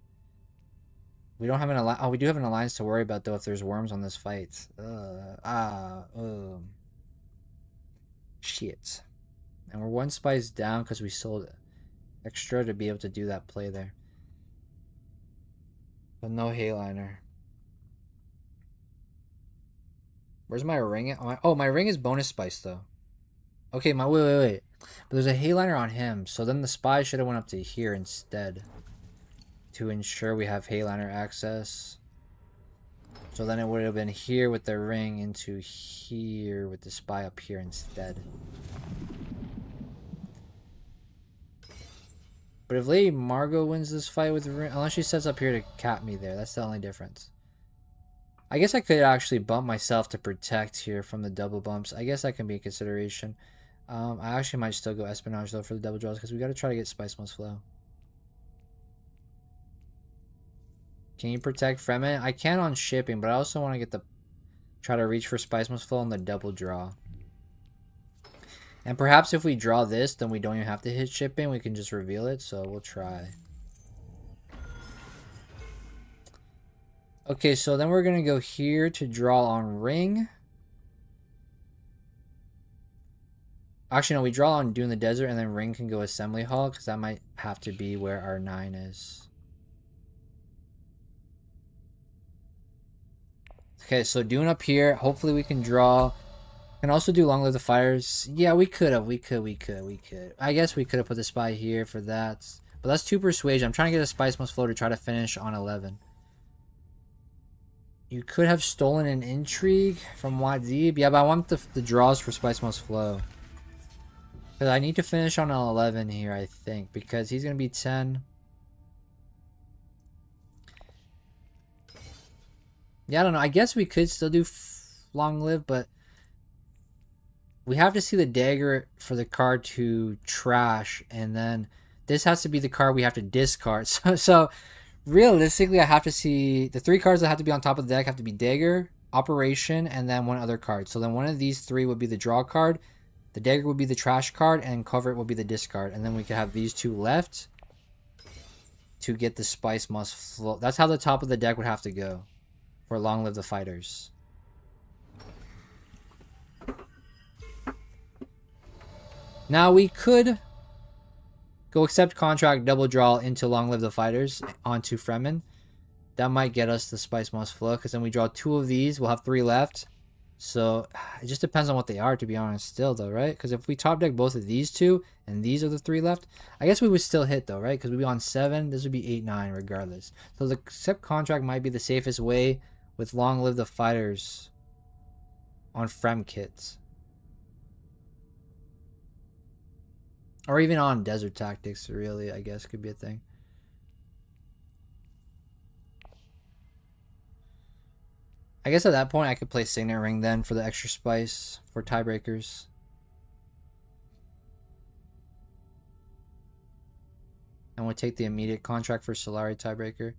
We don't have an alliance. Oh, we do have an alliance to worry about, though, if there's worms on this fight. Shit. And we're one spice down because we sold extra to be able to do that play there. But no Hayliner. Where's my ring? Oh, my ring is bonus spice, though. Okay, wait. But there's a Hayliner on him, so then the spy should have went up to here instead. To ensure we have Hayliner access. So then it would have been here with the ring into here with the spy up here instead. But if Lady Margot wins this fight with the ring, unless she sets up here to cap me there, that's the only difference. I guess I could actually bump myself to protect here from the double bumps. I guess that can be a consideration. I actually might still go Espionage though for the double draws because we got to try to get Spice Must Flow. Can you protect Fremen? I can on shipping, but I also want to get the try to reach for Spice Must Flow on the double draw. And perhaps if we draw this, then we don't even have to hit shipping. We can just reveal it, so we'll try. Okay, so then we're going to go here to draw on ring. Actually, no, we draw on Dune the Desert, and then ring can go Assembly Hall, because that might have to be where our 9 is. Okay, so Dune up here. Hopefully we can draw. Can also do Long Live the Fires. Yeah, we could have. We could. I guess we could have put the spy here for that. But that's 2 persuasion. I'm trying to get a Spice Must Flow to try to finish on 11. You could have stolen an Intrigue from Wadib. Yeah, but I want the draws for Spice Must Flow. Because I need to finish on an 11 here, I think. Because he's going to be 10. Yeah, I don't know. I guess we could still do Long Live, but we have to see the dagger for the card to trash, and then this has to be the card we have to discard. So realistically, I have to see the 3 cards that have to be on top of the deck have to be dagger, operation, and then one other card. So then one of these 3 would be the draw card, the dagger would be the trash card, and cover it will be the discard. And then we could have these 2 left to get the Spice Must Flow. That's how the top of the deck would have to go for Long Live the Fighters. Now we could go accept contract, double draw into Long Live the Fighters onto Fremen. That might get us the Spice Must Flow, because then we draw 2 of these. We'll have 3 left. So it just depends on what they are, to be honest, still though, right? Because if we top deck both of these 2 and these are the 3 left, I guess we would still hit though, right? Because we'd be on 7. This would be 8, 9 regardless. So the accept contract might be the safest way with Long Live the Fighters on Frem kits. Or even on Desert Tactics, really, I guess, could be a thing. I guess at that point, I could play Signet Ring then for the extra spice for tiebreakers. And we'll take the immediate contract for Solari tiebreaker.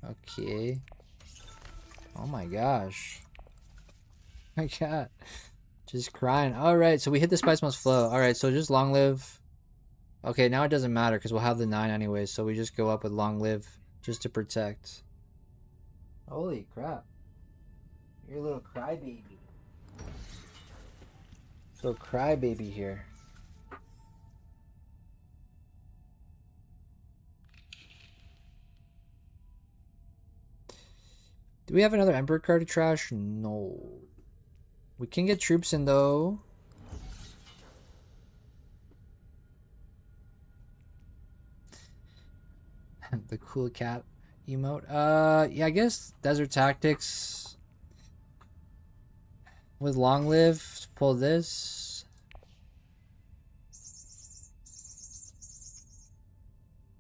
Okay. Oh my gosh. My god. Just crying. Alright, so we hit the Spice Must Flow. Alright, so just Long Live. Okay, now it doesn't matter because we'll have the 9 anyways. So we just go up with Long Live just to protect. Holy crap. You're a little crybaby. Little crybaby here. Do we have another Emperor card to trash? No. We can get troops in though. The cool cat emote. Yeah, I guess Desert Tactics with Long Live. Pull this.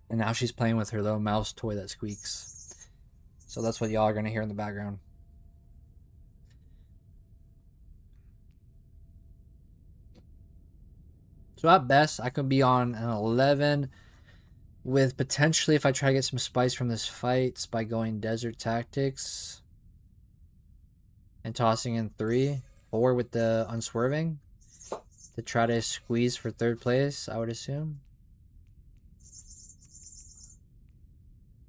And now she's playing with her little mouse toy that squeaks. So that's what y'all are going to hear in the background. So at best, I could be on an 11 with potentially, if I try to get some spice from this fight, by going desert tactics and tossing in 3, 4 with the unswerving to try to squeeze for 3rd place, I would assume.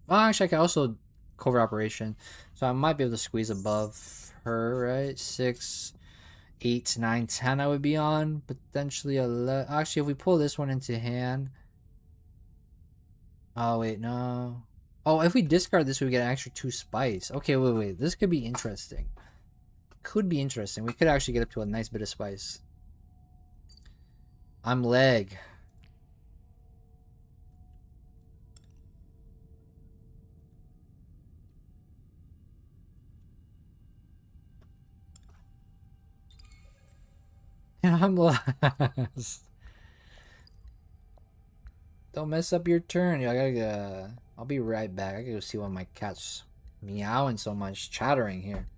Well, actually, I can also covert operation, so I might be able to squeeze above her, right? 6, 8, 9, 10 I would be on. Potentially 11. Actually, if we pull this one into hand. Oh, wait, no. Oh, if we discard this, we get an extra 2 spice. Okay, wait. This could be interesting. Could be interesting. We could actually get up to a nice bit of spice. I'm leg. I'm last. Don't mess up your turn. I gotta. I'll be right back. I gotta go see why my cat's meowing so much, chattering here.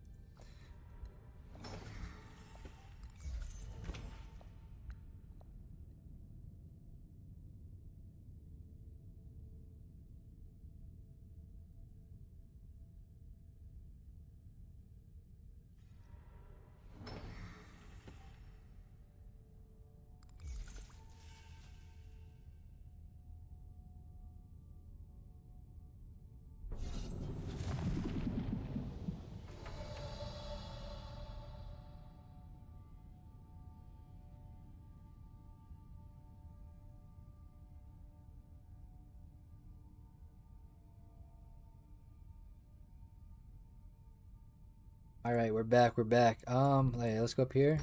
All right, we're back. Let's go up here.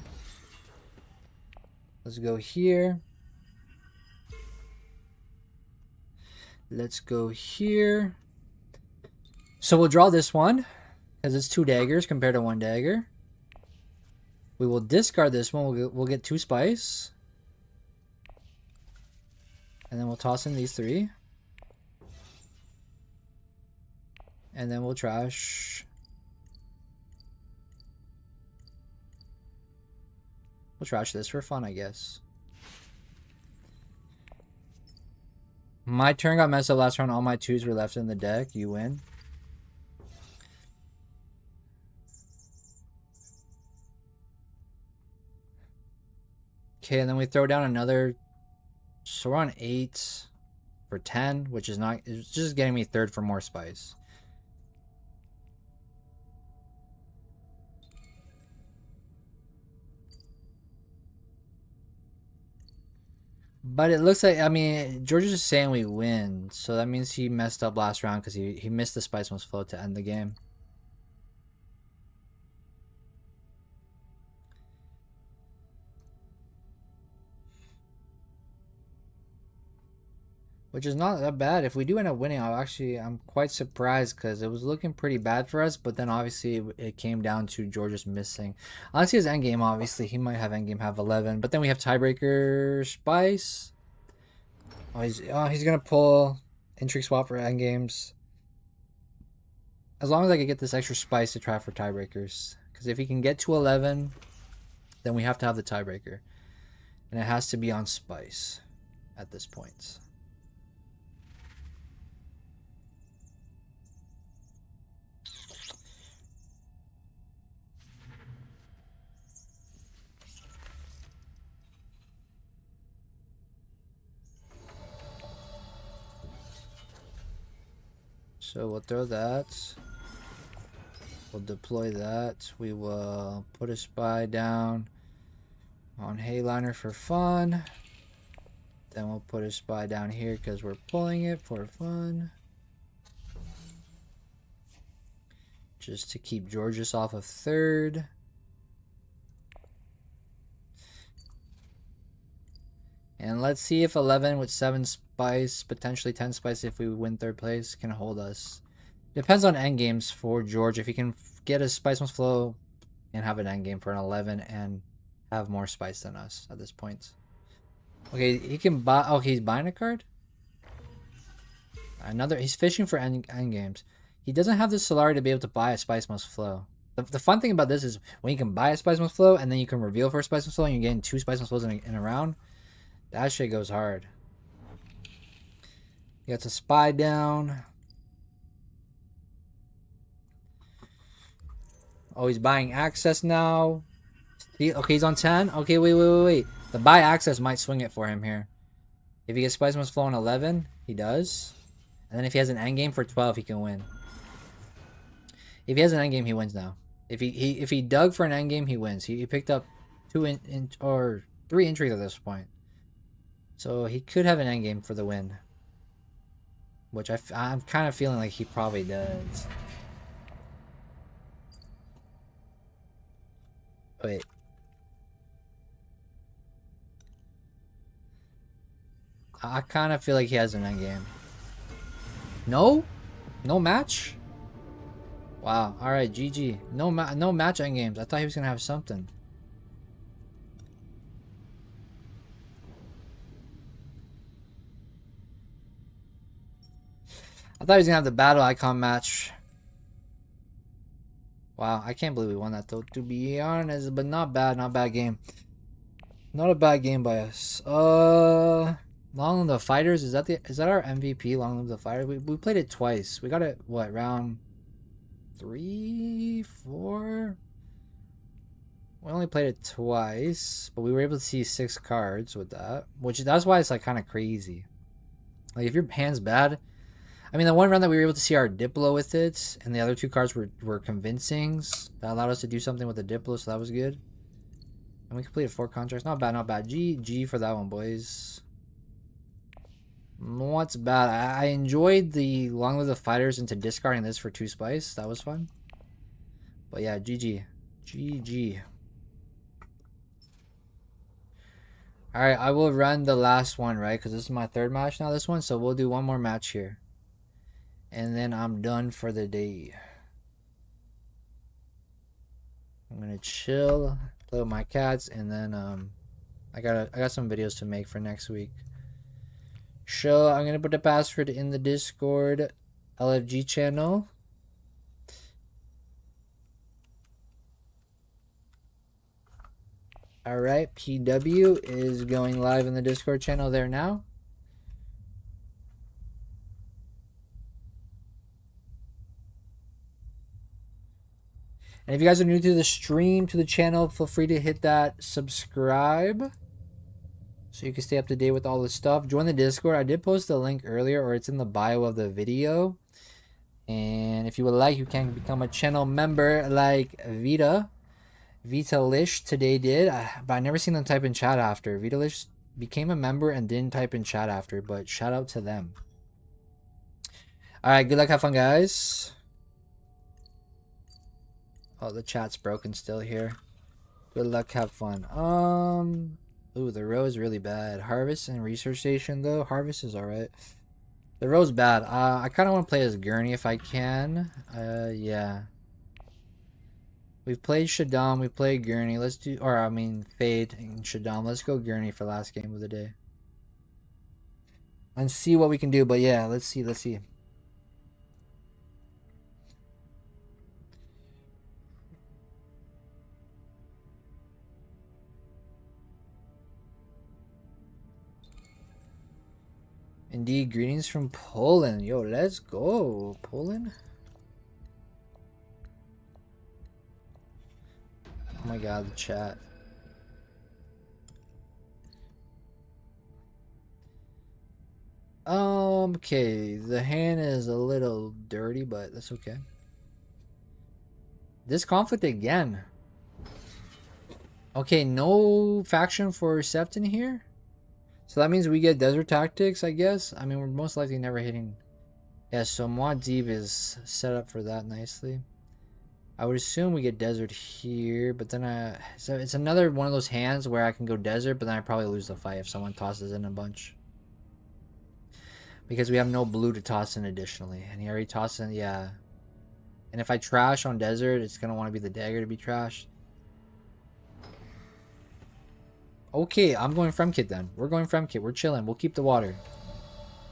Let's go here. Let's go here. So we'll draw this one because it's 2 daggers compared to 1 dagger. We will discard this one. We'll get 2 spice. And then we'll toss in these 3. And then we'll trash. We'll trash this for fun, I guess. My turn got messed up last round. All my 2s were left in the deck. You win. Okay, and then we throw down another. So we're on 8 for 10, which is not. It's just getting me 3rd for more spice. But it looks like, I mean, George is just saying we win. So that means he messed up last round because he missed the Spice Must Flow to end the game. Which is not that bad. If we do end up winning, I'm quite surprised because it was looking pretty bad for us. But then obviously it came down to George's missing. Unless he has endgame, obviously. He might have endgame, have 11. But then we have tiebreaker Spice. Oh, he's going to pull Intrigue Swap for endgames. As long as I can get this extra spice to try for tiebreakers. Because if he can get to 11, then we have to have the tiebreaker. And it has to be on spice at this point. So we'll throw that. We'll deploy that. We will put a spy down on Hayliner for fun. Then we'll put a spy down here because we're pulling it for fun. Just to keep Georges off of 3rd. And let's see if 11 with 7 spice, potentially 10 spice if we win 3rd place, can hold us. Depends on endgames for George. If he can get a Spice Must Flow and have an endgame for an 11 and have more spice than us at this point. Okay, he can buy. Okay, he's buying a card. He's fishing for endgames. He doesn't have the Solari to be able to buy a Spice Must Flow. The fun thing about this is when you can buy a Spice Must Flow and then you can reveal for a Spice Must Flow and you're getting 2 Spice Must Flows in a round. That shit goes hard. He gets a spy down. Oh, he's buying access now. Okay, he's on 10. Okay, wait. The buy access might swing it for him here. If he gets Spice Must Flow on 11, he does. And then if he has an endgame for 12, he can win. If he has an endgame, he wins now. If he dug for an endgame, he wins. He picked up 3 entries at this point. So he could have an endgame for the win. Which I'm kind of feeling like he probably does. Wait. I kind of feel like he has an endgame. No? No match? Wow. Alright, GG. No match endgames. I thought he was going to have something. I thought he was going to have the battle icon match. Wow, I can't believe we won that though, to be honest. But not bad. Not bad game. Not a bad game by us. Long Live the Fighters, is that our MVP? Long Live the Fighters. We played it twice. We got it what, round 3, 4? We only played it twice, but we were able to see 6 cards with that, that's why it's like kind of crazy. Like if your hand's bad, I mean the one round that we were able to see our Diplo with it, and the other 2 cards were convincings. That allowed us to do something with the Diplo, so that was good. And we completed 4 contracts. Not bad, not bad. GG for that one, boys. What's bad? I enjoyed the Long Live the Fighters into discarding this for 2 spice. That was fun. But yeah, GG. GG. Alright, I will run the last one, right? Because this is my 3rd match now, this one. So we'll do one more match here. And then I'm done for the day. I'm going to chill, play with my cats, and then I got some videos to make for next week. So I'm gonna put the password in the Discord LFG channel. Alright, PW is going live in the Discord channel there now. And if you guys are new to the stream, to the channel, feel free to hit that subscribe so you can stay up to date with all the stuff. Join the Discord. I did post the link earlier, or it's in the bio of the video. And if you would like, you can become a channel member like Vitalish today did. But I never seen them type in chat after. Vitalish became a member and didn't type in chat after, but shout out to them. Alright, good luck, have fun, guys. Oh, the chat's broken still here. Good luck, have fun. Ooh, the row is really bad. Harvest and Research Station, though. Harvest is alright. The row's bad. I kind of want to play as Gurney if I can. Yeah. We've played Shaddam. We played Gurney. Let's do... Or, I mean, Feyd and Shaddam. Let's go Gurney for last game of the day. And see what we can do. But, yeah, let's see. Let's see. Indeed, greetings from Poland. Yo, let's go, Poland. Oh my god, the chat. Okay, the hand is a little dirty, but that's okay. This conflict again. Okay, no faction for Septon here. So that means we get Desert Tactics, I guess. I mean, we're most likely never hitting. Yeah, so Muad'Dib is set up for that nicely. I would assume we get Desert here, but then so it's another one of those hands where I can go Desert, but then I probably lose the fight if someone tosses in a bunch. Because we have no blue to toss in additionally. And he already tossed in, yeah. And if I trash on Desert, it's going to want to be the dagger to be trashed. Okay, I'm going Fremkit then. We're going Fremkit. We're chilling. We'll keep the water.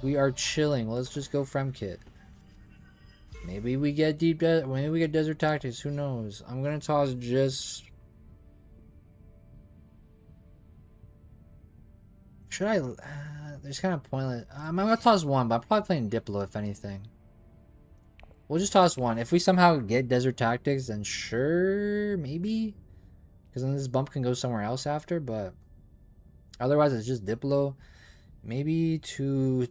We are chilling. Let's just go Fremkit. Maybe we get maybe we get Desert Tactics. Who knows? I'm going to toss just... Should I? There's kind of pointless. I'm gonna toss one, but I'm probably playing Diplo if anything. We'll just toss one. If we somehow get Desert Tactics, then sure, maybe. Because then this bump can go somewhere else after, but otherwise it's just Diplo. Maybe 2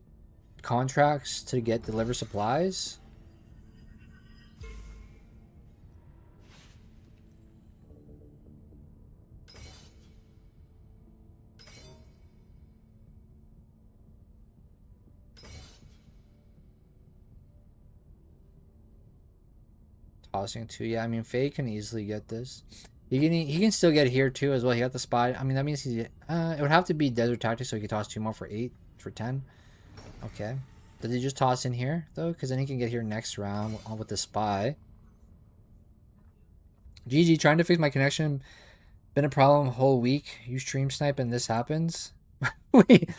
contracts to get deliver supplies. Tossing 2. Yeah, I mean, Feyd can easily get this. He can still get here too as well. He got the spy. I mean, that means he's... it would have to be Desert Tactics so he could toss 2 more for 8, for 10. Okay. Does he just toss in here, though? Because then he can get here next round with the spy. GG, trying to fix my connection. Been a problem whole week. You stream snipe and this happens? Wait,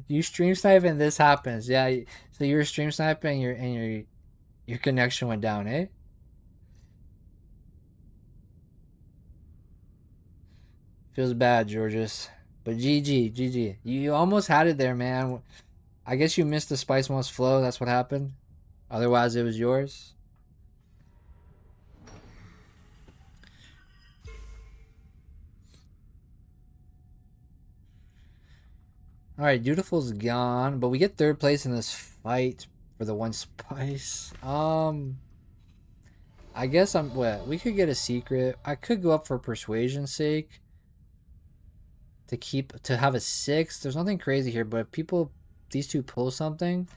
you stream snipe and this happens. Yeah, so you were stream sniping and your connection went down, eh? Feels bad, Georges. But GG. You almost had it there, man. I guess you missed the Spice Most flow. That's what happened. Otherwise, it was yours. Alright, Dutiful's gone. But we get 3rd place in this fight for the 1 Spice. I guess we could get a secret. I could go up for persuasion's sake. To have a 6. There's nothing crazy here, but if these 2 pull something,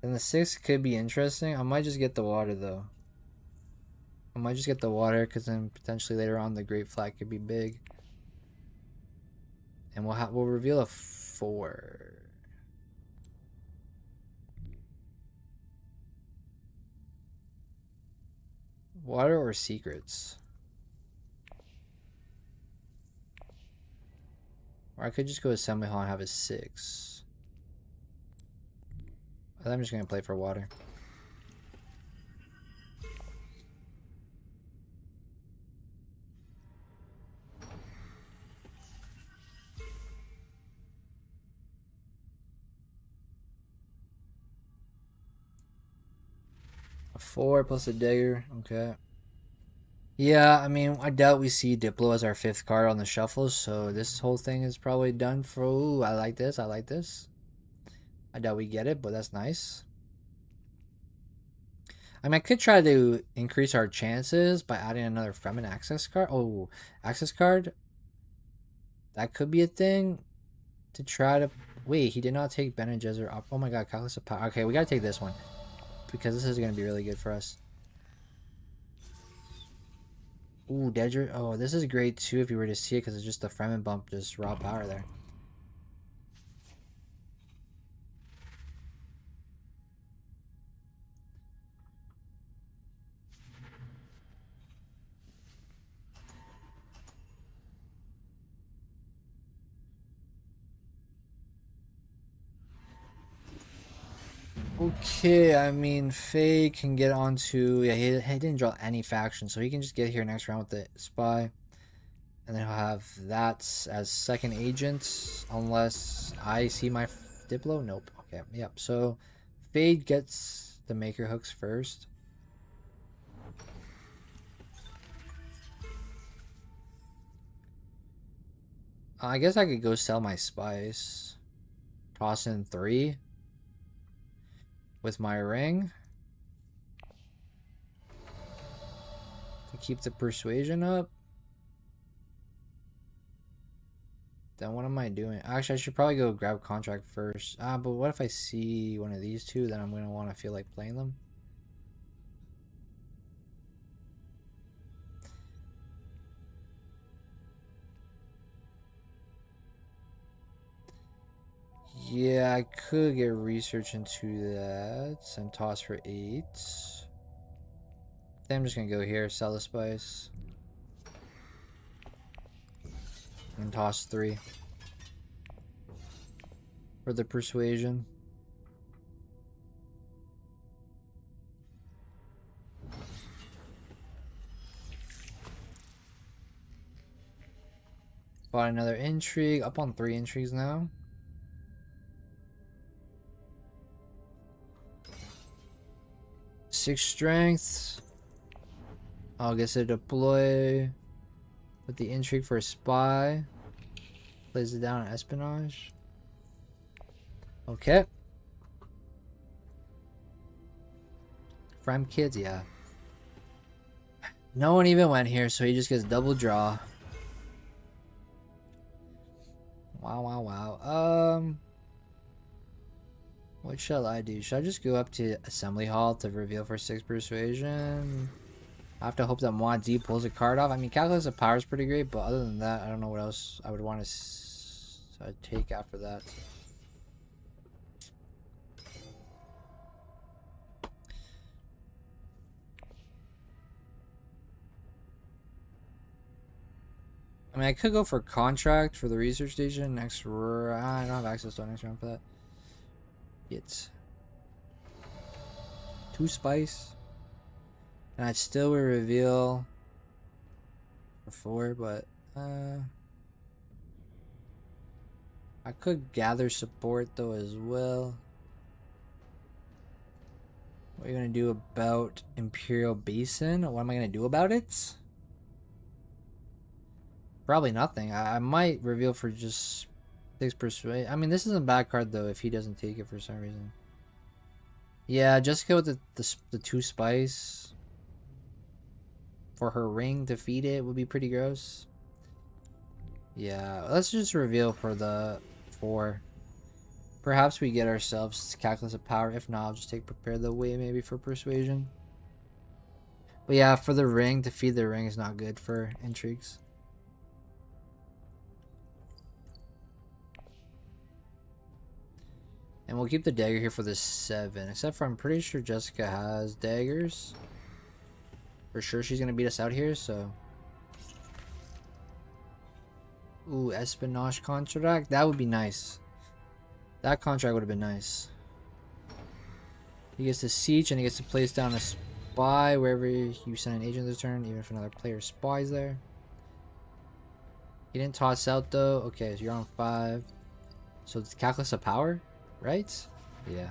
then the 6 could be interesting. I might just get the water though. I might just get the water because then potentially later on the great flag could be big. And we'll reveal a 4. Water or secrets? Or I could just go assembly hall and have a 6. I'm just gonna play for water. A 4 plus a dagger. Okay. Yeah, I mean, I doubt we see Diplo as our 5th card on the shuffle, so this whole thing is probably done for... Ooh, I like this. I doubt we get it, but that's nice. I mean, I could try to increase our chances by adding another Fremen access card. Oh, access card? That could be a thing to try to... Wait, he did not take Ben and Jezer up. Oh my god, Calculus of Power. Okay, we gotta take this one. Because this is gonna be really good for us. Ooh, Dedger. Oh, this is great too if you were to see it because it's just the Fremen bump, just raw power there. Okay, I mean, Feyd can get onto... Yeah, he didn't draw any faction, so he can just get here next round with the Spy. And then he'll have that as second agent, unless I see my Diplo. Nope. Okay, yep. So, Feyd gets the Maker Hooks first. I guess I could go sell my Spice. Toss in 3. With my ring to keep the persuasion up. Then what am I doing? Actually, I should probably go grab contract first. But what if I see one of these 2? Then I'm gonna want to feel like playing them. Yeah, I could get research into that and toss for 8. Then I'm just gonna go here, sell the Spice. And toss 3. For the persuasion. Bought another intrigue. Up on 3 intrigues now. 6 strength. I'll get to deploy with the intrigue for a spy. Plays it down in espionage. Okay. Frem kids, yeah. No one even went here, so he just gets double draw. Wow, wow, wow. What shall I do? Should I just go up to Assembly Hall to reveal for 6 persuasion? I have to hope that Mod Z pulls a card off. I mean, Calculus of Power is pretty great, but other than that, I don't know what else I would want to take after that. I mean, I could go for contract for the research station next round. I don't have access to next round for that. It's 2 spice. And I'd still reveal for 4, but I could gather support though as well. What are you gonna do about Imperial Basin? What am I gonna do about it? Probably nothing. I might reveal for just 6 persuade. I mean, this isn't a bad card though if he doesn't take it for some reason. Yeah, just go with the 2 spice. For her ring to feed it would be pretty gross. Yeah, let's just reveal for the 4. Perhaps we get ourselves Calculus of Power. If not, I'll just take Prepare the Way maybe for Persuasion. But yeah, for the ring, to feed the ring is not good for intrigues. And we'll keep the dagger here for the 7. Except for I'm pretty sure Jessica has daggers. For sure she's going to beat us out here, so... Ooh, espionage contract? That would be nice. That contract would have been nice. He gets to siege and he gets to place down a spy wherever you send an agent this turn, even if another player spies there. He didn't toss out though. Okay, so you're on 5. So it's Calculus of Power, right? Yeah.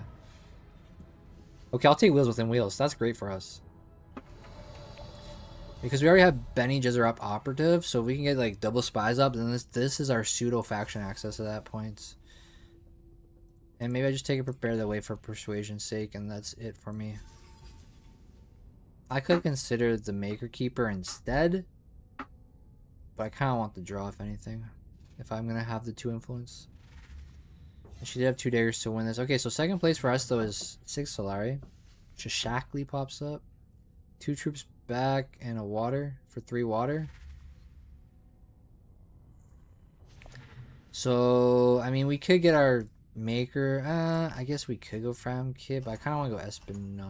Okay, I'll take Wheels within Wheels. That's great for us. Because we already have Benny Gesserit operative, so if we can get like double spies up, then this is our pseudo faction access at that point. And maybe I just take a Prepare the Way for persuasion's sake, and that's it for me. I could consider the Maker Keeper instead, but I kind of want the draw if anything, if I'm gonna have the 2 influence. And she did have 2 daggers to win this. Okay, so second place for us though is 6 Solari. Shashakli pops up. 2 troops back and a water for 3 water. So I mean, we could get our Maker. I guess we could go Fram Kit, but I kind of want to go Espionage.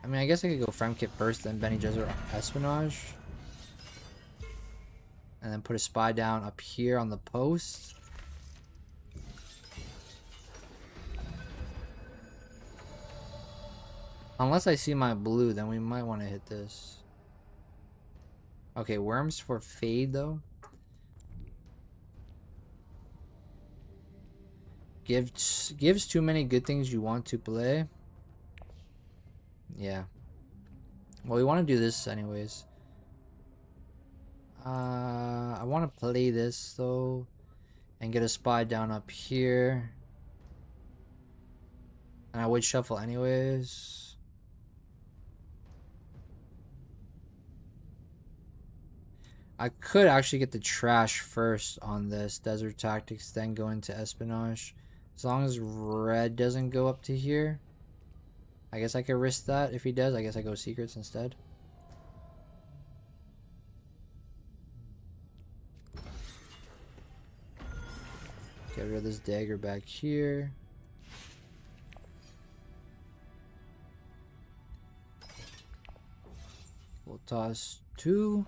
I mean, I guess I could go Fram Kit first, then Benny Gesserit Espionage, and then put a spy down up here on the post. Unless I see my blue, then we might want to hit this. Okay, worms for Feyd though. Gives too many good things you want to play. Yeah. Well, we want to do this anyways. I want to play this though, and get a spy down up here. And I would shuffle anyways. I could actually get the trash first on this Desert Tactics, then go into Espionage. As long as red doesn't go up to here, I guess I could risk that. If he does, I guess I go Secrets instead. Get rid of this dagger back here. We'll toss 2.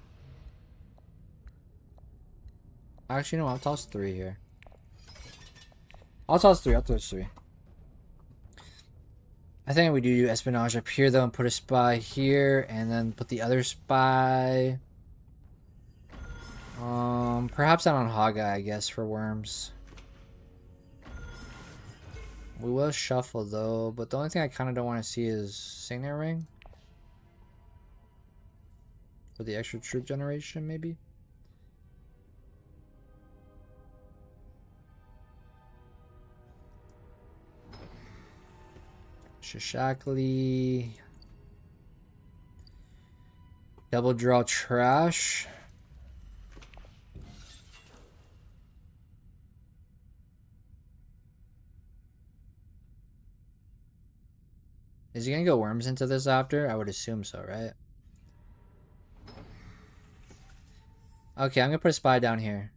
Actually, no, I'll toss 3 here. I'll toss 3. I'll toss 3. I think we do Espionage up here, though, and put a spy here, and then put the other spy. Perhaps out on Haga, I guess, for worms. We will shuffle though, but the only thing I kind of don't want to see is Signet Ring. For the extra troop generation, maybe? Shishakli. Double draw trash. Is he gonna go worms into this after? I would assume so, right? Okay, I'm gonna put a spy down here.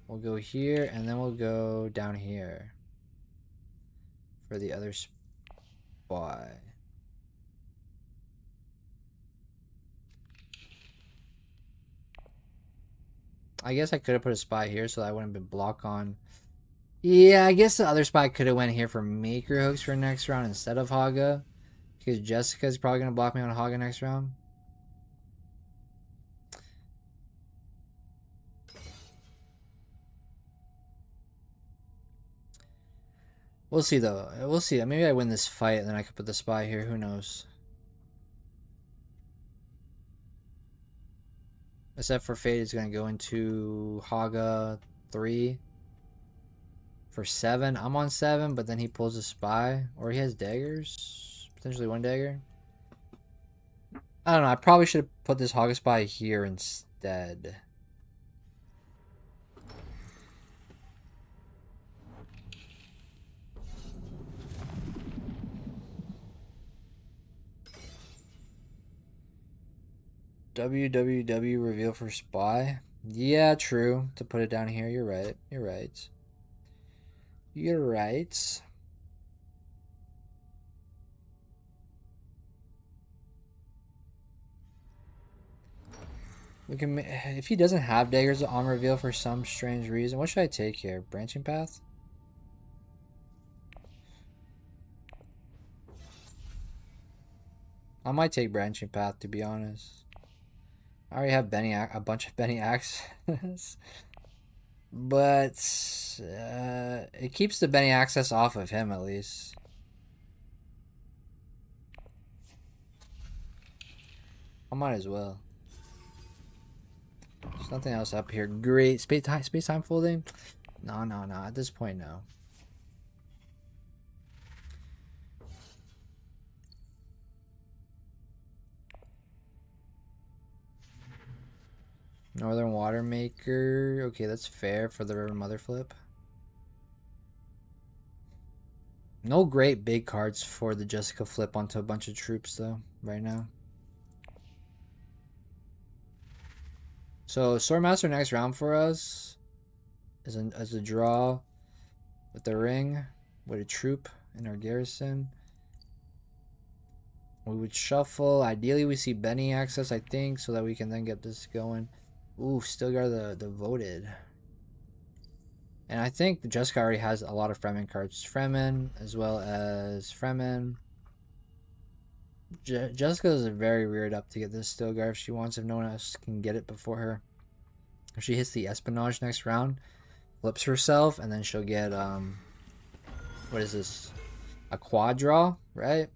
We'll go here, and then we'll go down here for the other spy. I guess I could have put a spy here so that I wouldn't have been blocked on. Yeah, I guess the other spy could have went here for Maker Hooks for next round instead of Haga. Because Jessica's probably going to block me on Haga next round. We'll see though. We'll see. Maybe I win this fight and then I could put the spy here. Who knows? Except for Feyd is going to go into Haga 3 for 7. I'm on 7, but then he pulls a spy. Or he has daggers. Potentially 1 dagger. I don't know. I probably should have put this Haga spy here instead. www reveal for spy. Yeah, true. To put it down here, you're right. You're right. You're right. We can, if he doesn't have daggers on reveal for some strange reason, what should I take here? Branching path? I might take branching path, to be honest. I already have a bunch of Benny axes. But it keeps the Benny access off of him at least. I might as well. There's nothing else up here. Great. Space time folding? No. At this point, no. Northern Water Maker. Okay, that's fair for the River Mother flip. No great big cards for the Jessica flip onto a bunch of troops, though, right now. So, Swordmaster next round for us is as a draw with the ring, with a troop in our garrison. We would shuffle. Ideally, we see Benny access, I think, so that we can then get this going. Ooh, still got the voted. And I think the Jessica already has a lot of Fremen cards. Fremen, as well as Fremen. Jessica is very weird up to get this Stilgar if she wants, if no one else can get it before her. If she hits the Espionage next round, flips herself, and then she'll get, what is this? A quad draw, right?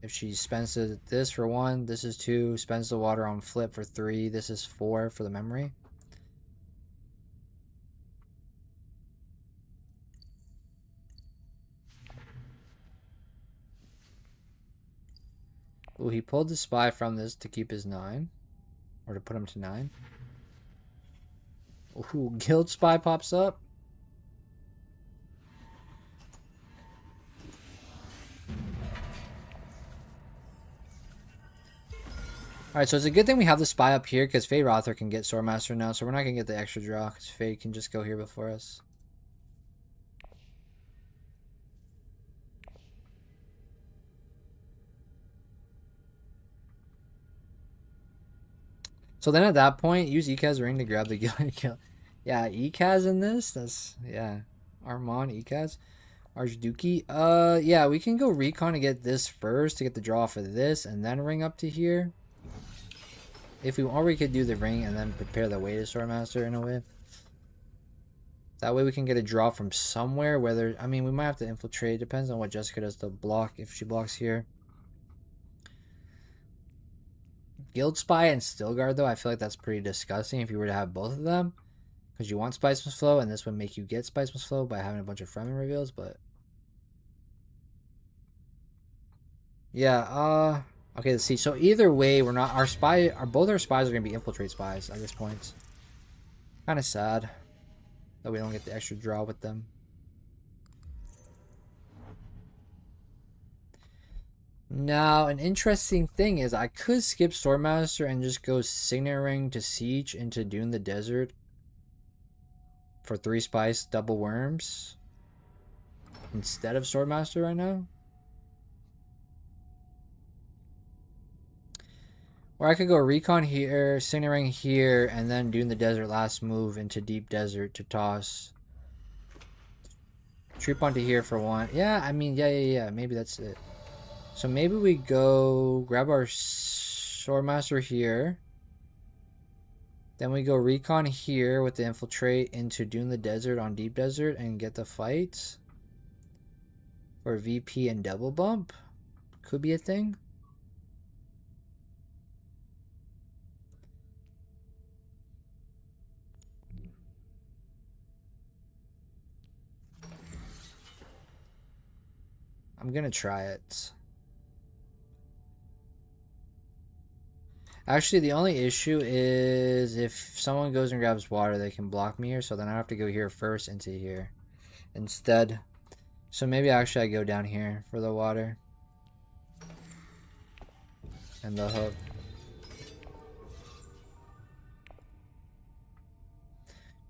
If she spends this for 1, this is 2, spends the water on flip for 3, this is 4 for the memory. Ooh, he pulled the spy from this to keep his 9. Or to put him to 9. Ooh, guild spy pops up. Alright, so it's a good thing we have the spy up here because Feyd Rother can get Swordmaster now, so we're not going to get the extra draw because Feyd can just go here before us. So then at that point, use Ikaz ring to grab the kill. Yeah, Ikaz in this? That's, yeah. Armand, Ikaz. Archduke. Yeah, we can go recon to get this first, to get the draw for this, and then ring up to here. If we, or we could do the ring and then prepare the way to Swordmaster in a way. That way we can get a draw from somewhere. Whether, I mean, we might have to infiltrate. Depends on what Jessica does to block. If she blocks here. Guild Spy and Stillguard, though, I feel like that's pretty disgusting if you were to have both of them. Because you want Spice Must Flow, and this would make you get Spice Must Flow by having a bunch of Fremen reveals, but... Yeah, okay, let's see. So either way, we're not... both our spies are going to be Infiltrate spies at this point. Kind of sad that we don't get the extra draw with them. Now, an interesting thing is I could skip Swordmaster and just go Signet Ring to Siege into Dune the Desert for 3 spice double worms instead of Swordmaster right now. Or I could go Recon here, Signet Ring here, and then Dune the Desert last move into Deep Desert to toss. Troop onto here for 1. Yeah, I mean, yeah. Maybe that's it. So maybe we go grab our Swordmaster here. Then we go Recon here with the Infiltrate into Dune the Desert on Deep Desert and get the fight. For VP and double bump. Could be a thing. I'm gonna try it. Actually, the only issue is if someone goes and grabs water, they can block me here. So then I have to go here first into here instead. So maybe actually I go down here for the water. And the hook.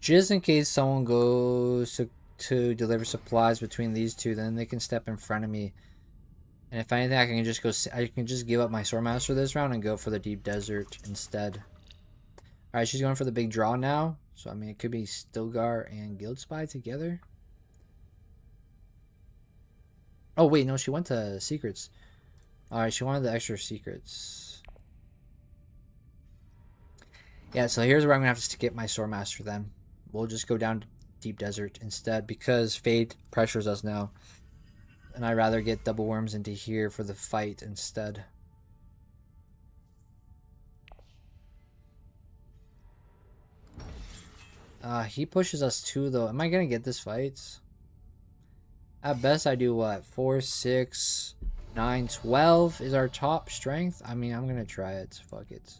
Just in case someone goes to deliver supplies between these two, then they can step in front of me. And if anything, I can just give up my Swordmaster this round and go for the Deep Desert instead. Alright, she's going for the big draw now. So, I mean, it could be Stilgar and Guild Spy together. Oh, wait, no, she went to Secrets. Alright, she wanted the extra Secrets. Yeah, so here's where I'm going to have to skip my Swordmaster then. We'll just go down to Deep Desert instead because Feyd pressures us now. And I'd rather get double worms into here for the fight instead. He pushes us too, though. Am I going to get this fight? At best, I do what? 4, 6, 9, 12 is our top strength. I mean, I'm going to try it. Fuck it.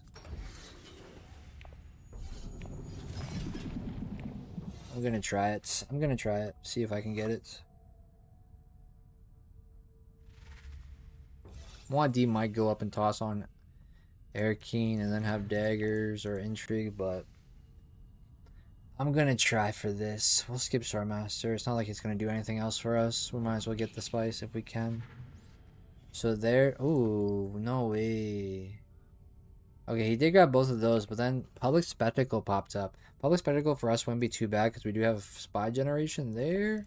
I'm going to try it. I'm going to try it. See if I can get it. 1D might go up and toss on Air Keen and then have daggers or intrigue, but I'm gonna try for this. We'll skip Swordmaster. It's not like it's gonna do anything else for us. We might as well get the spice if we can. So there. Ooh, no way. Okay, he did grab both of those, but then Public Spectacle popped up. Public Spectacle for us wouldn't be too bad because we do have spy generation there.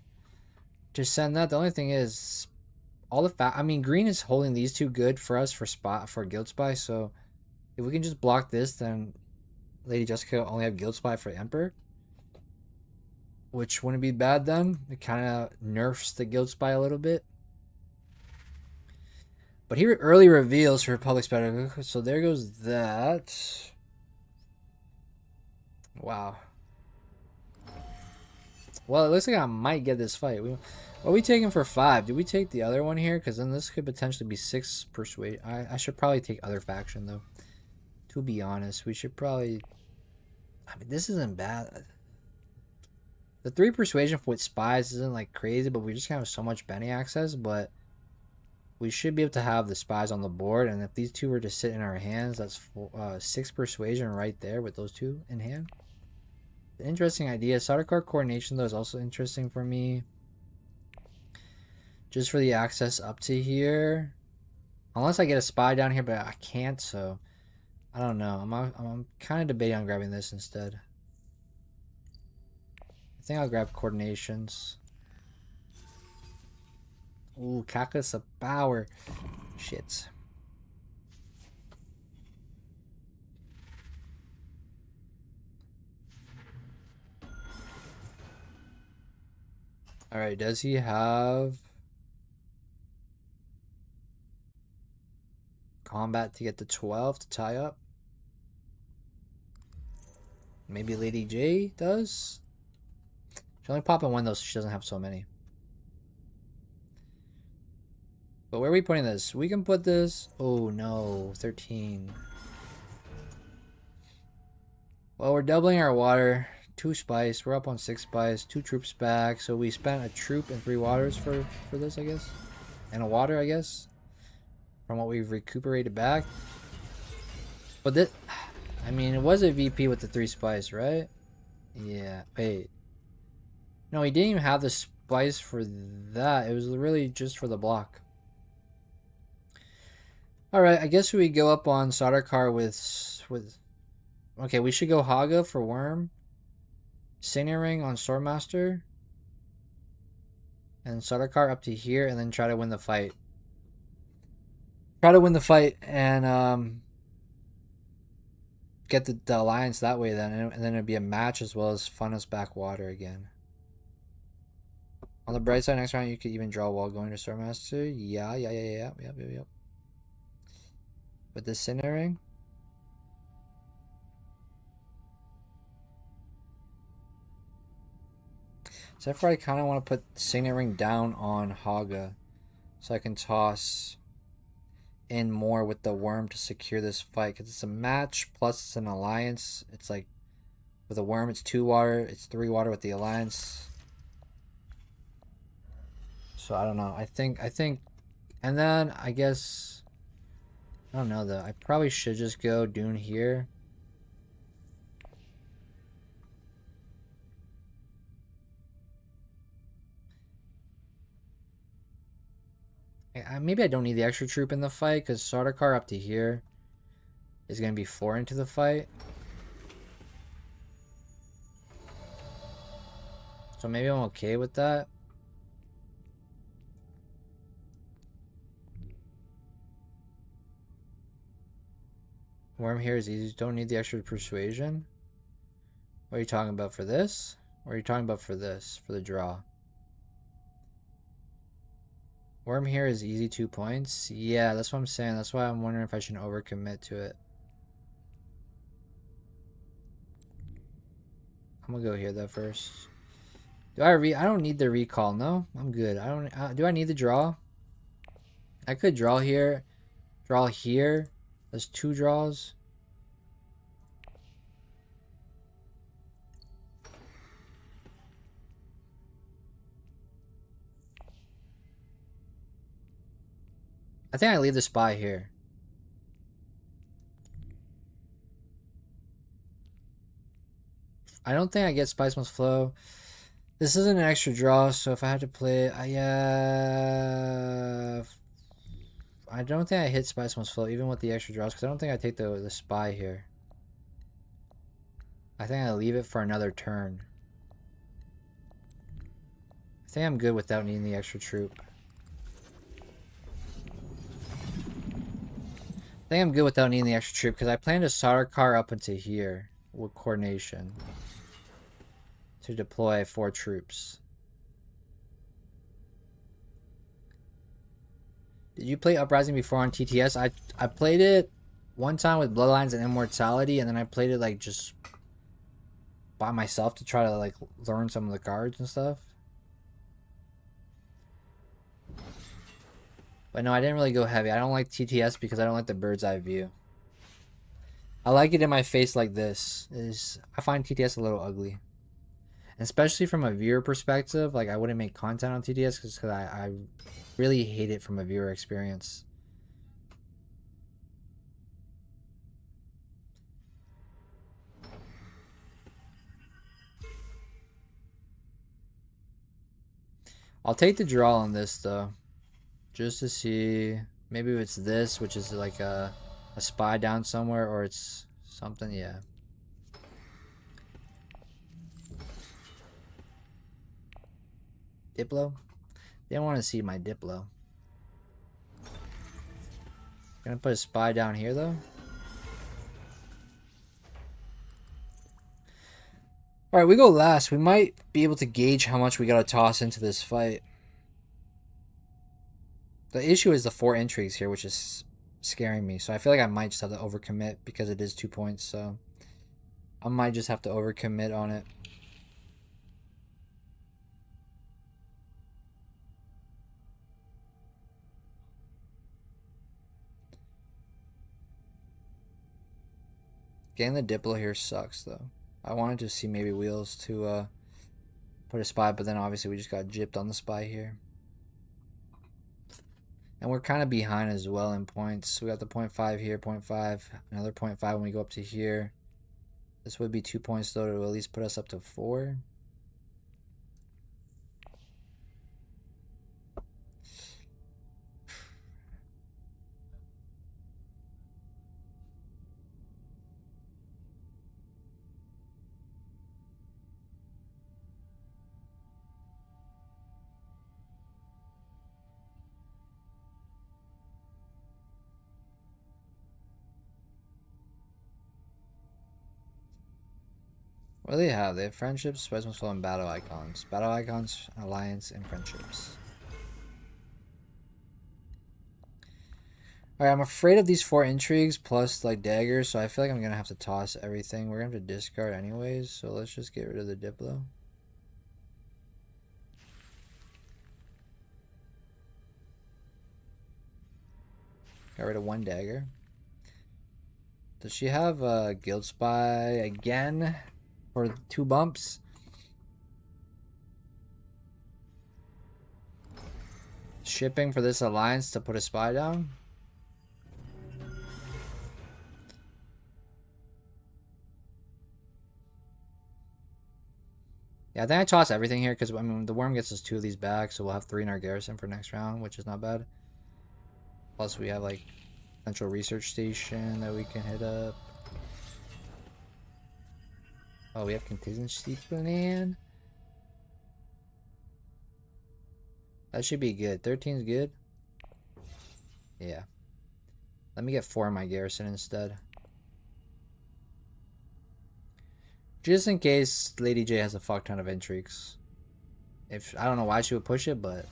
To send that, the only thing is all the I mean, green is holding these two good for us for Guild Spy. So if we can just block this, then Lady Jessica will only have Guild Spy for Emperor, which wouldn't be bad then. It kind of nerfs the Guild Spy a little bit. But here early reveals for Public Spectacle. So there goes that. Wow. Well, it looks like I might get this fight. What are we taking for 5? Do we take the other one here? Because then this could potentially be 6 persuade. I should probably take other faction, though. To be honest, we should probably... I mean, this isn't bad. The 3 persuasion with spies isn't, like, crazy, but we just have so much Benny access, but we should be able to have the spies on the board, and if these 2 were to sit in our hands, that's 6 persuasion right there with those 2 in hand. Interesting idea. Sardaukar coordination, though, is also interesting for me. Just for the access up to here. Unless I get a spy down here, but I can't, so I don't know. I'm kind of debating on grabbing this instead. I think I'll grab coordinations. Ooh, Cactus of Power. Shit. Alright, does he have combat to get to 12 to tie up? Maybe Lady J does? She only pop in one though, so she doesn't have so many. But where are we putting this? We can put this... Oh no, 13. Well, we're doubling our water. 2 spice. We're up on 6 spice. 2 troops back. So we spent a troop and 3 waters for this, I guess. And a water, I guess. From what we've recuperated back. But this... I mean, it was a VP with the 3 spice, right? Yeah. Wait. No, he didn't even have the spice for that. It was really just for the block. Alright, I guess we go up on Sardaukar with... Okay, we should go Haga for Worm. Signet Ring on Swordmaster. And Sardaukar up to here, and then try to win the fight. Try to win the fight, and get the alliance that way then. And then it'd be a match as well as Funnel's Backwater again. On the bright side, next round you could even draw while going to Swordmaster. Yep. With the Signet Ring. Except for I kind of want to put Signet Ring down on Haga. So I can toss in more with the Worm to secure this fight. Because it's a match plus it's an alliance. It's like, with a Worm it's 2 water. It's 3 water with the alliance. So I don't know. I think, and then I guess... I don't know though. I probably should just go Dune here. Maybe I don't need the extra troop in the fight because Sardaukar up to here is going to be 4 into the fight. So maybe I'm okay with that. Worm here is easy. Don't need the extra persuasion. What are you talking about for this? Or are you talking about for this? For the draw? Worm here is easy 2 points. Yeah, that's what I'm saying. That's why I'm wondering if I should overcommit to it. I'm gonna go here though first. I don't need the recall. No, I'm good. I don't. Do I need the draw? I could draw here. Draw here. There's 2 draws. I think I leave the spy here. I don't think I get Spice Must Flow. This isn't an extra draw, so if I had to play it, I don't think I hit Spice Must Flow, even with the extra draws, because I don't think I take the spy here. I think I leave it for another turn. I think I'm good without needing the extra troop. I think I'm good without needing the extra troop, because I plan to Sardaukar up into here with coordination to deploy 4 troops. Did you play Uprising before on TTS? I played it one time with Bloodlines and Immortality, and then I played it like just by myself to try to like learn some of the cards and stuff. But no, I didn't really go heavy. I don't like TTS because I don't like the bird's eye view. I like it in my face like this. I find TTS a little ugly. Especially from a viewer perspective, like I wouldn't make content on TTS because I really hate it from a viewer experience. I'll take the draw on this though, just to see maybe if it's this, which is like a spy down somewhere, or it's something. Yeah. Diplo? They don't want to see my Diplo. Gonna put a spy down here though. Alright, we go last. We might be able to gauge how much we gotta toss into this fight. The issue is the 4 intrigues here, which is scaring me. So I feel like I might just have to overcommit because it is 2 points. So I might just have to overcommit on it. Getting the Diplo here sucks, though. I wanted to see maybe wheels to put a spy, but then obviously we just got gypped on the spy here. And we're kind of behind as well in points. We got the 0.5 here, 0.5, another 0.5 when we go up to here. This would be 2 points, though, to at least put us up to 4. What do they have? They have friendships, special flow, and battle icons. Battle icons, alliance, and friendships. Alright, I'm afraid of these 4 intrigues plus like daggers, so I feel like I'm gonna have to toss everything. We're gonna have to discard anyways, so let's just get rid of the Diplo. Got rid of 1 dagger. Does she have a guild spy again for 2 bumps? Shipping for this alliance to put a spy down? Yeah, I think I toss everything here because I mean the worm gets us 2 of these back, so we'll have 3 in our garrison for next round, which is not bad. Plus we have like Central Research Station that we can hit up. Oh, we have contingency plan. That should be good. 13's good. Yeah. Let me get 4 in my garrison instead. Just in case Lady J has a fuck ton of intrigues. If I don't know why she would push it, but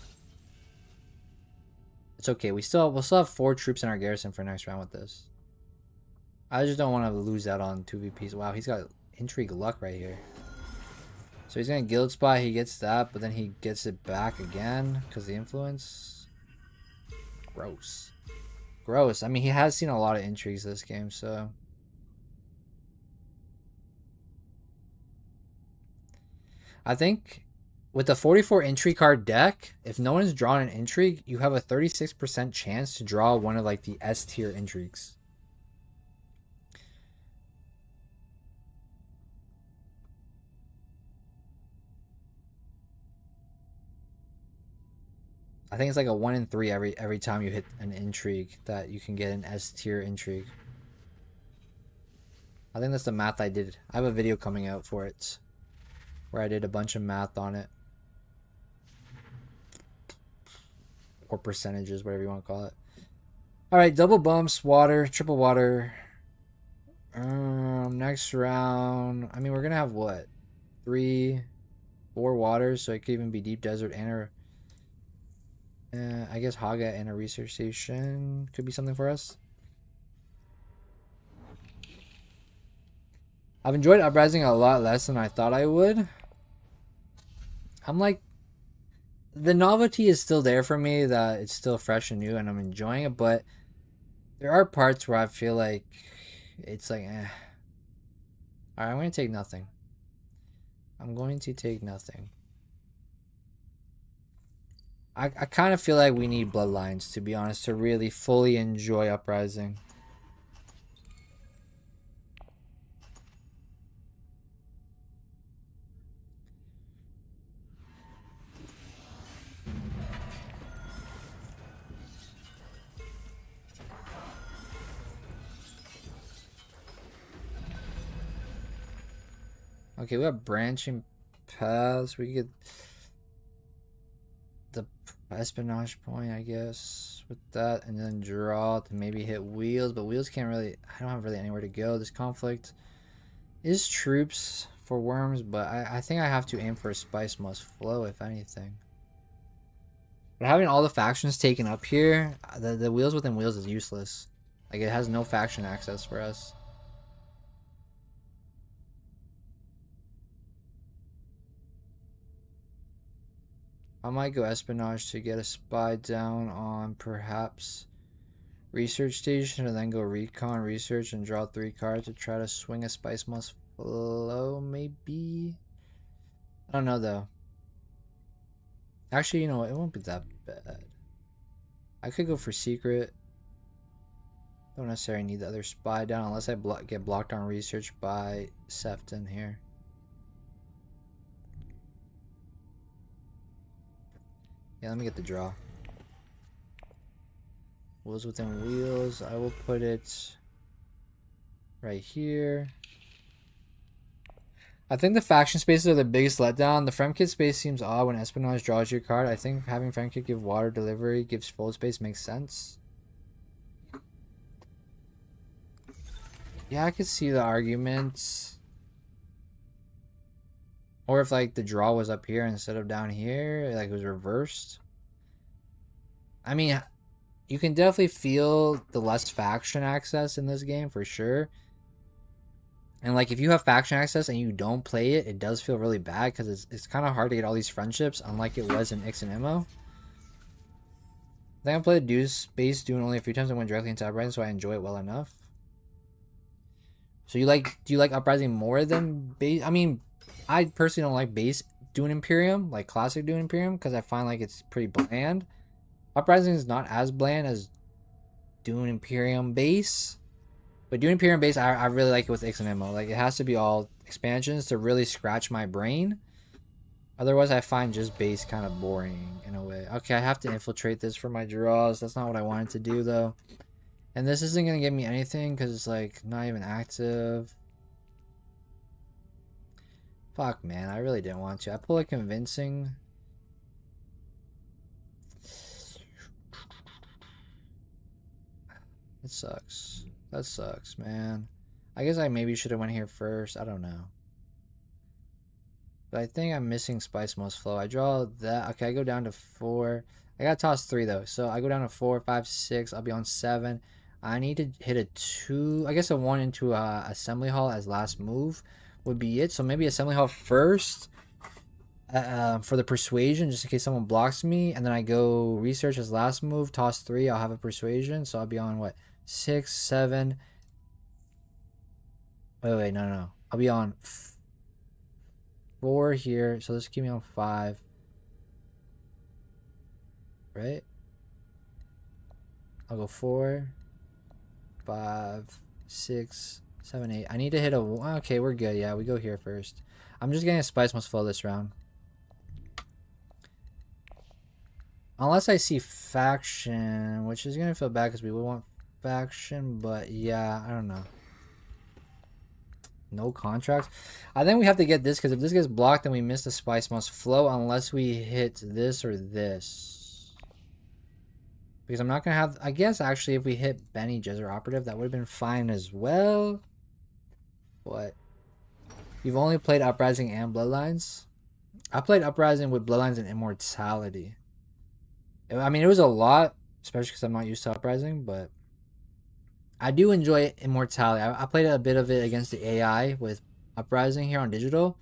it's okay. We'll still have 4 troops in our garrison for next round with this. I just don't want to lose out on 2 VPs. Wow, he's got intrigue luck right here. So he's gonna guild spy. He gets that, but then he gets it back again because the influence. Gross. Gross. I mean, he has seen a lot of intrigues this game, so. I think with the 44 intrigue card deck, if no one's drawn an intrigue, you have a 36% chance to draw one of like the S tier intrigues. I think it's like a 1 in 3 every time you hit an intrigue that you can get an S tier intrigue. I think that's the math I did. I have a video coming out for it where I did a bunch of math on it. Or percentages, whatever you want to call it. Alright, double bumps, water, triple water. Next round. I mean, we're going to have what? 3, 4 waters, so it could even be deep desert and I guess Haga and a research station could be something for us. I've enjoyed Uprising a lot less than I thought I would. I'm like, the novelty is still there for me, that it's still fresh and new and I'm enjoying it, but there are parts where I feel like it's like, eh. Alright, I'm going to take nothing. I'm going to take nothing. I kind of feel like we need bloodlines, to be honest, to really fully enjoy Uprising. Okay, we have branching paths. We get the espionage point, I guess, with that, and then draw to maybe hit wheels, but wheels can't really. I don't have really anywhere to go. This conflict. is troops for worms, but I think I have to aim for a spice must flow if anything. But having all the factions taken up here, the wheels within wheels is useless. Like, it has no faction access for us. I might go espionage to get a spy down on perhaps research station, and then go recon research and draw 3 cards to try to swing a spice must flow, maybe. I don't know though. Actually, you know what? It won't be that bad. I could go for secret. Don't necessarily need the other spy down unless I get blocked on research by Sefton here. Yeah, let me get the draw. Wheels within wheels. I will put it right here. I think the faction spaces are the biggest letdown. The Fremkit space seems odd when Espionage draws your card. I think having Fremkit give water delivery gives full space makes sense. Yeah, I could see the arguments. Or if like the draw was up here instead of down here, like it was reversed. I mean, you can definitely feel the less faction access in this game for sure. And like if you have faction access and you don't play it, it does feel really bad because it's kind of hard to get all these friendships, unlike it was in Ix and Immo. I think I played base Dune only a few times and went directly into Uprising, so I enjoy it well enough. So do you like Uprising more than base? I mean, I personally don't like base Dune Imperium, like classic Dune Imperium, because I find like it's pretty bland. Uprising is not as bland as Dune Imperium base. But Dune Imperium base, I really like it with Ix and Immo. Like, it has to be all expansions to really scratch my brain. Otherwise, I find just base kind of boring in a way. Okay, I have to infiltrate this for my draws. That's not what I wanted to do, though. And this isn't going to give me anything because it's, like, not even active. Fuck, man. I really didn't want to. I pull a convincing. It sucks. That sucks, man. I guess I maybe should have went here first. I don't know. But I think I'm missing Spice Must Flow. I draw that. Okay, I go down to 4. I got to toss 3, though. So I go down to 4, 5, 6. I'll be on 7. I need to hit a 2. I guess a 1 into Assembly Hall as last move would be it. So maybe Assembly Hall first for the Persuasion, just in case someone blocks me. And then I go Research as last move. Toss 3. I'll have a Persuasion. So I'll be on, what, 6, 7. Wait, no. I'll be on 4 here, so let's keep me on 5. Right? I'll go 4, 5, 6, 7, 8. I need to hit a... Okay, we're good. Yeah, we go here first. I'm just getting a Spice Must Flow this round. Unless I see Faction, which is going to feel bad because we would want Faction, but yeah, I don't know. No contracts. I think we have to get this because if this gets blocked, then we miss the Spice Must Flow unless we hit this or this. Because I'm not going to have... I guess, actually, if we hit Benny Jezer Operative, that would have been fine as well. But you've only played Uprising and Bloodlines. I played Uprising with Bloodlines and Immortality. I mean, it was a lot, especially because I'm not used to Uprising, but I do enjoy Immortality. I played a bit of it against the AI with Uprising here on digital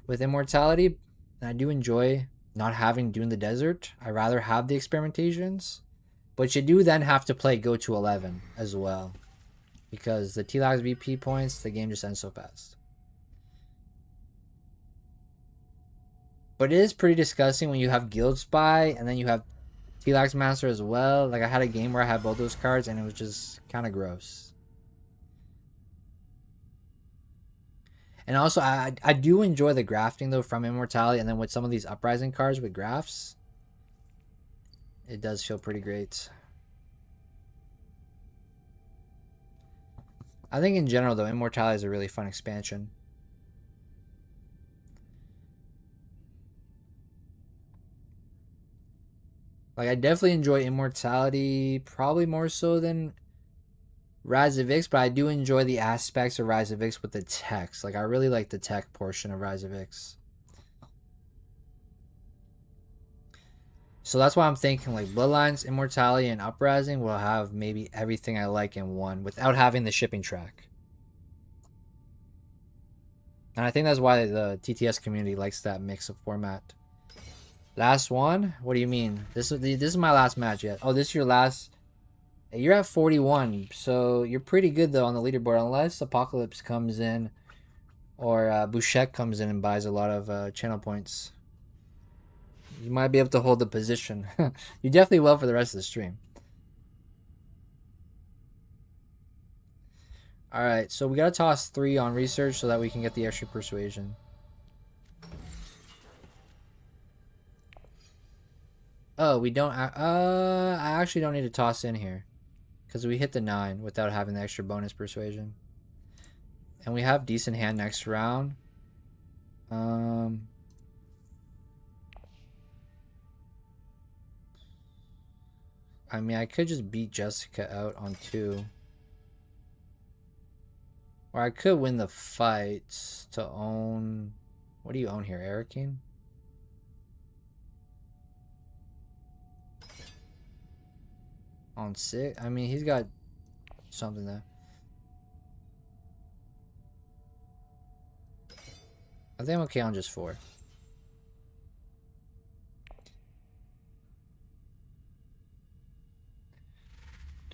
with Immortality. And I do enjoy not having Dune the Desert. I rather have the experimentations. But you do then have to play Go to 11 as well. Because the T-Lags VP points, the game just ends so fast. But it is pretty disgusting when you have Guild Spy and then you have T-Lags Master as well. Like, I had a game where I had both those cards and it was just kind of gross. And also, I do enjoy the grafting, though, from Immortality. And then with some of these Uprising cards with grafts, it does feel pretty great. I think in general, though, Immortality is a really fun expansion. Like, I definitely enjoy Immortality, probably more so than Rise of X, but I do enjoy the aspects of Rise of X with the text. Like, I really like the tech portion of Rise of X. So that's why I'm thinking like Bloodlines, Immortality, and Uprising will have maybe everything I like in one without having the shipping track. And I think that's why the TTS community likes that mix of format. Last one? What do you mean? This is my last match yet. Oh, this is your last. You're at 41, so you're pretty good though on the leaderboard, unless Apocalypse comes in or Bouchette comes in and buys a lot of channel points. You might be able to hold the position. You definitely will for the rest of the stream. Alright, so we gotta toss 3 on research so that we can get the extra persuasion. Oh, we don't... I actually don't need to toss in here. Because we hit the 9 without having the extra bonus persuasion. And we have decent hand next round. I mean, I could just beat Jessica out on 2. Or I could win the fight to own... What do you own here, Arakeen? On 6? I mean, he's got something there. I think I'm okay on just 4.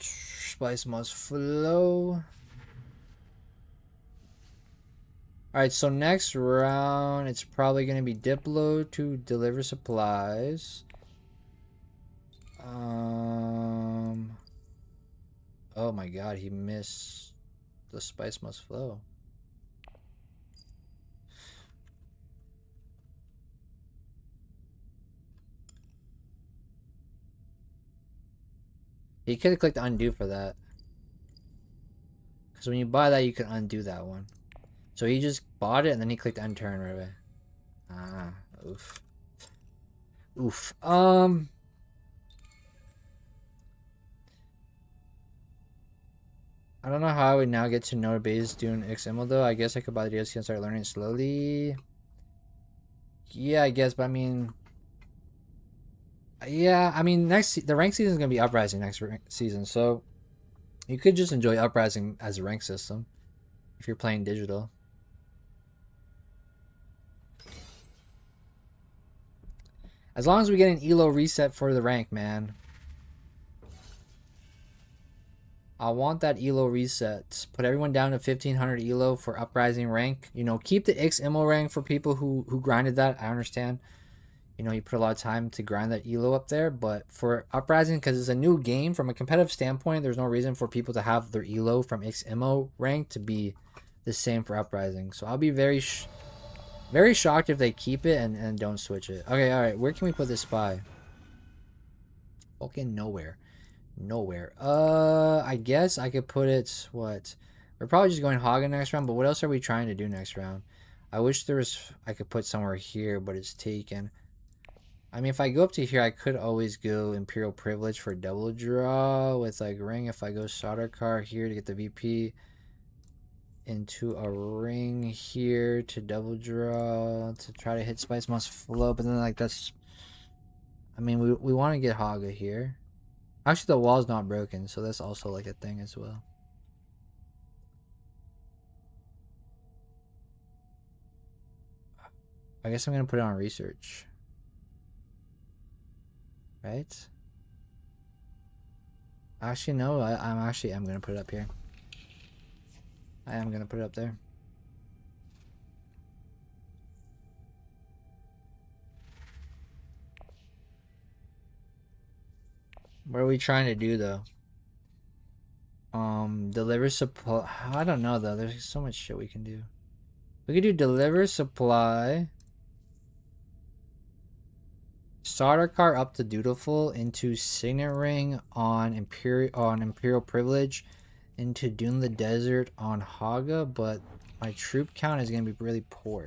Spice must flow. Alright, so next round, it's probably going to be Diplo to deliver supplies. Oh my god, he missed the Spice must flow. He could have clicked undo for that. Because when you buy that, you can undo that one. So he just bought it and then he clicked unturn right away. Ah, oof. Oof. I don't know how I would now get to know base Dune XML though. I guess I could buy the DLC and start learning slowly. Yeah, I guess, but I mean... Yeah, I mean, the rank season is going to be Uprising next season, so you could just enjoy Uprising as a rank system if you're playing digital. As long as we get an ELO reset for the rank, man. I want that ELO reset. Put everyone down to 1500 ELO for Uprising rank. You know, keep the XMO rank for people who grinded that. I understand. You know, you put a lot of time to grind that ELO up there, but for Uprising, because it's a new game, from a competitive standpoint, there's no reason for people to have their ELO from XMO rank to be the same for Uprising. So I'll be very shocked if they keep it and don't switch it. Okay, alright, where can we put this spy? Fucking nowhere. Nowhere. I guess I could put it, what? We're probably just going Hagen next round, but what else are we trying to do next round? I wish there was, I could put somewhere here, but it's taken. I mean, if I go up to here, I could always go Imperial Privilege for double draw with like ring. If I go Solder Car here to get the VP into a ring here to double draw to try to hit Spice Must Flow, but then like that's, I mean, we want to get Haga here. Actually, the wall's not broken, so that's also like a thing as well. I guess I'm gonna put it on research. Right? Actually, no. I'm gonna put it up here. I am gonna put it up there. What are we trying to do though? Deliver supply. I don't know though. There's so much shit we can do. We could do deliver supply. Starter car up to Dutiful into Signet Ring on Imperial Privilege into Dune the Desert on Haga, but my troop count is gonna be really poor.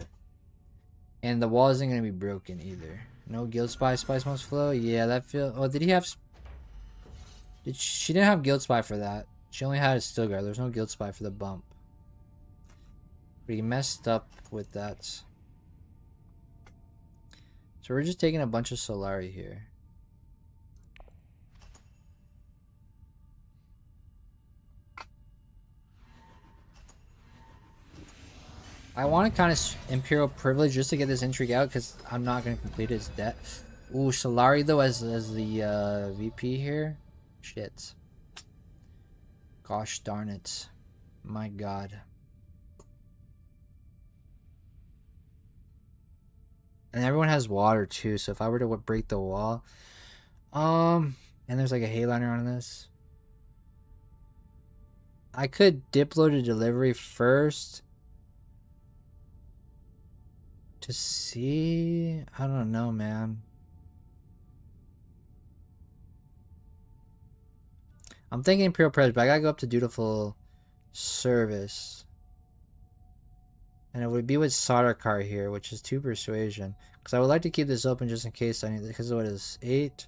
And the wall isn't gonna be broken either. No Guild Spy, Spice Must Flow. Yeah, that feel. Oh, did he have? She didn't have Guild Spy for that. She only had a steel guard. There's no guild spy for the bump. But he messed up with that. So we're just taking a bunch of Solari here. I want to kind of Imperial Privilege just to get this intrigue out because I'm not going to complete his debt. Ooh, Solari though as the VP here. Shit. Gosh darn it. My god. And everyone has water too, so if I were to break the wall. And there's like a Hayliner on this. I could Diplo to delivery first. To see? I don't know, man. I'm thinking Imperial Privilege, but I gotta go up to Dutiful Service. And it would be with Sardaukar here, which is 2 persuasion. Because I would like to keep this open just in case I need it. Because what is 8?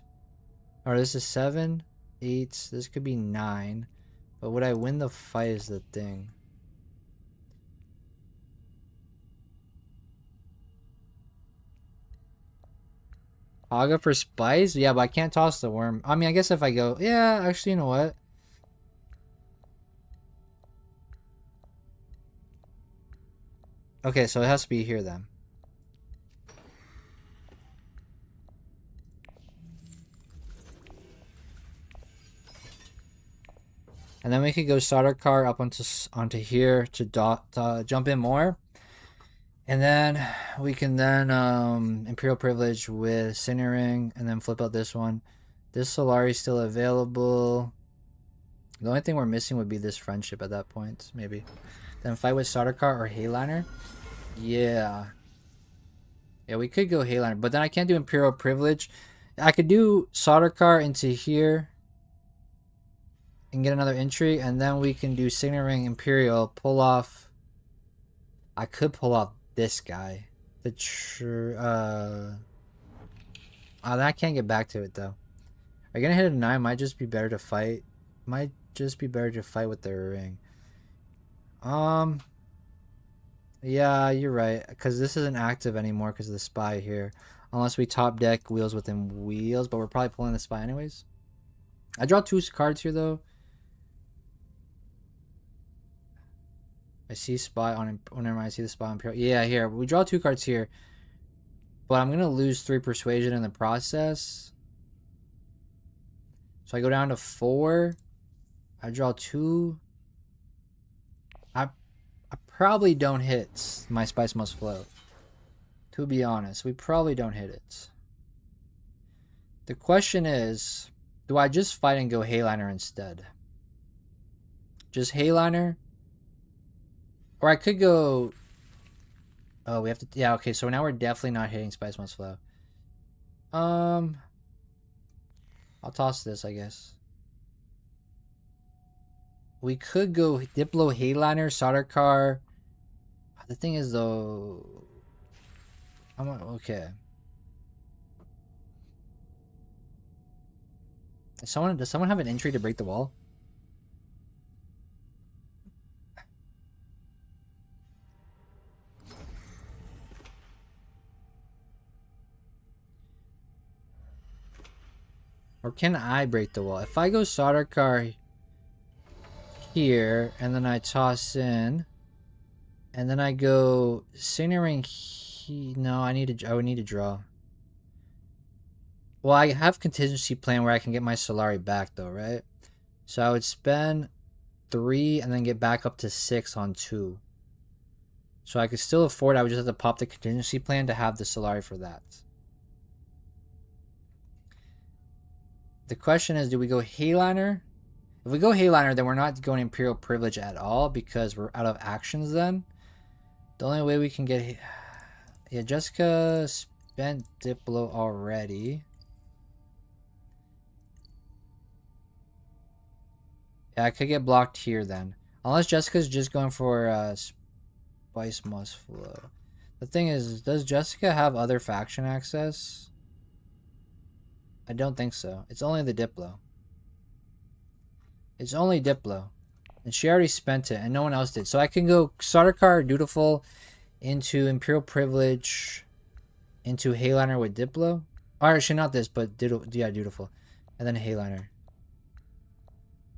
Or this is 7, 8. This could be 9. But would I win the fight is the thing. Haga for spice? Yeah, but I can't toss the worm. I mean, I guess if I go... Yeah, actually, you know what? Okay, so it has to be here then. And then we could go Sardaukar up onto here to jump in more. And then we can then Imperial Privilege with Cinnering and then flip out this one. This Solari is still available. The only thing we're missing would be this friendship at that point, maybe. Then fight with Sardaukar or Hayliner. Yeah. Yeah, we could go Hayliner, but then I can't do Imperial Privilege. I could do Sardaukar into here and get another entry, and then we can do Signaring Imperial, pull off. I could pull off this guy. Oh, I can't get back to it though. Are you gonna hit a 9? Might just be better to fight. Might just be better to fight with their ring. Yeah, you're right. Because this isn't active anymore because of the spy here. Unless we top deck wheels within wheels, but we're probably pulling the spy anyways. I draw 2 cards here though. I see spy on whenever I see the spy on Imperial. Yeah, here. We draw 2 cards here. But I'm going to lose 3 persuasion in the process. So I go down to 4. I draw 2. I probably don't hit my Spice Must Flow. To be honest, we probably don't hit it. The question is, do I just fight and go Hayliner instead? Just Hayliner? Or I could go... Oh, we have to... Yeah, okay, so now we're definitely not hitting Spice Must Flow. I'll toss this, I guess. We could go Diplo, Hayliner, Sardaukar. The thing is, though... Okay. Does someone have an entry to break the wall? Or can I break the wall? If I go Sardaukar here, and then I toss in, and then I go Signaring no, I would need to draw. Well, I have contingency plan where I can get my Solari back though, right? So I would spend 3 and then get back up to 6 on 2. So I could still afford, I would just have to pop the contingency plan to have the Solari for that. The question is, do we go Hayliner? If we go Hayliner, then we're not going Imperial Privilege at all because we're out of actions then. The only way we can get... Yeah, Jessica spent Diplo already. Yeah, I could get blocked here then. Unless Jessica's just going for Spice Must Flow. The thing is, does Jessica have other faction access? I don't think so. It's only the Diplo. It's only Diplo. And she already spent it, and no one else did. So I can go starter card, Dutiful, into Imperial Privilege, into Hayliner with Diplo. Or actually not this, but yeah, Dutiful. And then Hayliner.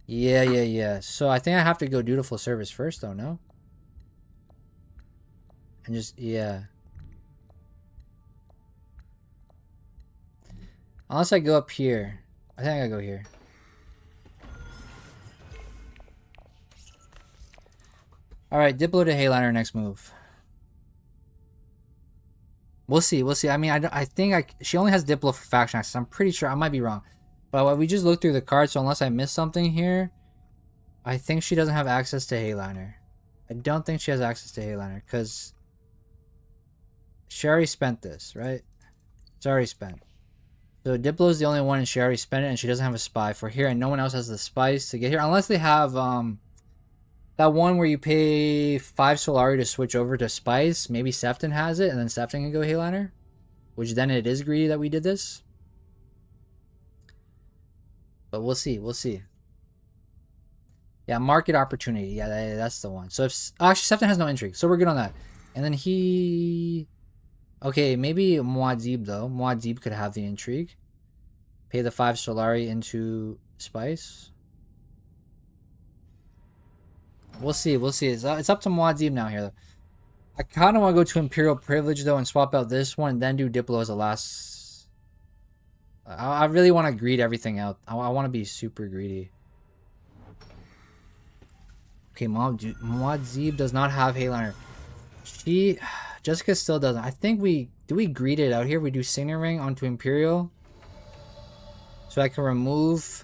Yeah. So I think I have to go Dutiful Service first, though, no? And just, yeah. Unless I go up here. I think I gotta go here. Alright, Diplo to Hayliner next move. We'll see. I mean, I think she only has Diplo for faction access. I'm pretty sure. I might be wrong. But we just looked through the cards, so unless I missed something here, I think she doesn't have access to Hayliner. I don't think she has access to Hayliner, because she already spent this, right? It's already spent. So Diplo is the only one, and she already spent it, and she doesn't have a spy for here, and no one else has the spice to get here, unless they have that one where you pay 5 Solari to switch over to spice. Maybe Sefton has it, and then Sefton can go Hayliner, which then it is greedy that we did this. But we'll see. Yeah, market opportunity. Yeah, that's the one. So if actually Sefton has no intrigue, so we're good on that. And then he, okay, maybe Muad'Dib though. Muad'Dib could have the intrigue. Pay the 5 Solari into spice. We'll see. It's up to Muad'Dib now here though. I kind of want to go to Imperial Privilege though and swap out this one, and then do Diplo as a last. I really want to greed everything out. I want to be super greedy. Okay, Muad'Dib does not have Hayliner. Jessica still doesn't. I think we greed it out here. We do Signal Ring onto Imperial. So I can remove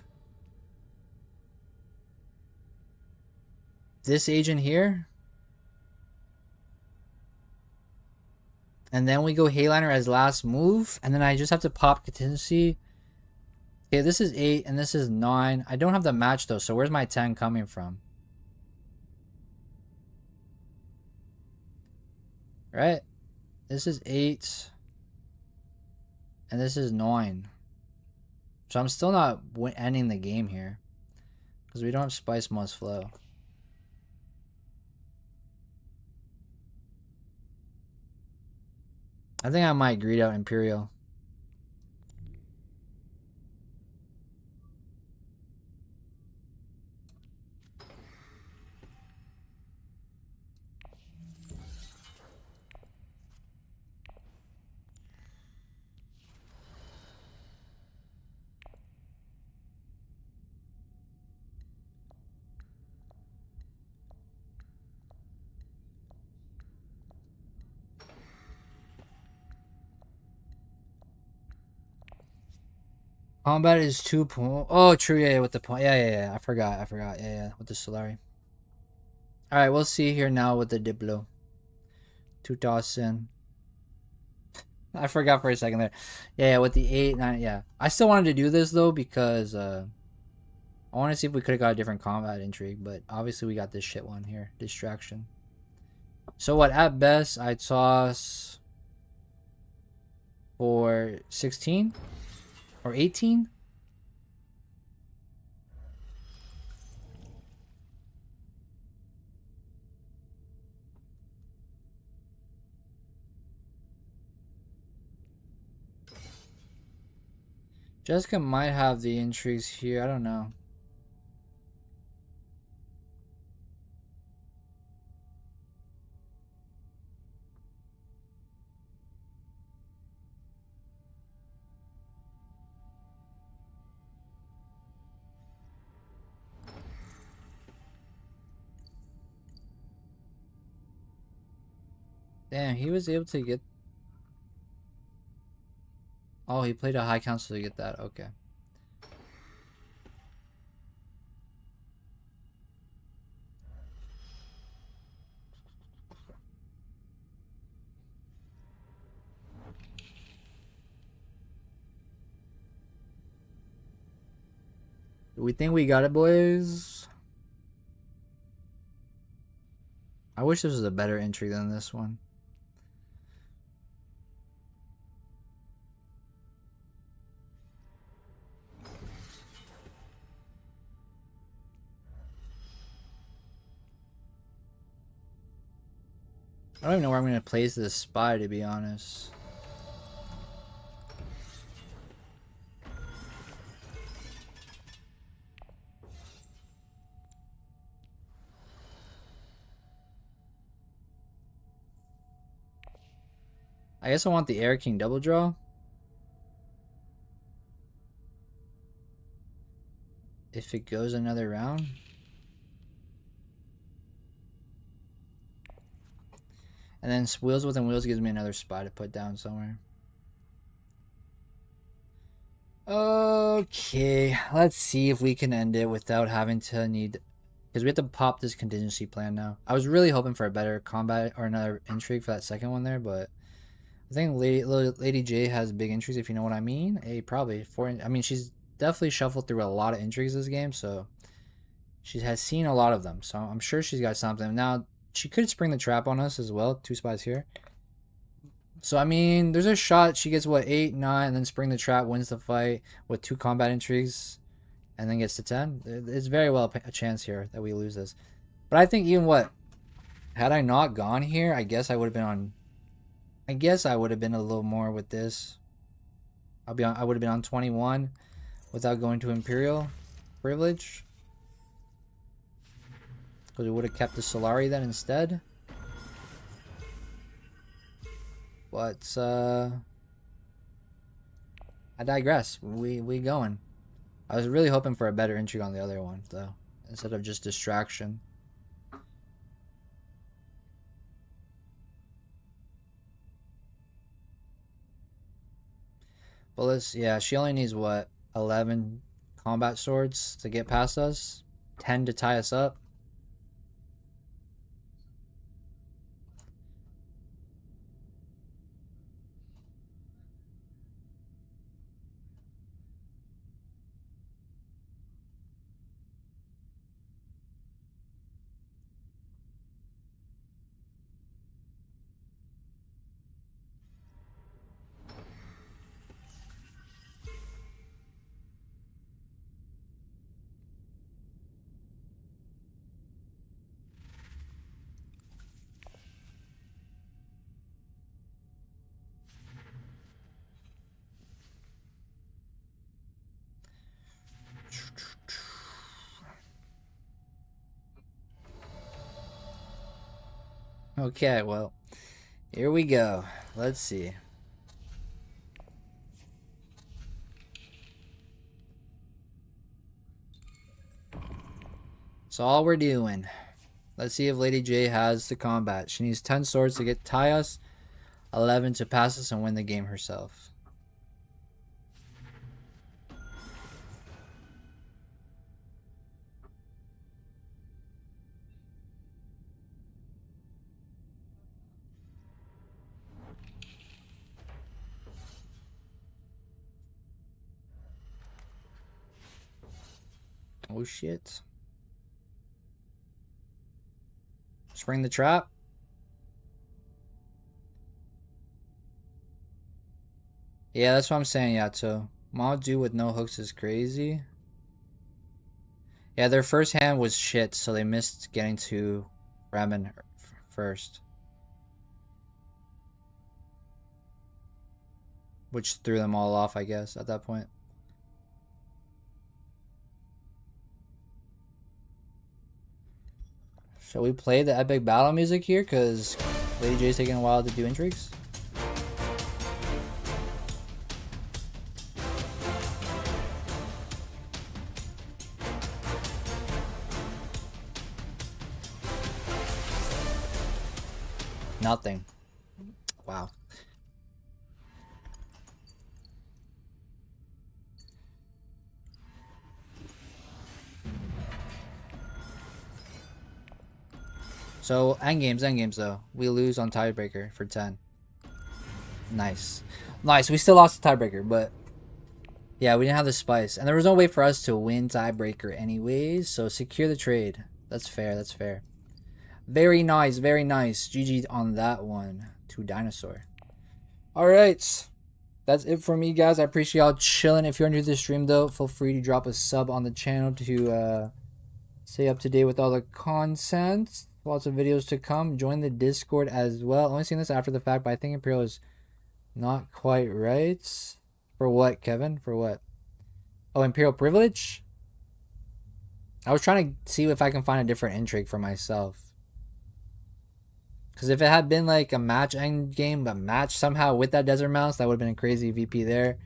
this agent here. And then we go Hayliner as last move. And then I just have to pop Contingency. Okay, this is 8 and this is 9. I don't have the match though, so where's my 10 coming from? Right? This is 8. And this is 9. So I'm still not ending the game here. Because we don't have Spice Must Flow. I think I might greed out Imperial. Combat is 2 points. Oh, true. Yeah, with the point. Yeah. I forgot. Yeah, with the Solari. All right, we'll see here now with the Diplo. 2000. I forgot for a second there. Yeah, with the 8, 9. Yeah, I still wanted to do this though because I want to see if we could have got a different combat intrigue, but obviously we got this shit one here, distraction. So what? At best, I'd toss for 16 or 18. Jessica might have the intrigues here. I don't know. Damn, he was able to get... Oh, he played a high council to get that. Okay. We think we got it, boys. I wish this was a better entry than this one. I don't even know where I'm going to place this spy, to be honest. I guess I want the Air King double draw. If it goes another round. And then Wheels Within Wheels gives me another spy to put down somewhere. Okay, let's see if we can end it without having to need... Because we have to pop this contingency plan now. I was really hoping for a better combat or another intrigue for that second one there, but... I think Lady J has big intrigues, if you know what I mean. Probably. I mean, she's definitely shuffled through a lot of intrigues this game, so... She has seen a lot of them, so I'm sure she's got something. Now, she could spring the trap on us as well. 2 spies here. So, I mean, there's a shot. She gets, what, 8, 9, and then spring the trap, wins the fight with 2 combat intrigues, and then gets to 10. It's very well a chance here that we lose this. But I think even what? Had I not gone here, I guess I would have been on... I guess I would have been a little more with this. I would have been on 21 without going to Imperial Privilege. Because we would have kept the Solari then instead. But I digress. We going. I was really hoping for a better intrigue on the other one though, instead of just distraction. But let's, yeah, she only needs what, 11 combat swords to get past us, 10 to tie us up. Okay, well, here we go. Let's see. So all we're doing. Let's see if Lady J has the combat. She needs 10 swords to tie us, 11 to pass us and win the game herself. Oh shit. Spring the trap. Yeah, that's what I'm saying, Yato. Mao Do with no hooks is crazy. Yeah, their first hand was shit, so they missed getting to Ramen first. Which threw them all off, I guess, at that point. Shall we play the epic battle music here? Because Lady J's taking a while to do intrigues. Nothing. Wow. So, endgames though. We lose on tiebreaker for 10. Nice. Nice. We still lost the tiebreaker, but yeah, we didn't have the spice. And there was no way for us to win tiebreaker anyways, so secure the trade. That's fair, that's fair. Very nice, very nice. GG on that one. To Dinosaur. Alright. That's it for me, guys. I appreciate y'all chilling. If you're new to the stream, though, feel free to drop a sub on the channel to stay up to date with all the content. Lots of videos to come. Join the Discord as well. Only seen this after the fact, but I think Imperial is not quite right. For what, Kevin? For what? Oh, Imperial Privilege? I was trying to see if I can find a different intrigue for myself. Because if it had been like a match end game, but match somehow with that Desert Mouse, that would have been a crazy VP there.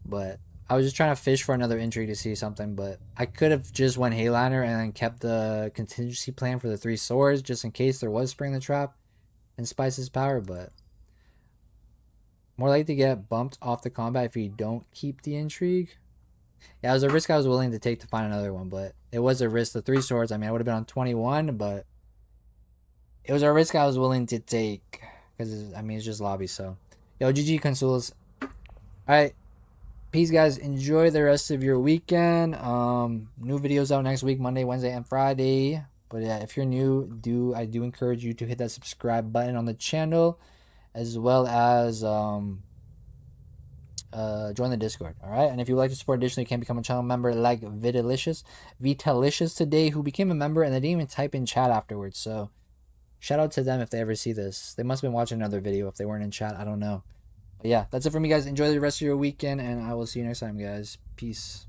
But I was just trying to fish for another intrigue to see something. But I could have just went Hayliner and then kept the contingency plan for the 3 swords just in case there was Spring the Trap and Spice's Power. But more likely to get bumped off the combat if you don't keep the intrigue. Yeah, it was a risk I was willing to take to find another one, but it was a risk. The 3 swords, I mean, I would have been on 21, but it was a risk I was willing to take because, I mean, it's just lobby, so. Yo, GG Consoles. Alright, peace, guys. Enjoy the rest of your weekend. New videos out next week, Monday, Wednesday, and Friday. But yeah, if you're new, I do encourage you to hit that subscribe button on the channel, as well as join the Discord. All right, and if you would like to support additionally, you can become a channel member like Vitalicious today, who became a member and they didn't even type in chat afterwards. So shout out to them if they ever see this. They must have been watching another video if they weren't in chat. I don't know. But yeah, that's it for me, guys. Enjoy the rest of your weekend, and I will see you next time, guys. Peace.